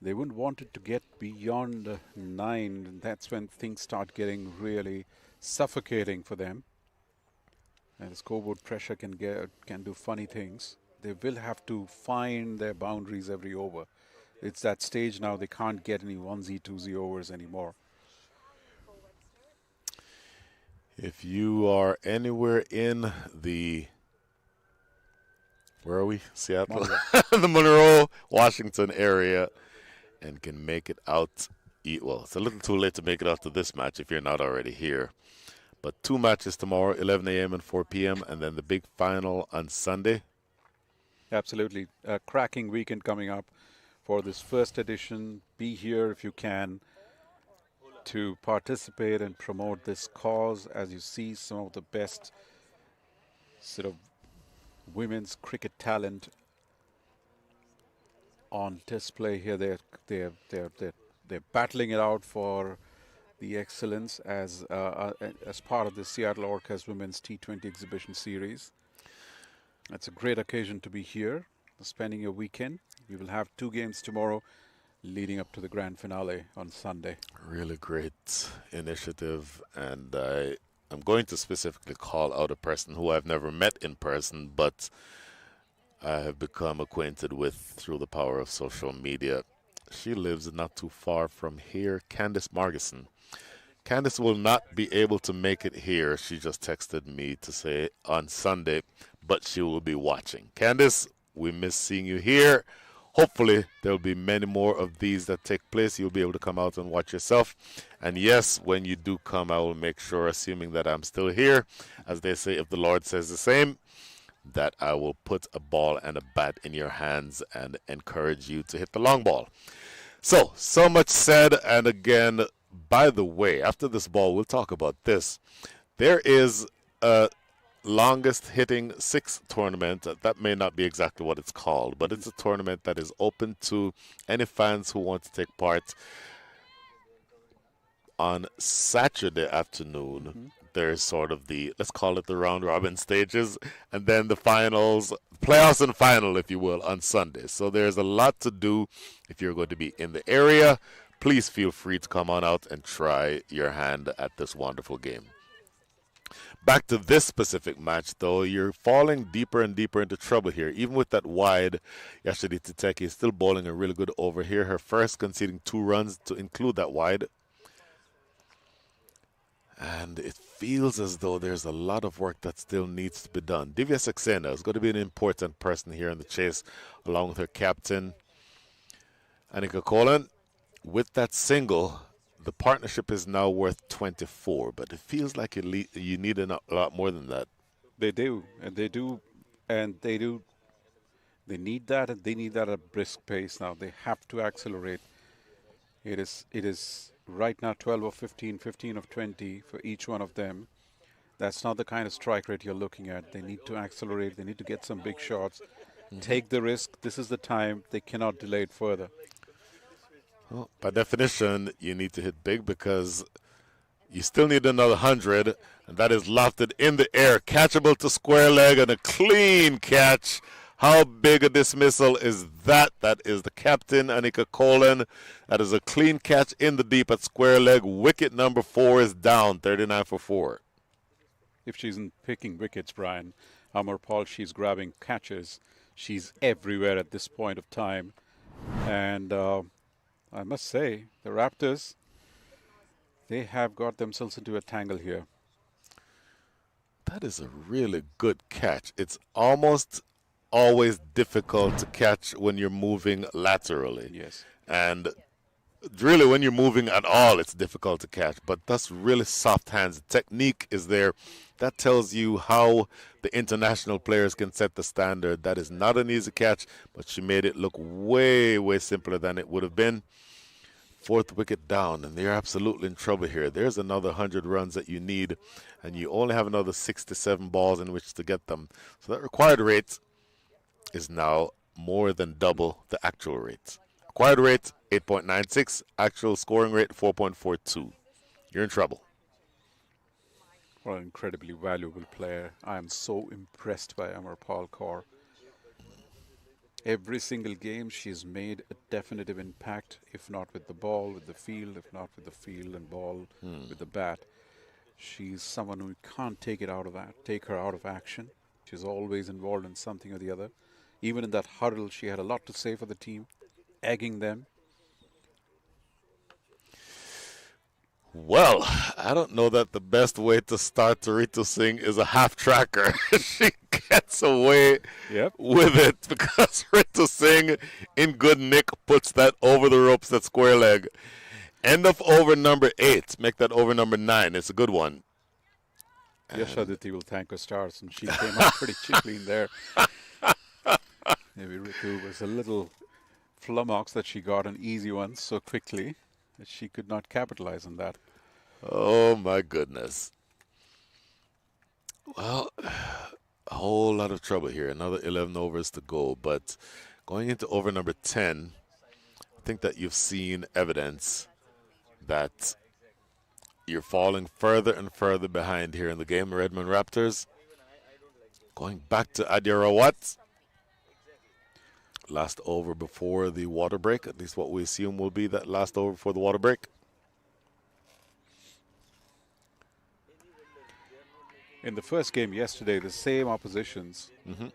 They wouldn't want it to get beyond 9. That's when things start getting really suffocating for them. And the scoreboard pressure can do funny things. They will have to find their boundaries every over. It's that stage now they can't get any 1Z, 2Z overs anymore. If you are anywhere in the Where are we? Seattle? Monroe. The Monroe, Washington area, and can make it out. Well, it's a little too late to make it out to this match if you're not already here. But 2 matches tomorrow, 11 a.m. and 4 p.m., and then the big final on Sunday. Absolutely. A cracking weekend coming up for this first edition. Be here if you can to participate and promote this cause as you see some of the best sort of women's cricket talent on display here. They're battling it out for the excellence as part of the Seattle Orcas Women's T20 Exhibition Series. It's a great occasion to be here, spending a weekend. We will have 2 games tomorrow, leading up to the grand finale on Sunday. Really great initiative, and I'm going to specifically call out a person who I've never met in person, but I have become acquainted with through the power of social media. She lives not too far from here, Candice Margison. Candice will not be able to make it here. She just texted me to say on Sunday, but she will be watching. Candice, we miss seeing you here. Hopefully, there'll be many more of these that take place. You'll be able to come out and watch yourself. And yes, when you do come, I will make sure, assuming that I'm still here, as they say, if the Lord says the same, that I will put a ball and a bat in your hands and encourage you to hit the long ball. So much said. And again, by the way, after this ball, we'll talk about this. There is a longest hitting 6 tournament. That may not be exactly what it's called, but it's a tournament that is open to any fans who want to take part. On Saturday afternoon, there's sort of the, let's call it the round robin stages, and then the finals, playoffs and final, if you will, on Sunday. So there's a lot to do. If you're going to be in the area, please feel free to come on out and try your hand at this wonderful game. Back to this specific match, though, you're falling deeper and deeper into trouble here. Even with that wide, Yashadi Titeki is still bowling a really good over here. Her first conceding 2 runs to include that wide. And it feels as though there's a lot of work that still needs to be done. Divya Saxena is going to be an important person here in the chase, along with her captain, Annika Kolan. With that single, the partnership is now worth 24, but it feels like you need a lot more than that. They do, and they do, and they do. They need that, and they need that at a brisk pace now. They have to accelerate. It is right now 12 of 15, 15 of 20 for each one of them. That's not the kind of strike rate you're looking at. They need to accelerate. They need to get some big shots. Take the risk. This is the time. They cannot delay it further. Well, by definition, you need to hit big because you still need another 100, and that is lofted in the air, catchable to square leg, and a clean catch. How big a dismissal is that? That is the captain, Annika Kolan. That is a clean catch in the deep at square leg. Wicket number 4 is down, 39 for 4. If she isn't picking wickets, Brian, Amar Paul, she's grabbing catches. She's everywhere at this point of time. And I must say, the Raptors, they have got themselves into a tangle here. That is a really good catch. It's almost always difficult to catch when you're moving laterally. Yes. And really, when you're moving at all, it's difficult to catch. But that's really soft hands. The technique is there. That tells you how the international players can set the standard. That is not an easy catch, but she made it look way, way simpler than it would have been. 4th wicket down, and they're absolutely in trouble here. There's another 100 runs that you need, and you only have another 67 balls in which to get them. So that required rate is now more than double the actual rate. Required rate, 8.96. Actual scoring rate, 4.42. You're in trouble. What an incredibly valuable player. I am so impressed by Amarpal Kaur. Every single game she's made a definitive impact, if not with the ball, with the field, if not with the field and ball, with the bat. She's someone who can't take her out of action. She's always involved in something or the other. Even in that huddle, she had a lot to say for the team, egging them. Well, I don't know that the best way to start Torito Singh is a half tracker. She gets away Yep. with it because Ritu Singh in good nick puts that over the ropes, that square leg. End of over number 8. Make that over number 9. It's a good one. And Yashaditi will thank her stars, and she came up pretty cheaply in there. Maybe Ritu was a little flummox that she got an easy one so quickly that she could not capitalize on that. oh my goodness. Well, a whole lot of trouble here. Another 11 overs to go. But going into over number 10, I think that you've seen evidence that you're falling further and further behind here in the game. The Redmond Raptors going back to Adirawat. Last over before the water break. At least what we assume will be that last over before the water break. In the first game yesterday, the same oppositions, Mhm.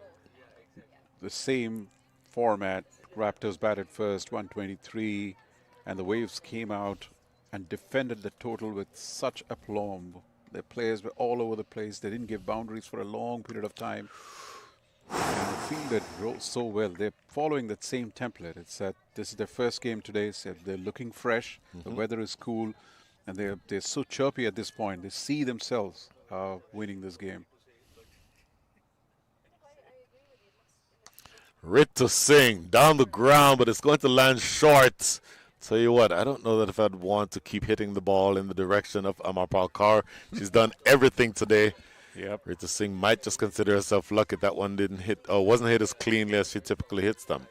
the same format. Raptors batted first, 123, and the Waves came out and defended the total with such aplomb. Their players were all over the place. They didn't give boundaries for a long period of time. And the field rose so well. They're following that same template. It's that this is their first game today. So they're looking fresh. The weather is cool, and they're so chirpy at this point. They see themselves winning this game. Ritu Singh down the ground, but it's going to land short. Tell you what, I don't know that if I'd want to keep hitting the ball in the direction of Amarpal Kaur. She's done everything today. Yep. Ritu Singh might just consider herself lucky that one didn't hit, or wasn't hit as cleanly as she typically hits them.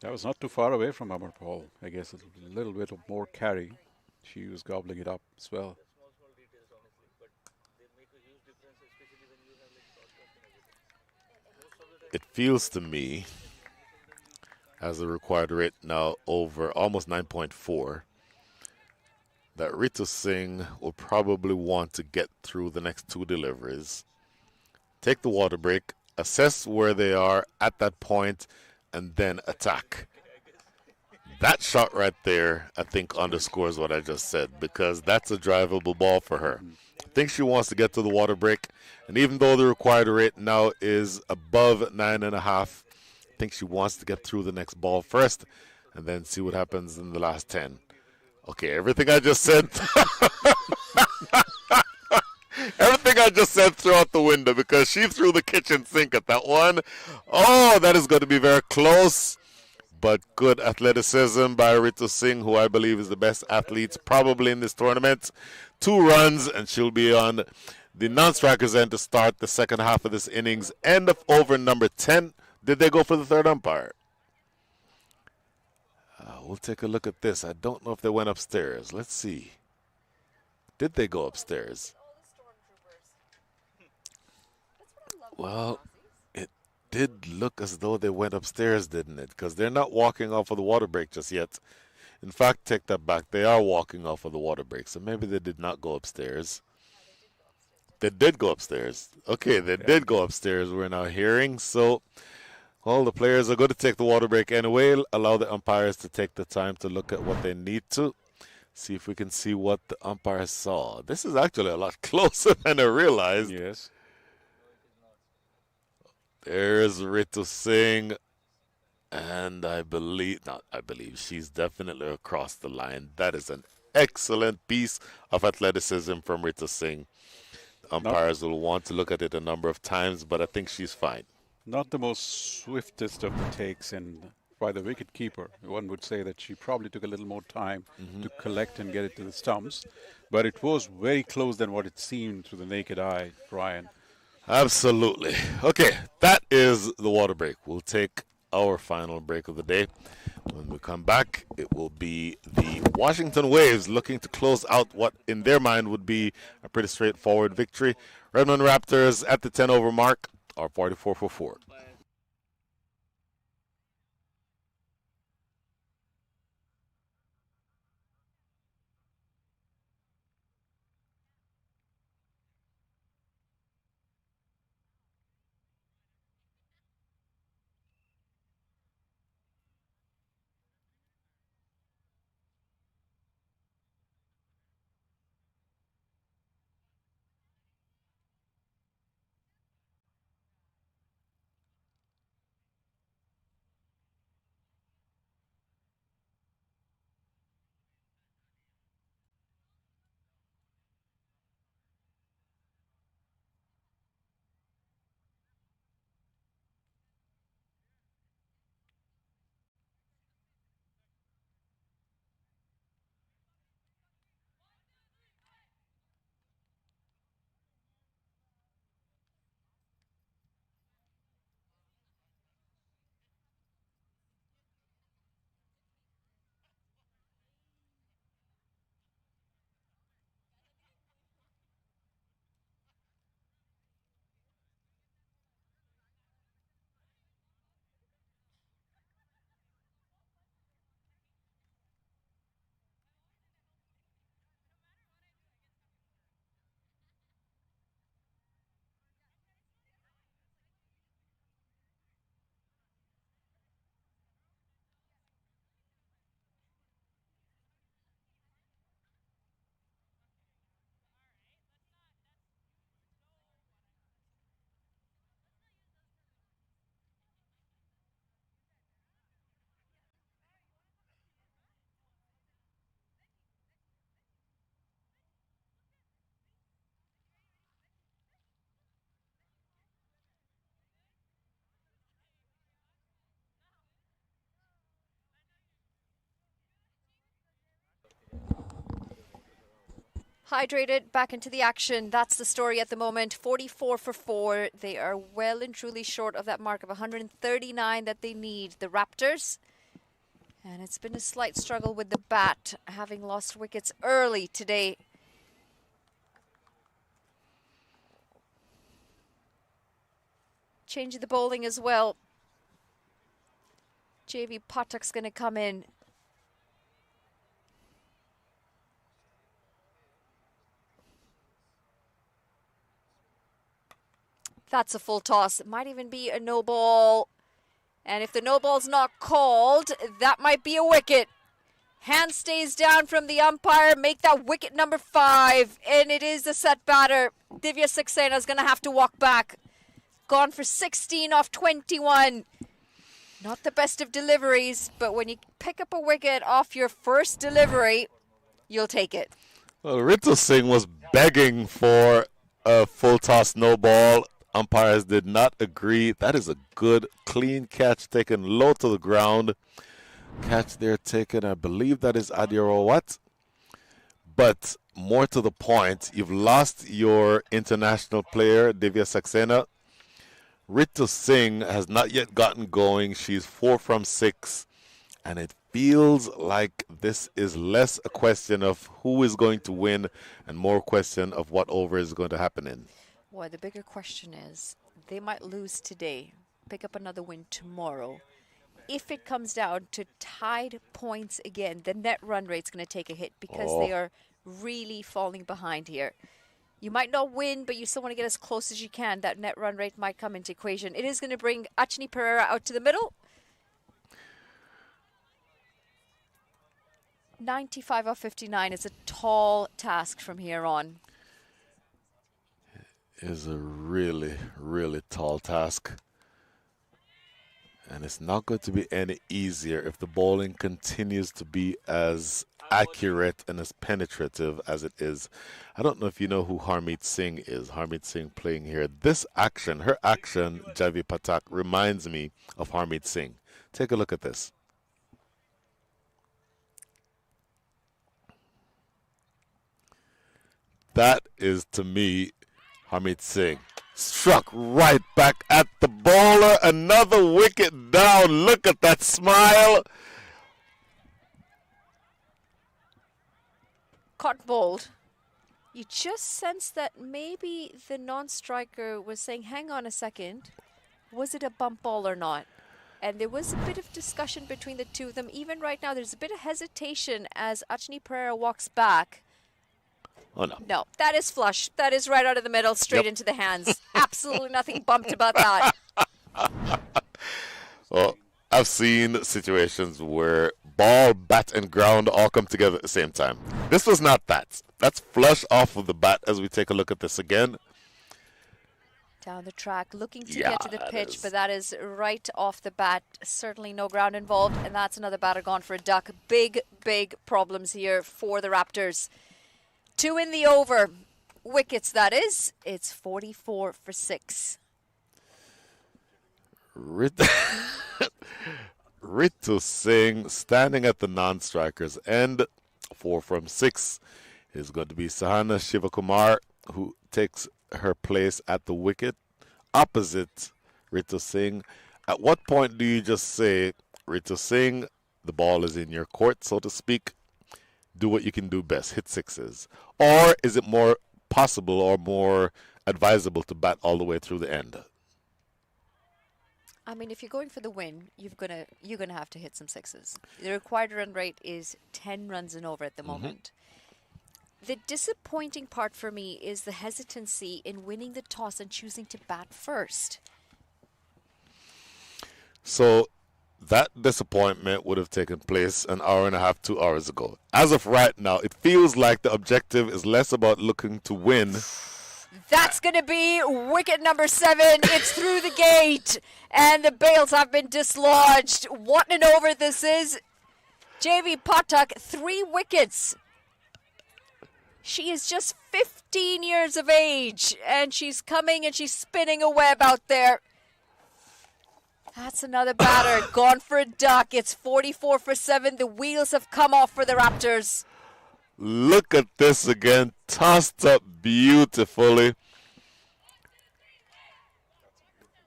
That was not too far away from Amarpal. I guess a little bit of more carry. She was gobbling it up as well. It feels to me, as the required rate now over almost 9.4, that Ritu Singh will probably want to get through the next 2 deliveries, take the water break, assess where they are at that point, and then attack. That shot right there, I think, underscores what I just said, because that's a drivable ball for her. I think she wants to get to the water break, and even though the required rate now is above 9.5, I think she wants to get through the next ball first, and then see what happens in the last 10. Okay, everything I just said, everything I just said, throw out the window, because she threw the kitchen sink at that one. Oh, that is going to be very close. But good athleticism by Ritu Singh, who I believe is the best athlete probably in this tournament. 2 runs, and she'll be on the non-strikers end to start the second half of this innings. End of over number 10. Did they go for the third umpire? We'll take a look at this. I don't know if they went upstairs. Let's see. Did they go upstairs? Well, it did look as though they went upstairs, didn't it? Because they're not walking off of the water break just yet. In fact, take that back. They are walking off of the water break, so maybe they did not go upstairs. They did go upstairs. Okay, they did go upstairs, we're now hearing. So, well, the players are going to take the water break anyway. Allow the umpires to take the time to look at what they need to. See if we can see what the umpires saw. This is actually a lot closer than I realized. Yes. There's Ritu Singh. And I believe she's definitely across the line. That is an excellent piece of athleticism from Ritu Singh. Umpires will want to look at it a number of times, but I think she's fine. Not the most swiftest of the takes and by the wicket keeper. One would say that she probably took a little more time to collect and get it to the stumps. But it was very close than what it seemed to the naked eye, Brian. Absolutely. Okay, that is the water break. We'll take our final break of the day. When we come back, it will be the Washington Waves looking to close out what in their mind would be a pretty straightforward victory. Redmond Raptors at the 10 over mark are 44 for 4. Hydrated, back into the action. That's the story at the moment. 44 for 4. They are well and truly short of that mark of 139 that they need. The Raptors. And it's been a slight struggle with the bat, having lost wickets early today. Changing the bowling as well. JV Patak's going to come in. That's a full toss. It might even be a no ball. And if the no ball's not called, that might be a wicket. Hand stays down from the umpire. Make that wicket number 5. And it is the set batter. Divya Saxena is going to have to walk back. Gone for 16 off 21. Not the best of deliveries, but when you pick up a wicket off your first delivery, you'll take it. Well, Ritu Singh was begging for a full toss no ball. Umpires did not agree. That is a good, clean catch taken low to the ground. Catch there taken, I believe that is Adirawat. But more to the point, you've lost your international player, Divya Saxena. Ritu Singh has not yet gotten going. She's 4 from 6. And it feels like this is less a question of who is going to win and more a question of what over is going to happen in. Boy, the bigger question is, they might lose today, pick up another win tomorrow. If it comes down to tied points again, the net run rate's going to take a hit because they are really falling behind here. You might not win, but you still want to get as close as you can. That net run rate might come into equation. It is going to bring Achini Pereira out to the middle. 95 off 59 is a tall task from here on. Is a really, really tall task. And it's not going to be any easier if the bowling continues to be as accurate and as penetrative as it is. I don't know if you know who Harmeet Singh is. Harmeet Singh playing here. This action, her action, Javi Patak, reminds me of Harmeet Singh. Take a look at this. That is, to me, Harmeet Singh. Struck right back at the bowler. Another wicket down. Look at that smile. Caught bowled. You just sense that maybe the non-striker was saying, hang on a second, was it a bump ball or not? And there was a bit of discussion between the two of them. Even right now, there's a bit of hesitation as Achini Pereira walks back. Oh, no. No, that is flush. That is right out of the middle, straight into the hands. Absolutely nothing bumped about that. Well, I've seen situations where ball, bat, and ground all come together at the same time. This was not that. That's flush off of the bat as we take a look at this again. Down the track, looking to get to the pitch, but that is right off the bat. Certainly no ground involved, and that's another batter gone for a duck. Big, big problems here for the Raptors. 2 in the over. Wickets, that is. It's 44 for 6. Ritu Singh standing at the non-strikers end. 4 from 6 is going to be Sahana Shivakumar, who takes her place at the wicket opposite Ritu Singh. At what point do you just say, Ritu Singh, the ball is in your court, so to speak, do what you can do best, hit sixes? Or is it more possible or more advisable to bat all the way through the end? I mean, if you're going for the win, you're gonna have to hit some sixes. The required run rate is 10 runs and over at the moment. The disappointing part for me is the hesitancy in winning the toss and choosing to bat first. So that disappointment would have taken place an hour and a half, 2 hours ago. As of right now, it feels like the objective is less about looking to win. That's going to be wicket number 7. It's through the gate, and the bails have been dislodged. What an over this is. JV Patak, 3 wickets. She is just 15 years of age, and she's coming and she's spinning a web out there. That's another batter, gone for a duck. It's 44 for 7. The wheels have come off for the Raptors. Look at this again. Tossed up beautifully.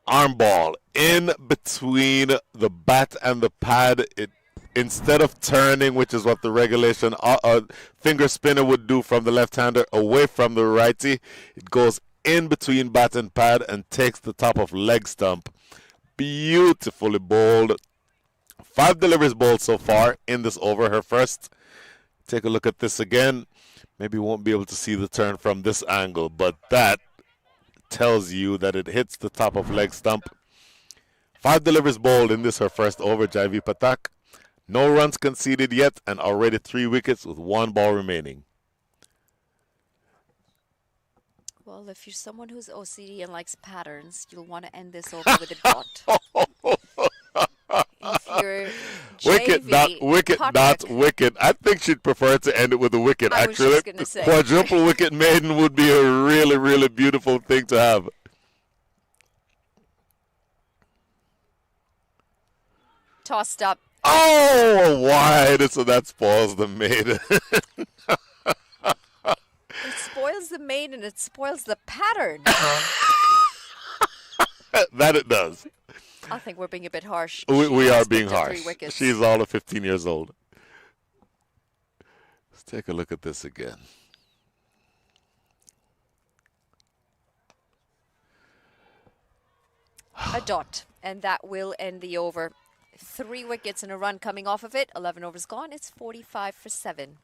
Arm ball in between the bat and the pad. It instead of turning, which is what the regulation finger spinner would do from the left-hander away from the righty, it goes in between bat and pad and takes the top of leg stump. Beautifully bowled. 5 deliveries bowled so far in this over. Her first. Take a look at this again. Maybe you won't be able to see the turn from this angle, but that tells you that it hits the top of leg stump. 5 deliveries bowled in this her first over, Jaivi Patak. No runs conceded yet, and already 3 wickets with 1 ball remaining. Well, if you're someone who's OCD and likes patterns, you'll want to end this over with a dot. If you're Wicket, JV, wicket, Patrick, wicket. I think she'd prefer to end it with a wicket, I was actually. just gonna say. Quadruple wicket maiden would be a really, really beautiful thing to have. tossed up. Oh, wide. So that spoils the maiden. It spoils the main and it spoils the pattern. That it does. I think we're being a bit harsh. We She are has being picked up harsh. 3 wickets. She's all of 15 years old. Let's take a look at this again. A dot, and that will end the over. 3 wickets and a run coming off of it. 11 overs gone. It's 45 for 7.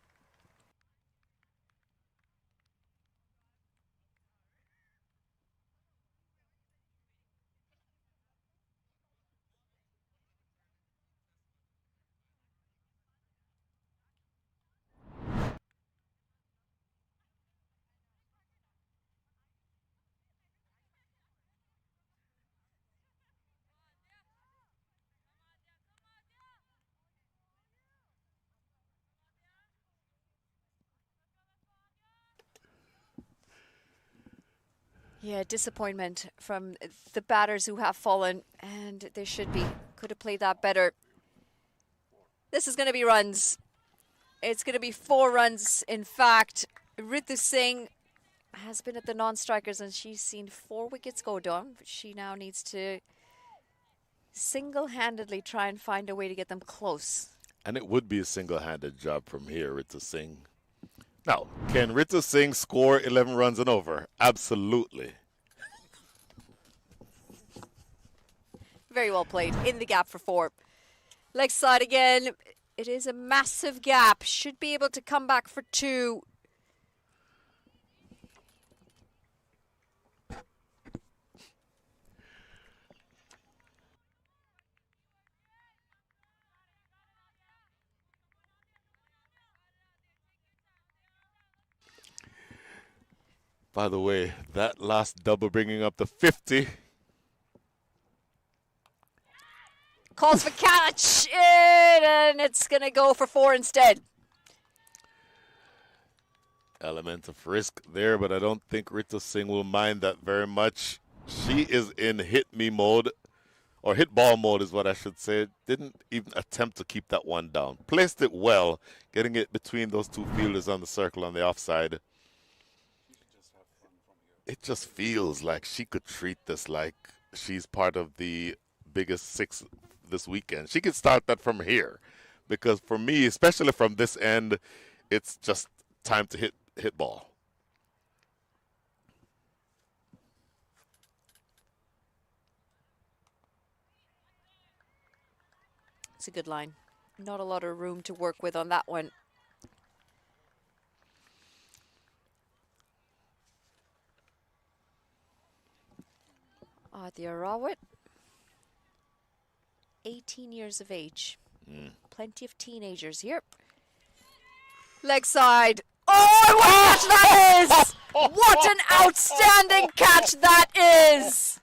Yeah, disappointment from the batters who have fallen, and they should be. Could have played that better. This is going to be runs. It's going to be 4 runs. In fact, Ritu Singh has been at the non-strikers, and she's seen 4 wickets go down. She now needs to single-handedly try and find a way to get them close. And it would be a single-handed job from here, Ritu Singh. Now, can Ritu Singh score 11 runs and over? Absolutely. Very well played. In the gap for 4. Leg side again. It is a massive gap. Should be able to come back for 2. By the way, that last double bringing up the 50. Calls for catch, and it's going to go for 4 instead. Element of risk there, but I don't think Ritu Singh will mind that very much. She is in hit me mode, or hit ball mode is what I should say. Didn't even attempt to keep that one down. Placed it well, getting it between those 2 fielders on the circle on the offside. It just feels like she could treat this like she's part of the biggest 6 this weekend. She could start that from here, because for me, especially from this end, it's just time to hit ball. It's a good line. Not a lot of room to work with on that one. Adya Rawat, 18 years of age. Plenty of teenagers here. Leg side. Oh, what a catch that is! What an outstanding catch that is!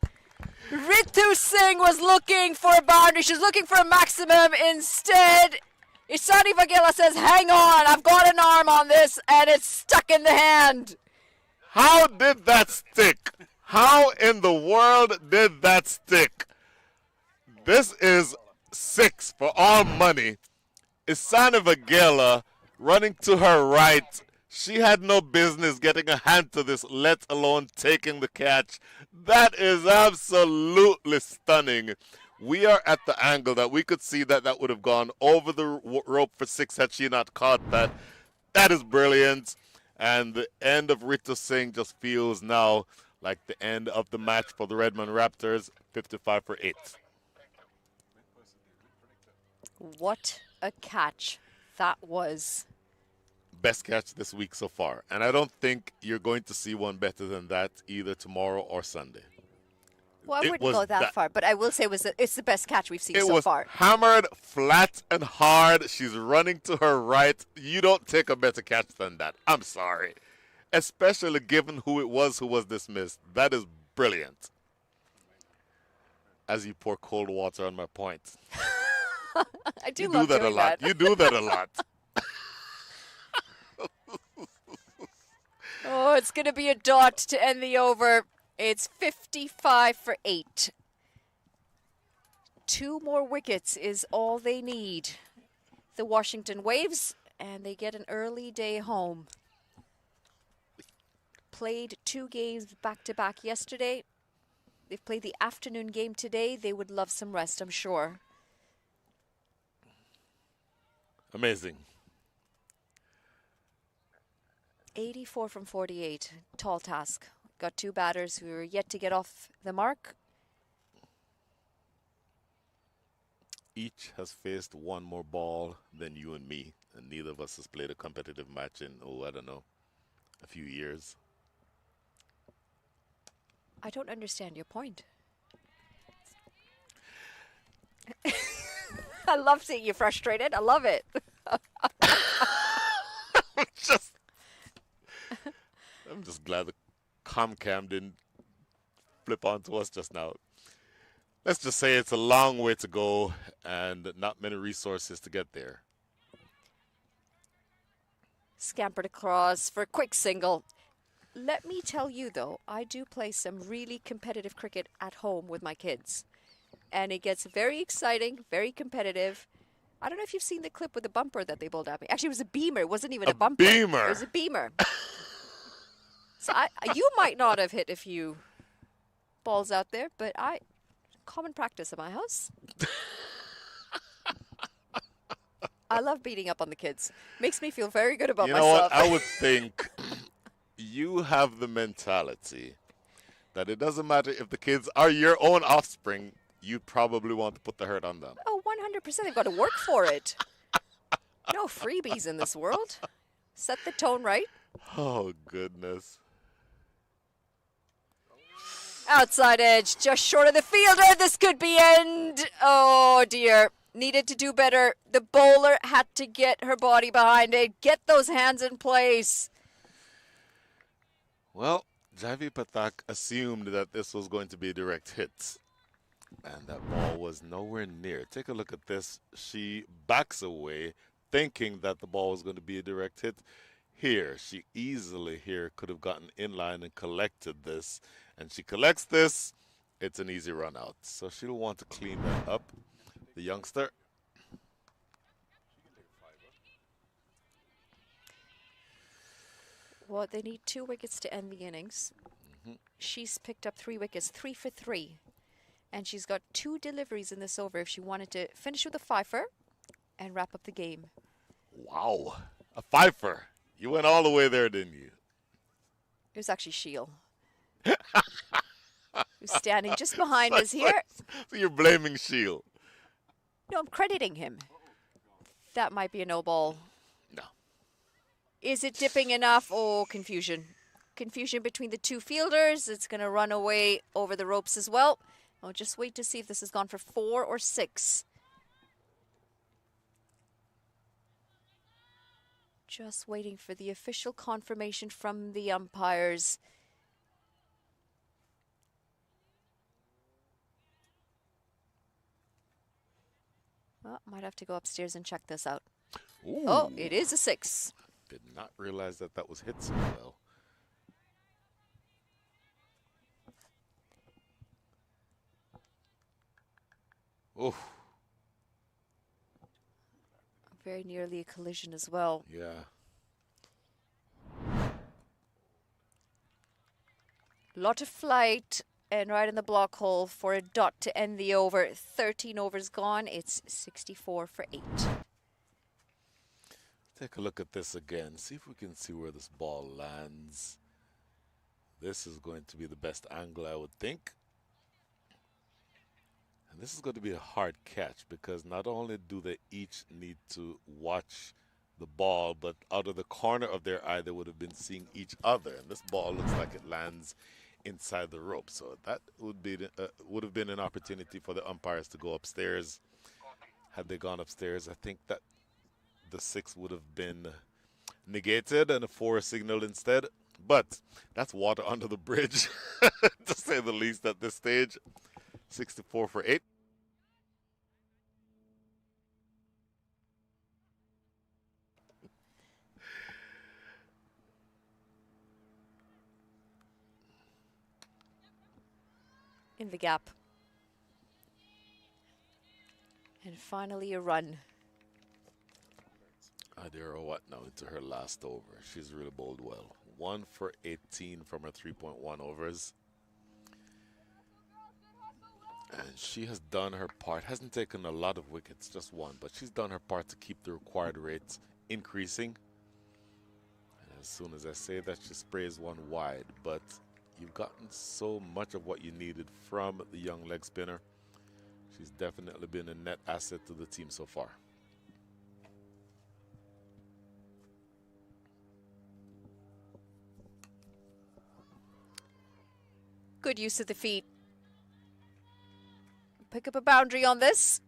Ritu Singh was looking for a boundary. She's looking for a maximum. Instead, Ishani Vaghela says, hang on, I've got an arm on this, and it's stuck in the hand. How did that stick? How in the world did that stick? This is 6 for all money. Isana Vaghela running to her right. She had no business getting a hand to this, let alone taking the catch. That is absolutely stunning. We are at the angle that we could see that that would have gone over the rope for six had she not caught that. That is brilliant. And the end of Rita Singh just feels now like the end of the match for the Redmond Raptors, 55 for 8. What a catch that was. Best catch this week so far. And I don't think you're going to see one better than that either tomorrow or Sunday. Well, I It wouldn't was go that far, but I will say it's the best catch we've seen It so was far. hammered flat and hard. She's running to her right. You don't take a better catch than that. I'm sorry. Especially given who it was who was dismissed. That is brilliant. As you pour cold water on my point. I do You love do that a doing lot. that. You do that a lot. Oh, it's going to be a dot to end the over. It's 55 for 8. 2 more wickets is all they need. The Washington Waves, and they get an early day home. Played 2 games back-to-back yesterday. They've played the afternoon game today. They would love some rest, I'm sure. Amazing. 84 from 48. Tall task. Got 2 batters who are yet to get off the mark. Each has faced one more ball than you and me, and neither of us has played a competitive match in, I don't know, a few years. I don't understand your point. I love seeing you frustrated. I love it. I'm just glad the Comcam didn't flip onto us just now. Let's just say it's a long way to go and not many resources to get there. Scampered across for a quick single. Let me tell you, though, I do play some really competitive cricket at home with my kids. And it gets very exciting, very competitive. I don't know if you've seen the clip with the bumper that they bowled at me. Actually, it was a beamer. It wasn't even a bumper. Beamer. It was a beamer. So you might not have hit a few balls out there, but common practice in my house. I love beating up on the kids. Makes me feel very good about myself. You know what? I would think you have the mentality that it doesn't matter if the kids are your own offspring, you probably want to put the hurt on them. Oh, 100%. They've got to work for it. No freebies in this world. Set the tone right. Oh, goodness. Outside edge, just short of the fielder. This could be end. Oh, dear. Needed to do better. The bowler had to get her body behind it. Get those hands in place. Well, Javi Pathak assumed that this was going to be a direct hit. And that ball was nowhere near. Take a look at this. She backs away, thinking that the ball was going to be a direct hit. Here, she easily here could have gotten in line and collected this. And she collects this. It's an easy run out. So she'll want to clean that up. The youngster. Well, they need 2 wickets to end the innings. She's picked up 3 wickets, 3 for 3. And she's got 2 deliveries in this over if she wanted to finish with a fifer and wrap up the game. Wow. A fifer. You went all the way there, didn't you? It was actually Shield. Who's standing just behind us here. So you're blaming Shield. No, I'm crediting him. That might be a no ball. No. Is it dipping enough? Oh, confusion. Confusion between the 2 fielders. It's going to run away over the ropes as well. I'll just wait to see if this has gone for 4 or 6. Just waiting for the official confirmation from the umpires. Well, might have to go upstairs and check this out. Ooh. Oh, it is a 6. Did not realize that that was hit so well. Oh. Very nearly a collision as well. Yeah. Lot of flight, and right in the block hole for a dot to end the over. 13 overs gone. It's 64 for 8. Take a look at this again. See if we can see where this ball lands. This is going to be the best angle, I would think. And this is going to be a hard catch because not only do they each need to watch the ball, but out of the corner of their eye, they would have been seeing each other. And this ball looks like it lands inside the rope. So that would have been an opportunity for the umpires to go upstairs. Had they gone upstairs, I think that the 6 would have been negated and a 4 signaled instead. But that's water under the bridge, to say the least at this stage. 64 for 8. In the gap. And finally a run. Adira what now into her last over. She's really bowled well. 1 for 18 from her 3.1 overs. And she has done her part. Hasn't taken a lot of wickets, just one, but she's done her part to keep the required rates increasing. And as soon as I say that, she sprays one wide, but you've gotten so much of what you needed from the young leg spinner. She's definitely been a net asset to the team so far. Good use of the feet. Pick up a boundary on this.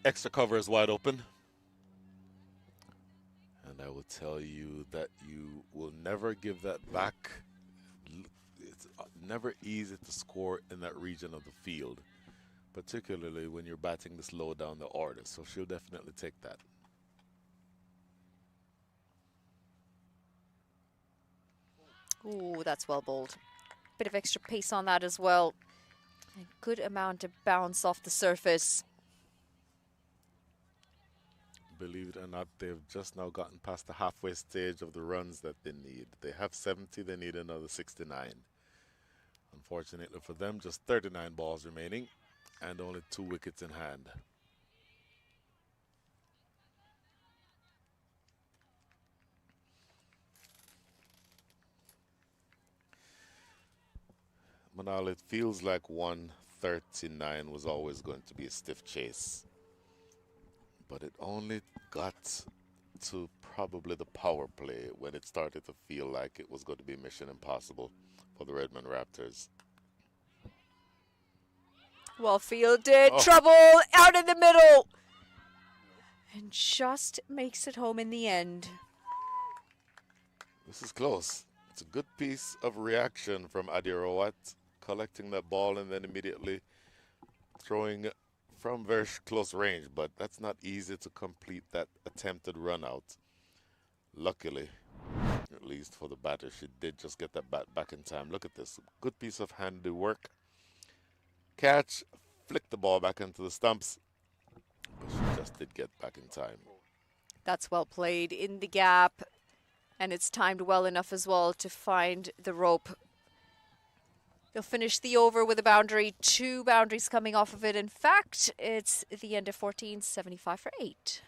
Extra cover is wide open. And I will tell you that you will never give that back. It's never easy to score in that region of the field, particularly when you're batting this low down the order. So she'll definitely take that. Ooh, that's well bowled. Bit of extra pace on that as well. A good amount of bounce off the surface. Believe it or not, they've just now gotten past the halfway stage of the runs that they need. They have 70, they need another 69. Unfortunately for them, just 39 balls remaining and only 2 wickets in hand. Manal, it feels like 139 was always going to be a stiff chase. But it only got to probably the power play when it started to feel like it was going to be mission impossible for the Redmond Raptors. Well fielded, trouble out in the middle. And just makes it home in the end. This is close. It's a good piece of reaction from Adirowat, collecting that ball and then immediately throwing from very close range, but that's not easy to complete that attempted run out. Luckily, at least for the batter, she did just get that bat back in time. Look at this. Good piece of handiwork. Catch, flick the ball back into the stumps, but she just did get back in time. That's well played in the gap. And it's timed well enough as well to find the rope. They'll finish the over with a boundary. 2 boundaries coming off of it. In fact, it's the end of 14, 75 for 8.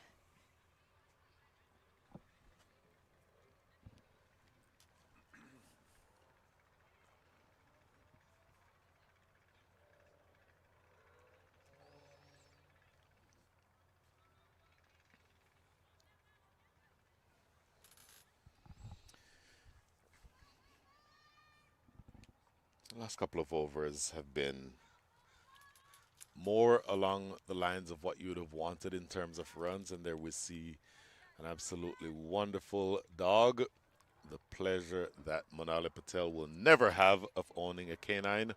The last couple of overs have been more along the lines of what you would have wanted in terms of runs, and there we see an absolutely wonderful dog. The pleasure that Monali Patel will never have of owning a canine.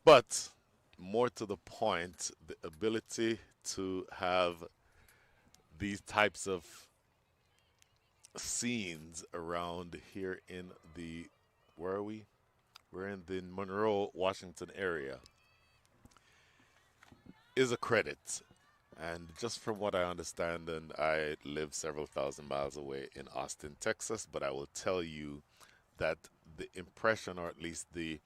But more to the point, the ability to have these types of scenes around here in the, where are we? We're in the Monroe, Washington area. is a credit. And just from what I understand, and I live several thousand miles away in Austin, Texas, but I will tell you that the impression, or at least the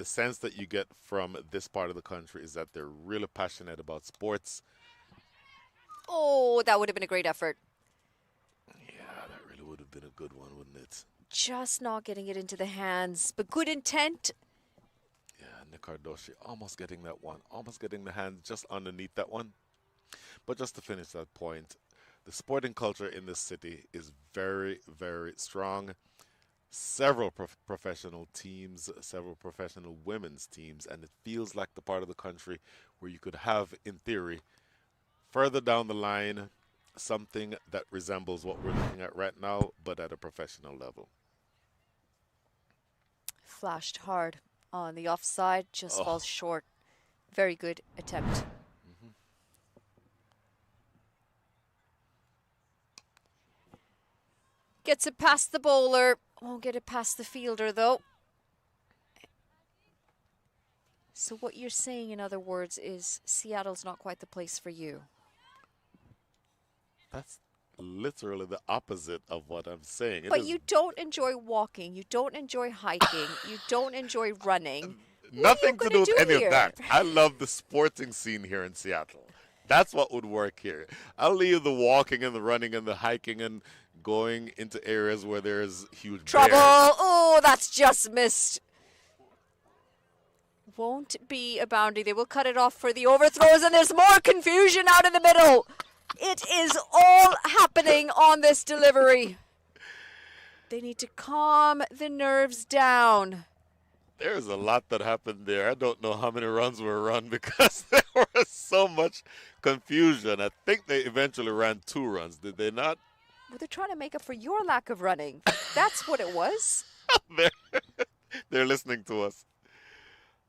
sense that you get from this part of the country, is that they're really passionate about sports. Oh, that would have been a great effort. Yeah, that really would have been a good one, wouldn't it? Just not getting it into the hands, but good intent. Yeah, Nick Cardoshi almost getting that one, almost getting the hand just underneath that one. But just to finish that point, the sporting culture in this city is very, very strong. Several professional teams, several professional women's teams, and it feels like the part of the country where you could have, in theory, further down the line, something that resembles what we're looking at right now, but at a professional level. Flashed hard on the offside, just falls short. Very good attempt. Gets it past the bowler. Won't get it past the fielder, though. So what you're saying, in other words, is Seattle's not quite the place for you. That's literally the opposite of what I'm saying. But you don't enjoy walking. You don't enjoy hiking. You don't enjoy running. Nothing to do with any here? of that. I love the sporting scene here in Seattle. That's what would work here. I'll leave the walking and the running and the hiking and going into areas where there's huge Trouble. bears. Oh, that's just missed. Won't be a boundary. They will cut it off for the overthrows, and there's more confusion out in the middle. It is all happening on this delivery. They need to calm the nerves down. There's a lot that happened there. I don't know how many runs were run because there was so much confusion. I think they eventually ran 2 runs, did they not? Well, they're trying to make up for your lack of running. That's what it was. They're listening to us.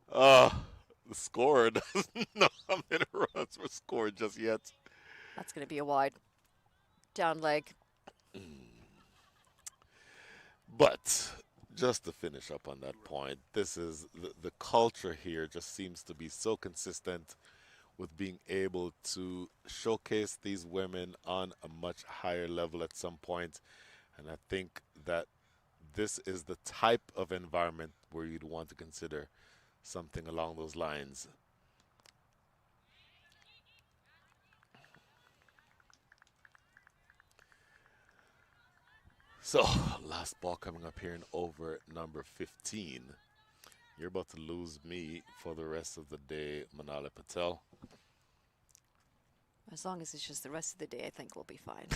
The score doesn't know how many runs were scored just yet. That's going to be a wide. Down leg. But just to finish up on that point, this is the culture here just seems to be so consistent with being able to showcase these women on a much higher level at some point. And I think that this is the type of environment where you'd want to consider something along those lines. So, last ball coming up here in over number 15. You're about to lose me for the rest of the day, Manali Patel. As long as it's just the rest of the day, I think we'll be fine.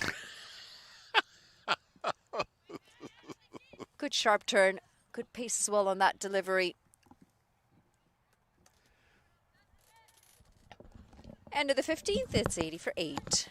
Good sharp turn. Good pace as well on that delivery. End of the 15th, it's 80 for 8.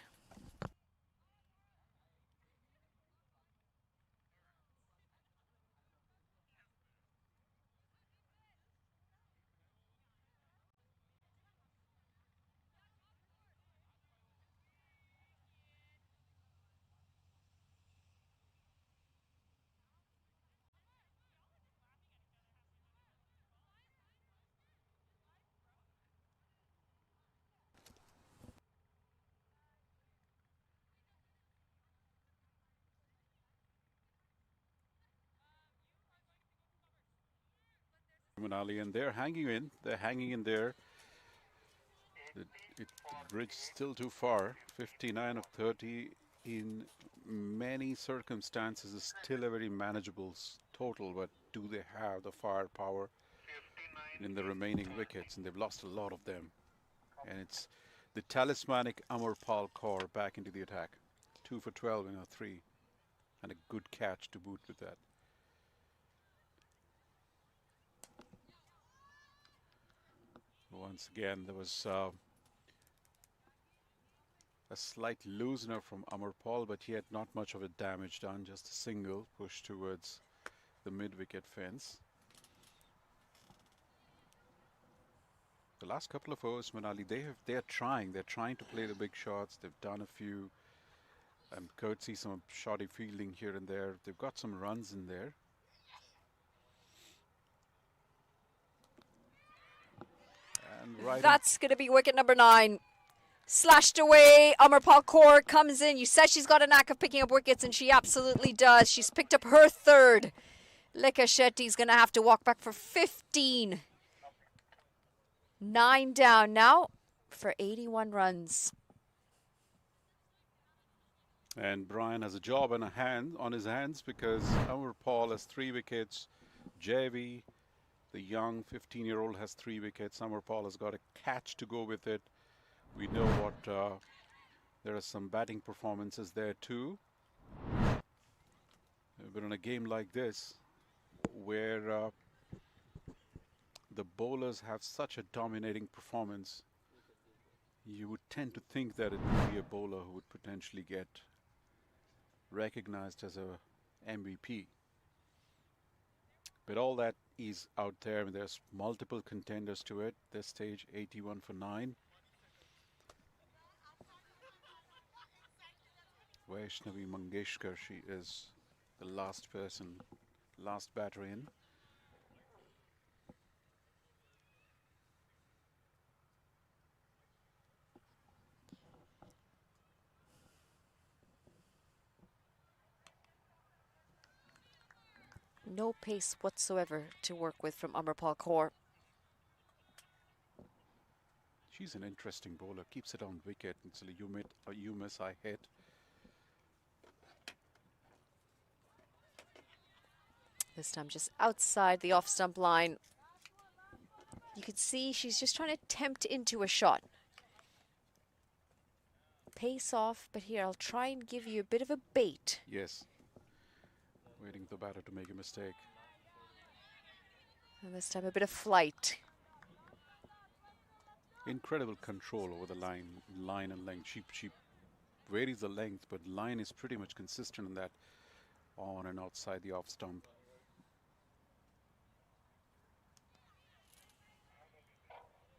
Manali, and they're hanging in. They're hanging in there. The bridge still too far. 59 of 30 in many circumstances is still a very manageable total, but do they have the firepower in the remaining wickets? And they've lost a lot of them. And it's the talismanic Amarpal core back into the attack. 2 for 12 in a 3. And a good catch to boot with that. Once again, there was a slight loosener from Amarpal, but he had not much of a damage done, just a single push towards the mid-wicket fence. The last couple of overs, Manali, they're trying to play the big shots. They've done a few, courtesy some shoddy fielding here and there. They've got some runs in there. And Right. That's going to be wicket number 9. Slashed away. Amarpal Kaur comes in. You said she's got a knack of picking up wickets, and she absolutely does. She's picked up her 3rd. Lekha Shetty's going to have to walk back for 15. 9 down now for 81 runs. And Brian has a job on his hands because Amarpal has 3 wickets. JV, the young 15-year-old, has 3 wickets. Amarpal has got a catch to go with it. We know what there are some batting performances there too. But in a game like this, where the bowlers have such a dominating performance, you would tend to think that it would be a bowler who would potentially get recognized as a MVP. But all that is out there. I mean, there's multiple contenders to it. This stage, 81 for 9. Vaishnavi Mangeshkar, she is the last batter in. No pace whatsoever to work with from Amarpal Kaur. She's an interesting bowler. Keeps it on wicket. It's you miss, I hit. This time just outside the off-stump line. You can see she's just trying to tempt into a shot. Pace off, but here I'll try and give you a bit of a bait. Yes. Waiting for the batter to make a mistake. And this time a bit of flight. Incredible control over the line and length. She varies the length, but line is pretty much consistent in that on and outside the off stump.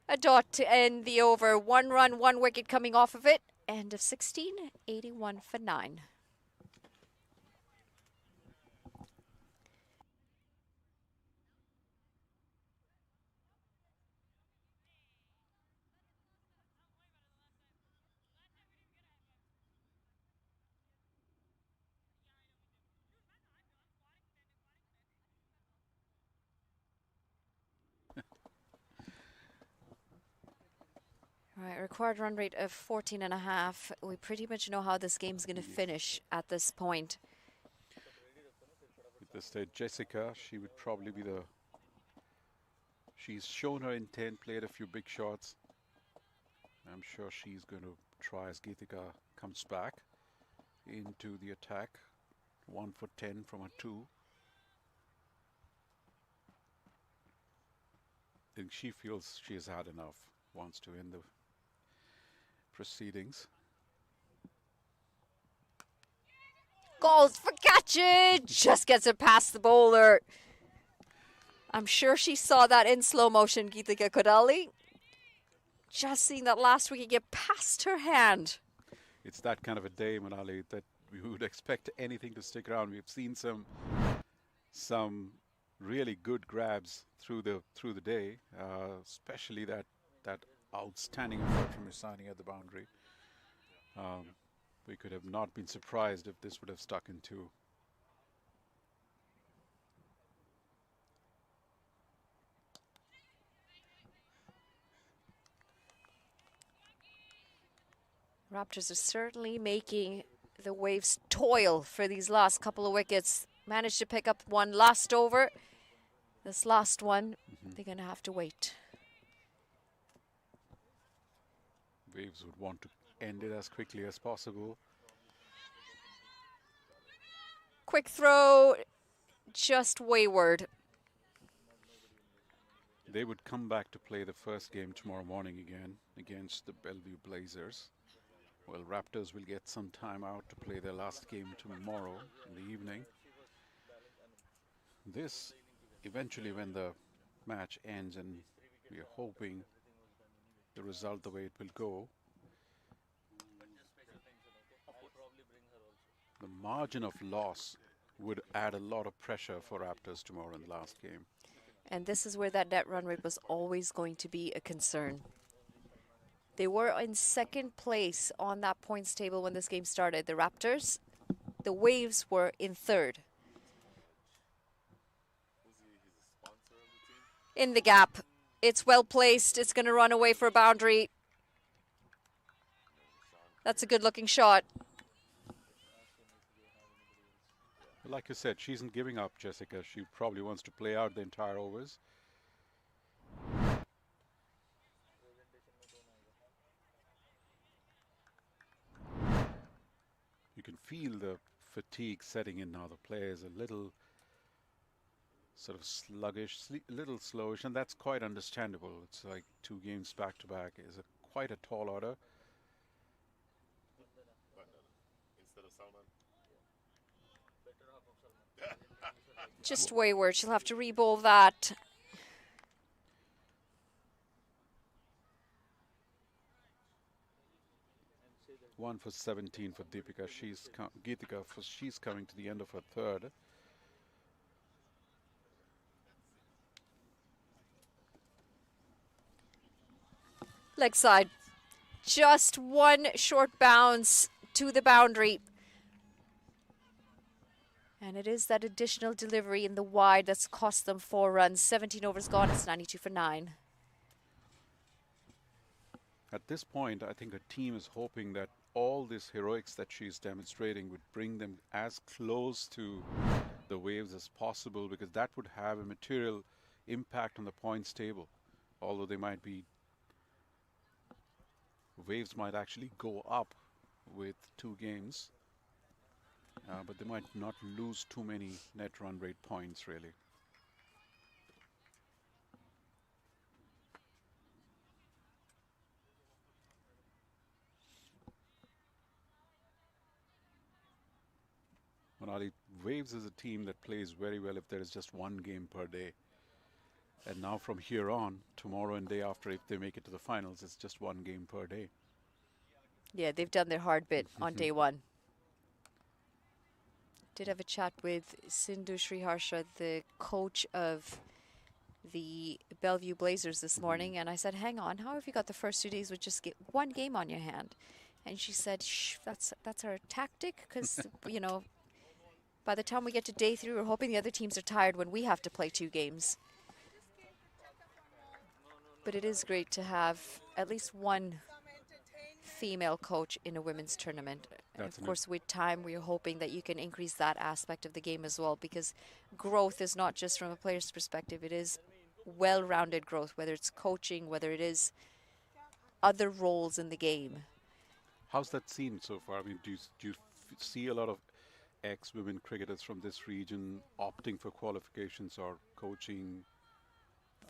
A dot to end the over. 1 run, 1 wicket coming off of it. End of 16, 81 for 9. All right, required run rate of 14.5. We pretty much know how this game's going to finish at this point. At this stage, Jessica, she would probably be the... She's shown her intent, played a few big shots. I'm sure she's going to try as Geetika comes back into the attack. 1 for 10 from a 2. I think she feels she has had enough, wants to end the proceedings. Goals for catching! Just gets it past the bowler. I'm sure she saw that in slow motion, Geetika Kodali. Just seeing that last wicket get past her hand. It's that kind of a day, Manali, that we would expect anything to stick around. We've seen some really good grabs through the day, especially that outstanding effort from Isani at the boundary. We could have not been surprised if this would have stuck in 2. Raptors are certainly making the Waves toil for these last couple of wickets. Managed to pick up 1 last over. This last one, they're going to have to wait. Waves would want to end it as quickly as possible. Quick throw, just wayward. They would come back to play the first game tomorrow morning again against the Bellevue Blazers. Well, Raptors will get some time out to play their last game tomorrow in the evening. This, eventually when the match ends, and we are hoping the result the way it will go, the margin of loss would add a lot of pressure for Raptors tomorrow in the last game. And this is where that net run rate was always going to be a concern. They were in second place on that points table when this game started, the Raptors. The Waves were in third. In the gap. It's well placed. It's going to run away for a boundary. That's a good looking shot. Like you said, she isn't giving up, Jessica. She probably wants to play out the entire overs. You can feel the fatigue setting in now. The player is a little sort of sluggish, little slowish, and that's quite understandable. It's like 2 games back to back is quite a tall order. Just wayward. She'll have to re-bowl that. One for 17 for Deepika. Geetika. She's coming to the end of her third. Leg side. Just one short bounce to the boundary. And it is that additional delivery in the wide that's cost them 4 runs. 17 overs gone. It's 92 for 9. At this point, I think her team is hoping that all this heroics that she's demonstrating would bring them as close to the Waves as possible, because that would have a material impact on the points table. Although they might be, Waves might actually go up with 2 games, but they might not lose too many net run rate points, really. Monali, Waves is a team that plays very well if there is just 1 game per day. And now from here on, tomorrow and day after, if they make it to the finals, it's just 1 game per day. Yeah, they've done their hard bit on day 1. Did have a chat with Sindhu Sriharsha, the coach of the Bellevue Blazers this morning, and I said, hang on, how have you got the first 2 days with just 1 game on your hand? And she said, shh, that's our tactic, because, you know, by the time we get to day 3, we're hoping the other teams are tired when we have to play 2 games. But it is great to have at least one female coach in a women's tournament. Of course, with time, we're hoping that you can increase that aspect of the game as well, because growth is not just from a player's perspective. It is well-rounded growth, whether it's coaching, whether it is other roles in the game. How's that seen so far? I mean, do you see a lot of ex-women cricketers from this region opting for qualifications or coaching?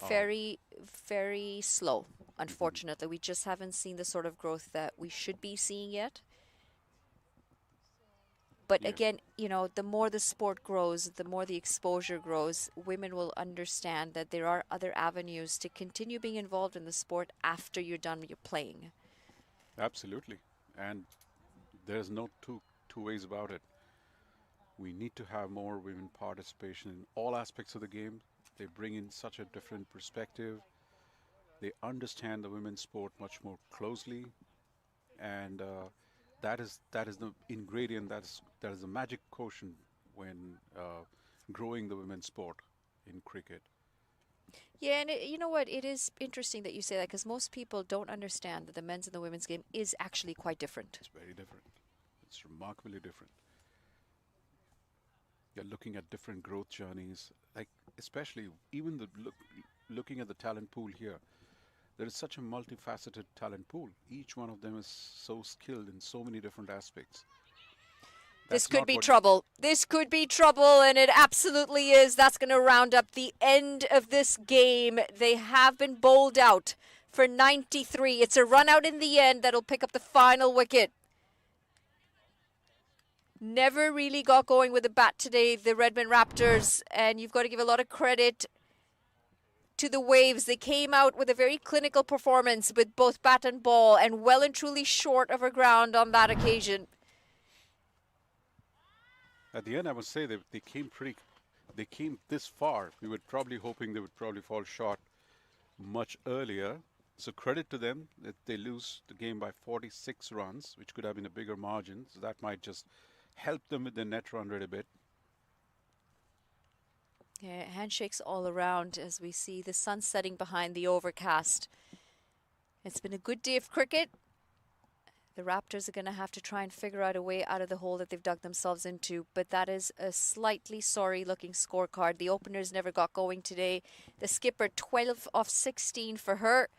Very, very slow, unfortunately. We just haven't seen the sort of growth that we should be seeing yet. But again, you know, the more the sport grows, the more the exposure grows, women will understand that there are other avenues to continue being involved in the sport after you're done with your playing. Absolutely. And there's no two ways about it. We need to have more women participation in all aspects of the game. They bring in such a different perspective. They understand the women's sport much more closely, and that is the ingredient. That is the magic quotient when growing the women's sport in cricket. Yeah, and you know what? It is interesting that you say that, because most people don't understand that the men's and the women's game is actually quite different. It's very different. It's remarkably different. You're looking at different growth journeys, like especially even looking at the talent pool here. There is such a multifaceted talent pool. Each one of them is so skilled in so many different aspects. This could be trouble. This could be trouble, and it absolutely is. That's going to round up the end of this game. They have been bowled out for 93. It's a run out in the end that'll pick up the final wicket. Never really got going with the bat today, the Redmond Raptors, and you've got to give a lot of credit to the Waves. They came out with a very clinical performance with both bat and ball, and well and truly short of her ground on that occasion. At the end, I must say they came pretty they came this far. We were probably hoping they would probably fall short much earlier. So credit to them that they lose the game by 46 runs, which could have been a bigger margin. So that might just help them with the net run rate a bit. Yeah, handshakes all around as we see the sun setting behind the overcast. It's been a good day of cricket. The Raptors are going to have to try and figure out a way out of the hole that they've dug themselves into, but that is a slightly sorry looking scorecard. The openers never got going today. The skipper 12 off 16 for her,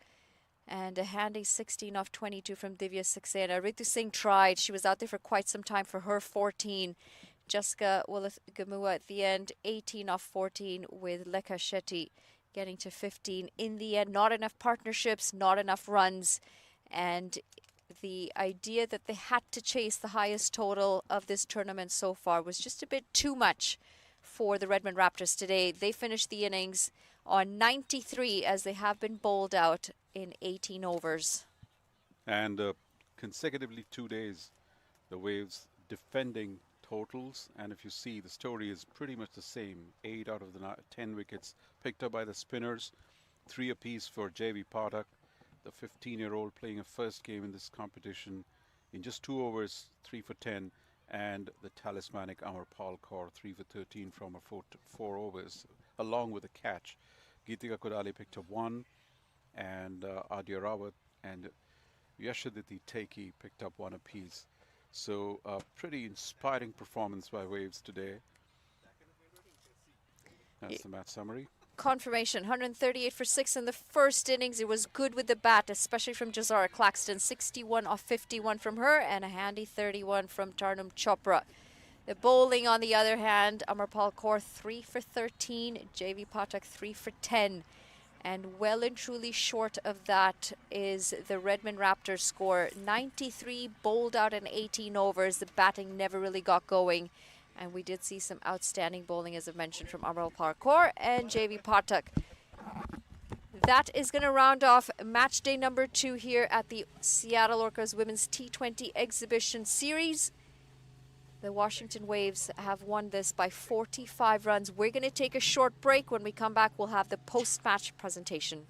and a handy 16 off 22 from Divya Saxena. Ritu Singh tried. She was out there for quite some time for her 14. Jessica Gamua at the end, 18 off 14 with Lekha Shetty getting to 15. In the end, not enough partnerships, not enough runs, and the idea that they had to chase the highest total of this tournament so far was just a bit too much for the Redmond Raptors today. They finished the innings on 93 as they have been bowled out in 18 overs. And consecutively 2 days, the Waves defending totals. And if you see, the story is pretty much the same. 8 out of the 10 wickets picked up by the spinners, 3 apiece for JV Pathak, the 15-year-old playing a first game in this competition in just 2 overs, 3 for 10, and the talismanic Amarpal Kaur, 3 for 13 from a 4 overs, along with a catch. Geetika Kodali picked up 1, and Adya Rawat and Yashaditi Teki picked up 1 apiece. So a pretty inspiring performance by Waves today. That's the match summary. Confirmation, 138 for 6 in the first innings. It was good with the bat, especially from Jazara Claxton. 61 off 51 from her and a handy 31 from Tarnum Chopra. The bowling, on the other hand, Amarpal Kaur 3 for 13, JV Pathak 3 for 10. And well and truly short of that is the Redmond Raptors score. 93 bowled out in 18 overs. The batting never really got going. And we did see some outstanding bowling, as I've mentioned, from Amarpal Kaur and JV Pathak. That is going to round off match day number 2 here at the Seattle Orcas Women's T20 Exhibition Series. The Washington Waves have won this by 45 runs. We're going to take a short break. When we come back, we'll have the post-match presentation.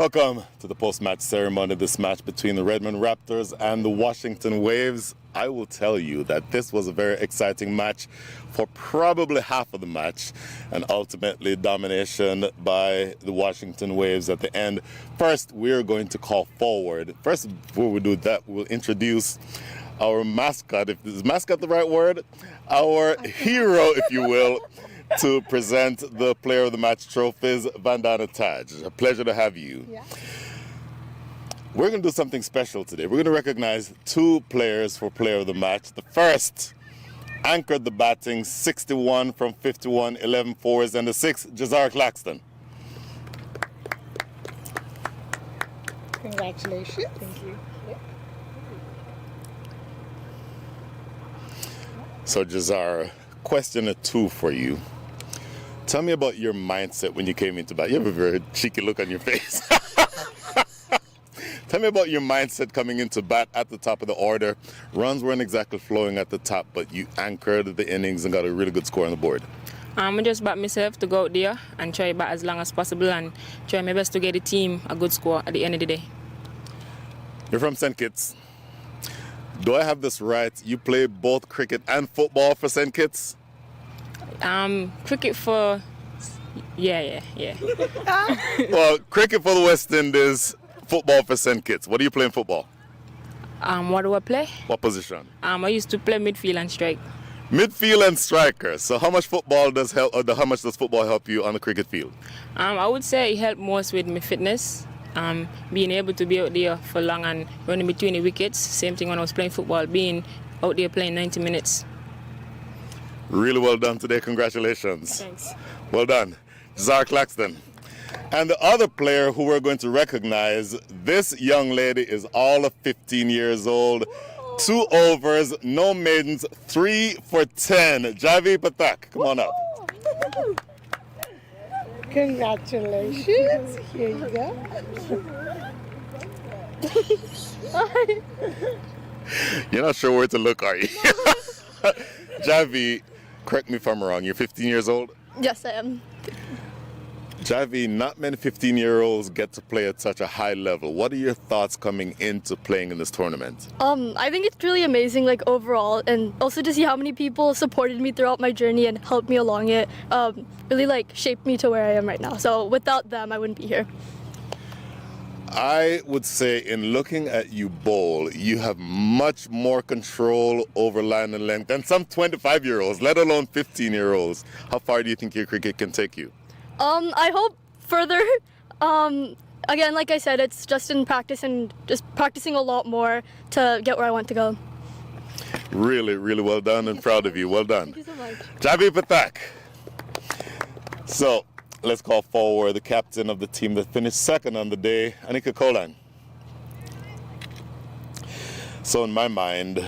Welcome to the post-match ceremony. This match between the Redmond Raptors and the Washington Waves. I will tell you that this was a very exciting match for probably half of the match, and ultimately domination by the Washington Waves at the end. First, we're going to call forward. First, before we do that, we'll introduce our mascot, if is mascot the right word? Our hero, if you will, to present the Player of the Match trophies, Vandana Taj. A pleasure to have you. Yeah. We're going to do something special today. We're going to recognize two players for Player of the Match. The first anchored the batting, 61 from 51, 11 fours, and the sixth, Jazar Claxton. Congratulations. Thank you. So Jazar, question or two for you. Tell me about your mindset when you came into bat. You have a very cheeky look on your face. Tell me about your mindset coming into bat at the top of the order. Runs weren't exactly flowing at the top, but you anchored the innings and got a really good score on the board. I just back myself to go out there and try bat as long as possible and try my best to get the team a good score at the end of the day. You're from St. Kitts. Do I have this right? You play both cricket and football for St. Kitts? Cricket for... Yeah. Well, cricket for the West Indies, football for St. Kitts. What do you play in football? What do I play? What position? I used to play midfield and strike. Midfield and striker. So how much football does help, or how much does football help you on the cricket field? I would say it helped most with my fitness. Being able to be out there for long and running between the wickets. Same thing when I was playing football, being out there playing 90 minutes. Really well done today. Congratulations. Thanks. Well done. Jazar Claxton. And the other player who we're going to recognize, this young lady is all of 15 years old. 2 overs, no maidens, 3 for 10. Javi Patak, come on up. Congratulations. Here you go. You're not sure where to look, are you? Javi, correct me if I'm wrong, you're 15 years old? Yes, I am. Javi, not many 15-year-olds get to play at such a high level. What are your thoughts coming into playing in this tournament? I think it's really amazing, like overall, and also to see how many people supported me throughout my journey and helped me along it. Really like shaped me to where I am right now. So without them, I wouldn't be here. I would say in looking at you bowl, you have much more control over line and length than some 25-year-olds, let alone 15-year-olds. How far do you think your cricket can take you? I hope further. Again, like I said, it's just in practice and just practicing a lot more to get where I want to go. Really, really well done and proud of you. Well done. Thank you so much. Javi Patak. So let's call forward the captain of the team that finished second on the day, Anika Kolan. So in my mind,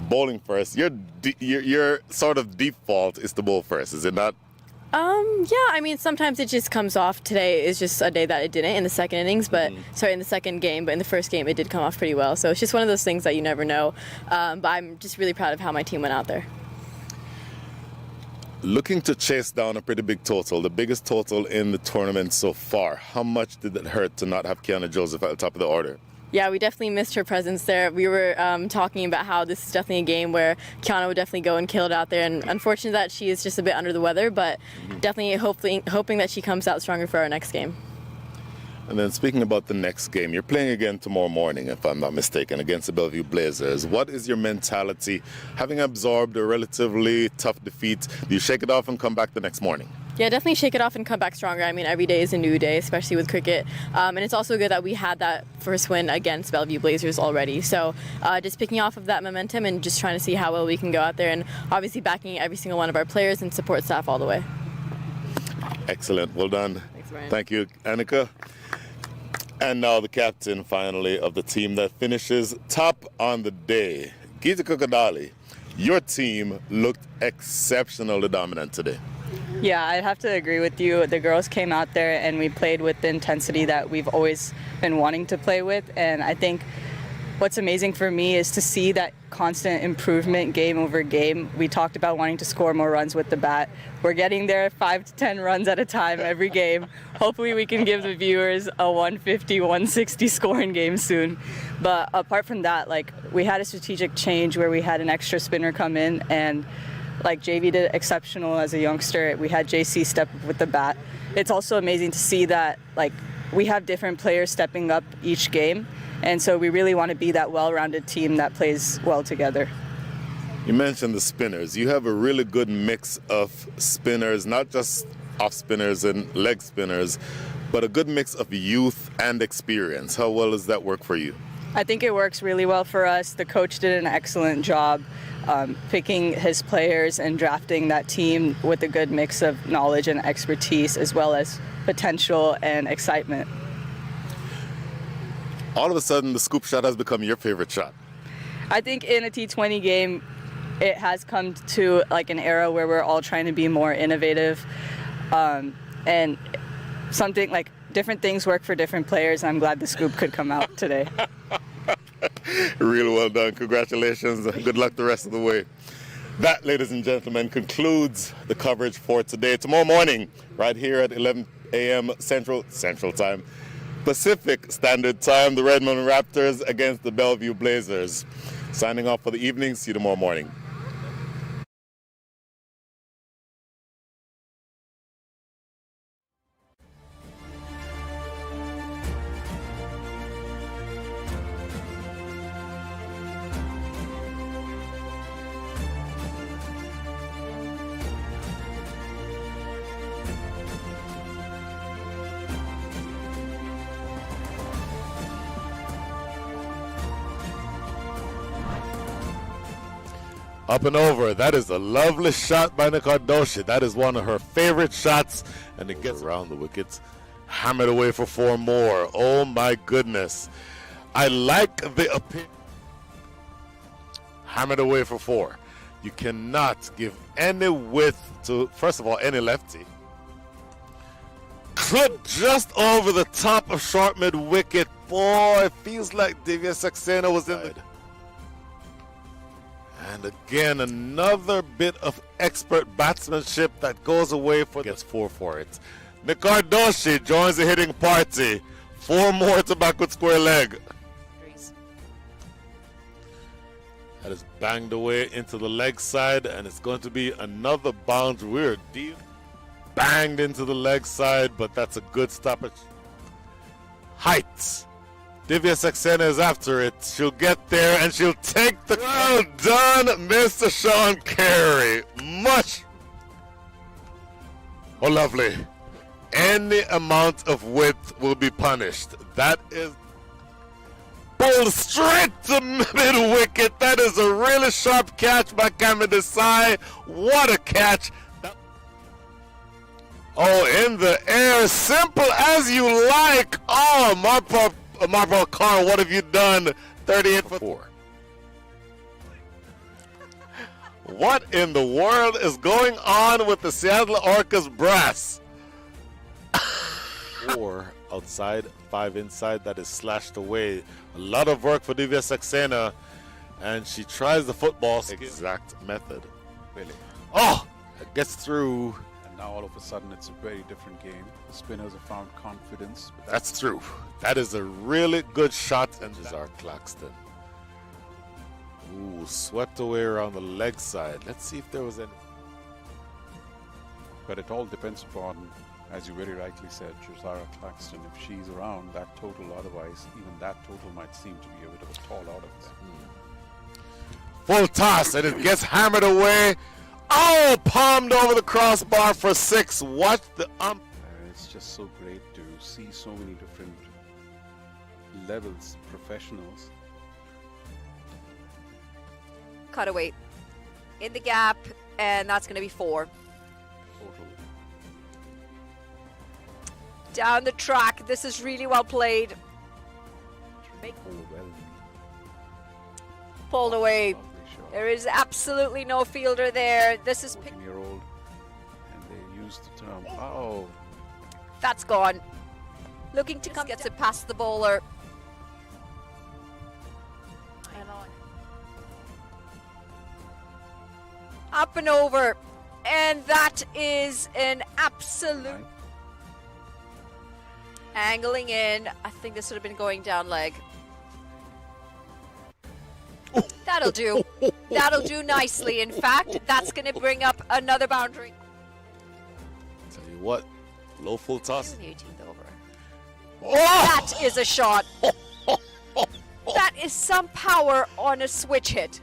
bowling first, your sort of default is to bowl first, is it not? Yeah, I mean, sometimes it just comes off. Today is just a day that it didn't in the second innings, but in the second game, but in the first game, it did come off pretty well. So it's just one of those things that you never know. But I'm just really proud of how my team went out there. Looking to chase down a pretty big total, the biggest total in the tournament so far. How much did it hurt to not have Kiana Joseph at the top of the order? Yeah, we definitely missed her presence there. We were talking about how this is definitely a game where Kiana would definitely go and kill it out there. And unfortunately that she is just a bit under the weather, but definitely hoping that she comes out stronger for our next game. And then speaking about the next game, you're playing again tomorrow morning, if I'm not mistaken, against the Bellevue Blazers. What is your mentality? Having absorbed a relatively tough defeat, do you shake it off and come back the next morning? Yeah, definitely shake it off and come back stronger. I mean, every day is a new day, especially with cricket. And it's also good that we had that first win against Bellevue Blazers already. So just picking off of that momentum and just trying to see how well we can go out there and obviously backing every single one of our players and support staff all the way. Excellent. Well done. Thanks, Brian. Thank you, Annika. And now the captain, finally, of the team that finishes top on the day. Geeta Kukadali, your team looked exceptionally dominant today. Yeah, I'd have to agree with you. The girls came out there and we played with the intensity that we've always been wanting to play with. And I think what's amazing for me is to see that constant improvement game over game. We talked about wanting to score more runs with the bat. We're getting there 5 to 10 runs at a time every game. Hopefully we can give the viewers a 150, 160 scoring game soon. But apart from that, like, we had a strategic change where we had an extra spinner come in, and like JV did exceptional as a youngster. We had JC step up with the bat. It's also amazing to see that like we have different players stepping up each game. And so we really want to be that well-rounded team that plays well together. You mentioned the spinners. You have a really good mix of spinners, not just off spinners and leg spinners, but a good mix of youth and experience. How well does that work for you? I think it works really well for us. The coach did an excellent job picking his players and drafting that team with a good mix of knowledge and expertise, as well as potential and excitement. All of a sudden, the scoop shot has become your favorite shot. I think in a T20 game, it has come to like an era where we're all trying to be more innovative, and something like different things work for different players. I'm glad the scoop could come out today. Really well done. Congratulations. Good luck the rest of the way. That, ladies and gentlemen, concludes the coverage for today. Tomorrow morning, right here at 11 a.m. Central Time, Pacific Standard Time, the Redmond Raptors against the Bellevue Blazers. Signing off for the evening. See you tomorrow morning. Up and over. That is a lovely shot by Nicardoshi. That is one of her favorite shots, and it gets around the wickets. Hammered away for 4 more. Oh my goodness. I like the opinion. Hammered away for 4. You cannot give any width to, first of all, any lefty. Clip just over the top of short mid wicket. Boy, it feels like Divya Saxena was in the... And again, another bit of expert batsmanship that goes away for gets 4 for it. Nicardoshi joins the hitting party. 4 more to backward square leg. That is banged away into the leg side, and it's going to be another boundary. We're deep. Banged into the leg side, but that's a good stoppage. Heights. Divya Saxena is after it. She'll get there and she'll take the... Well done, Mr. Sean Carey. Much... Oh, lovely. Any amount of width will be punished. That is... Bowled straight to mid-wicket. That is a really sharp catch by Cameron Desai. What a catch. Oh, in the air. Simple as you like. Oh, Marvel Carr, what have you done? 38 for 4. What in the world is going on with the Seattle Orcas brass? 4 outside, 5 inside. That is slashed away. A lot of work for Divya Saxena, and she tries the football exact method. Really. Oh, it gets through. And now all of a sudden it's a very different game. The spinners have found confidence. That's true. That is a really good shot, and Jazar Claxton. Ooh, swept away around the leg side. Let's see if there was any. But it all depends upon, as you very rightly said, Jazara Claxton. If she's around, that total, otherwise, even that total might seem to be a bit of a tall out of there. Full toss, and it gets hammered away. Oh, palmed over the crossbar for 6. Watch the It's just so great to see so many different levels, professionals. Cutaway in the gap, and that's going to be 4. Total. Down the track, this is really well played. Oh, well. Pulled away. Lovely shot. There is absolutely no fielder there. This is 14-year-old, and they used the term, oh, that's gone. Looking to come, gets it past the bowler. Up and over. And that is an absolute... Angling in. I think this would have been going down leg. That'll do. That'll do nicely. In fact, that's going to bring up another boundary. Tell you what, low full toss. The 18th over. Oh! That is a shot. That is some power on a switch hit.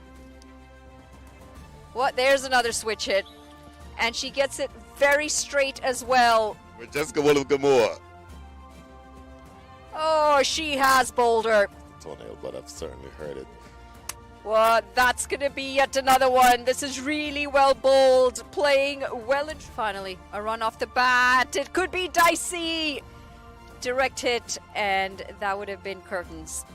What? There's another switch hit. And she gets it very straight as well. With Jessica Williams-Gamore. Oh, she has Boulder. Toenail, but I've certainly heard it. Well, that's going to be yet another one. This is really well bowled, playing well. And finally, a run off the bat. It could be dicey. Direct hit, and that would have been curtains.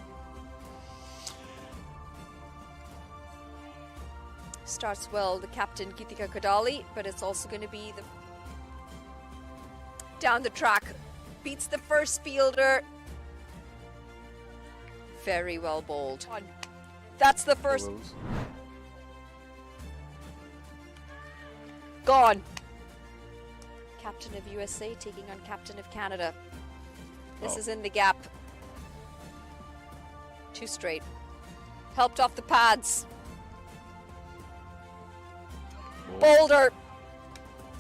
Starts well, the captain Gitika Kadali, but it's also going to be the down the track. Beats the first fielder. Very well bowled. That's the first. Gone. Captain of USA taking on Captain of Canada. This is in the gap. 2 straight. Helped off the pads. Boulder.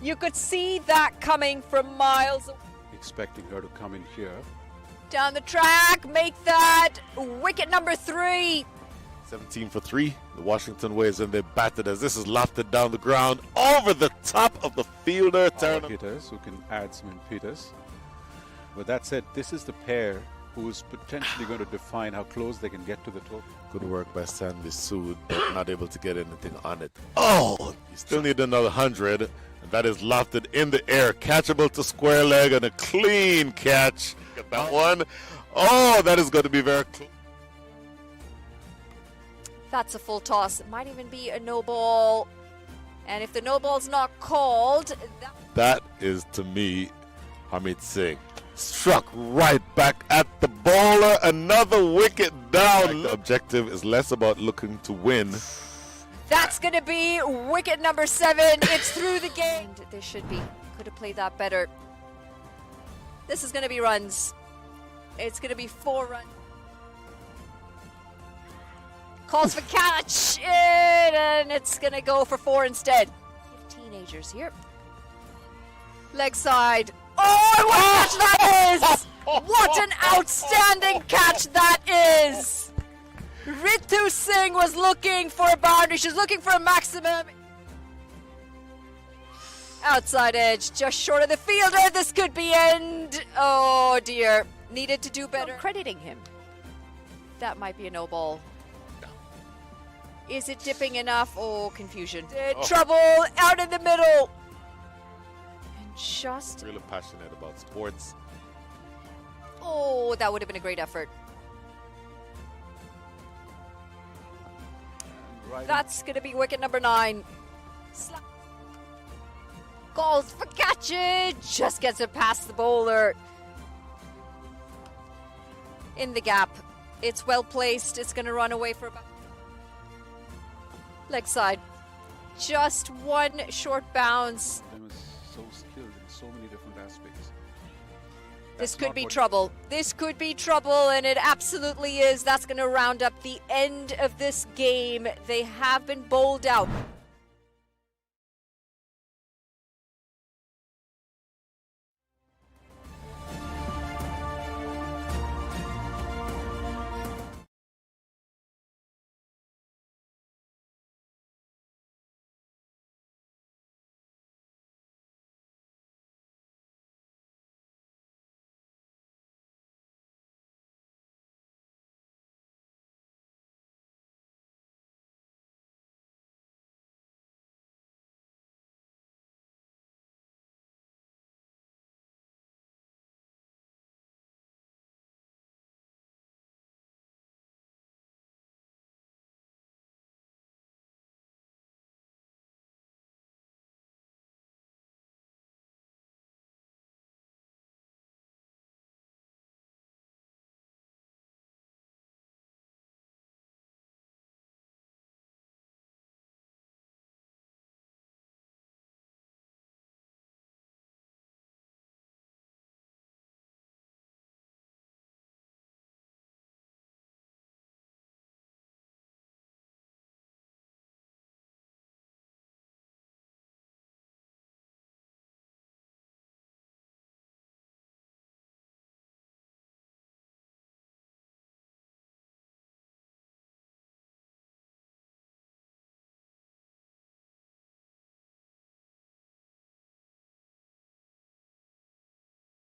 You could see that coming from miles away. Expecting her to come in here. Down the track, make that wicket number 3. 17 for 3. The Washington Waves, and they batted as this is lofted down the ground over the top of the fielder. Hitters who can add some impetus. With that said, this is the pair who is potentially going to define how close they can get to the total. Good work by Sandy Sood, but not able to get anything on it. Oh, you still need another 100, and that is lofted in the air, catchable to square leg, and a clean catch. Get that one. Oh, that is going to be very close. That's a full toss. It might even be a no ball. And if the no ball's not called, that is, to me, Harmeet Singh. Struck right back at the bowler. Another wicket down. The objective is less about looking to win. That's going to be wicket number 7. It's through the game. And they should be. Could have played that better. This is going to be runs. It's going to be 4 runs. Calls for catch. And it's going to go for 4 instead. Teenagers here. Leg side. Oh, what a catch that is! What an outstanding catch that is! Ritu Singh was looking for a boundary. She's looking for a maximum. Outside edge, just short of the fielder. This could be end. Oh dear. Needed to do better. I'm crediting him. That might be a no ball. Is it dipping enough? Oh, confusion. Trouble out in the middle. Just really passionate about sports. Oh, that would have been a great effort. Right. That's going to be wicket number 9. Calls for catch it. Just gets it past the bowler. In the gap. It's well placed. It's going to run away for about leg side. Just one short bounce. So skilled in so many different aspects. This could be trouble. This could be trouble, and it absolutely is. That's going to round up the end of this game. They have been bowled out.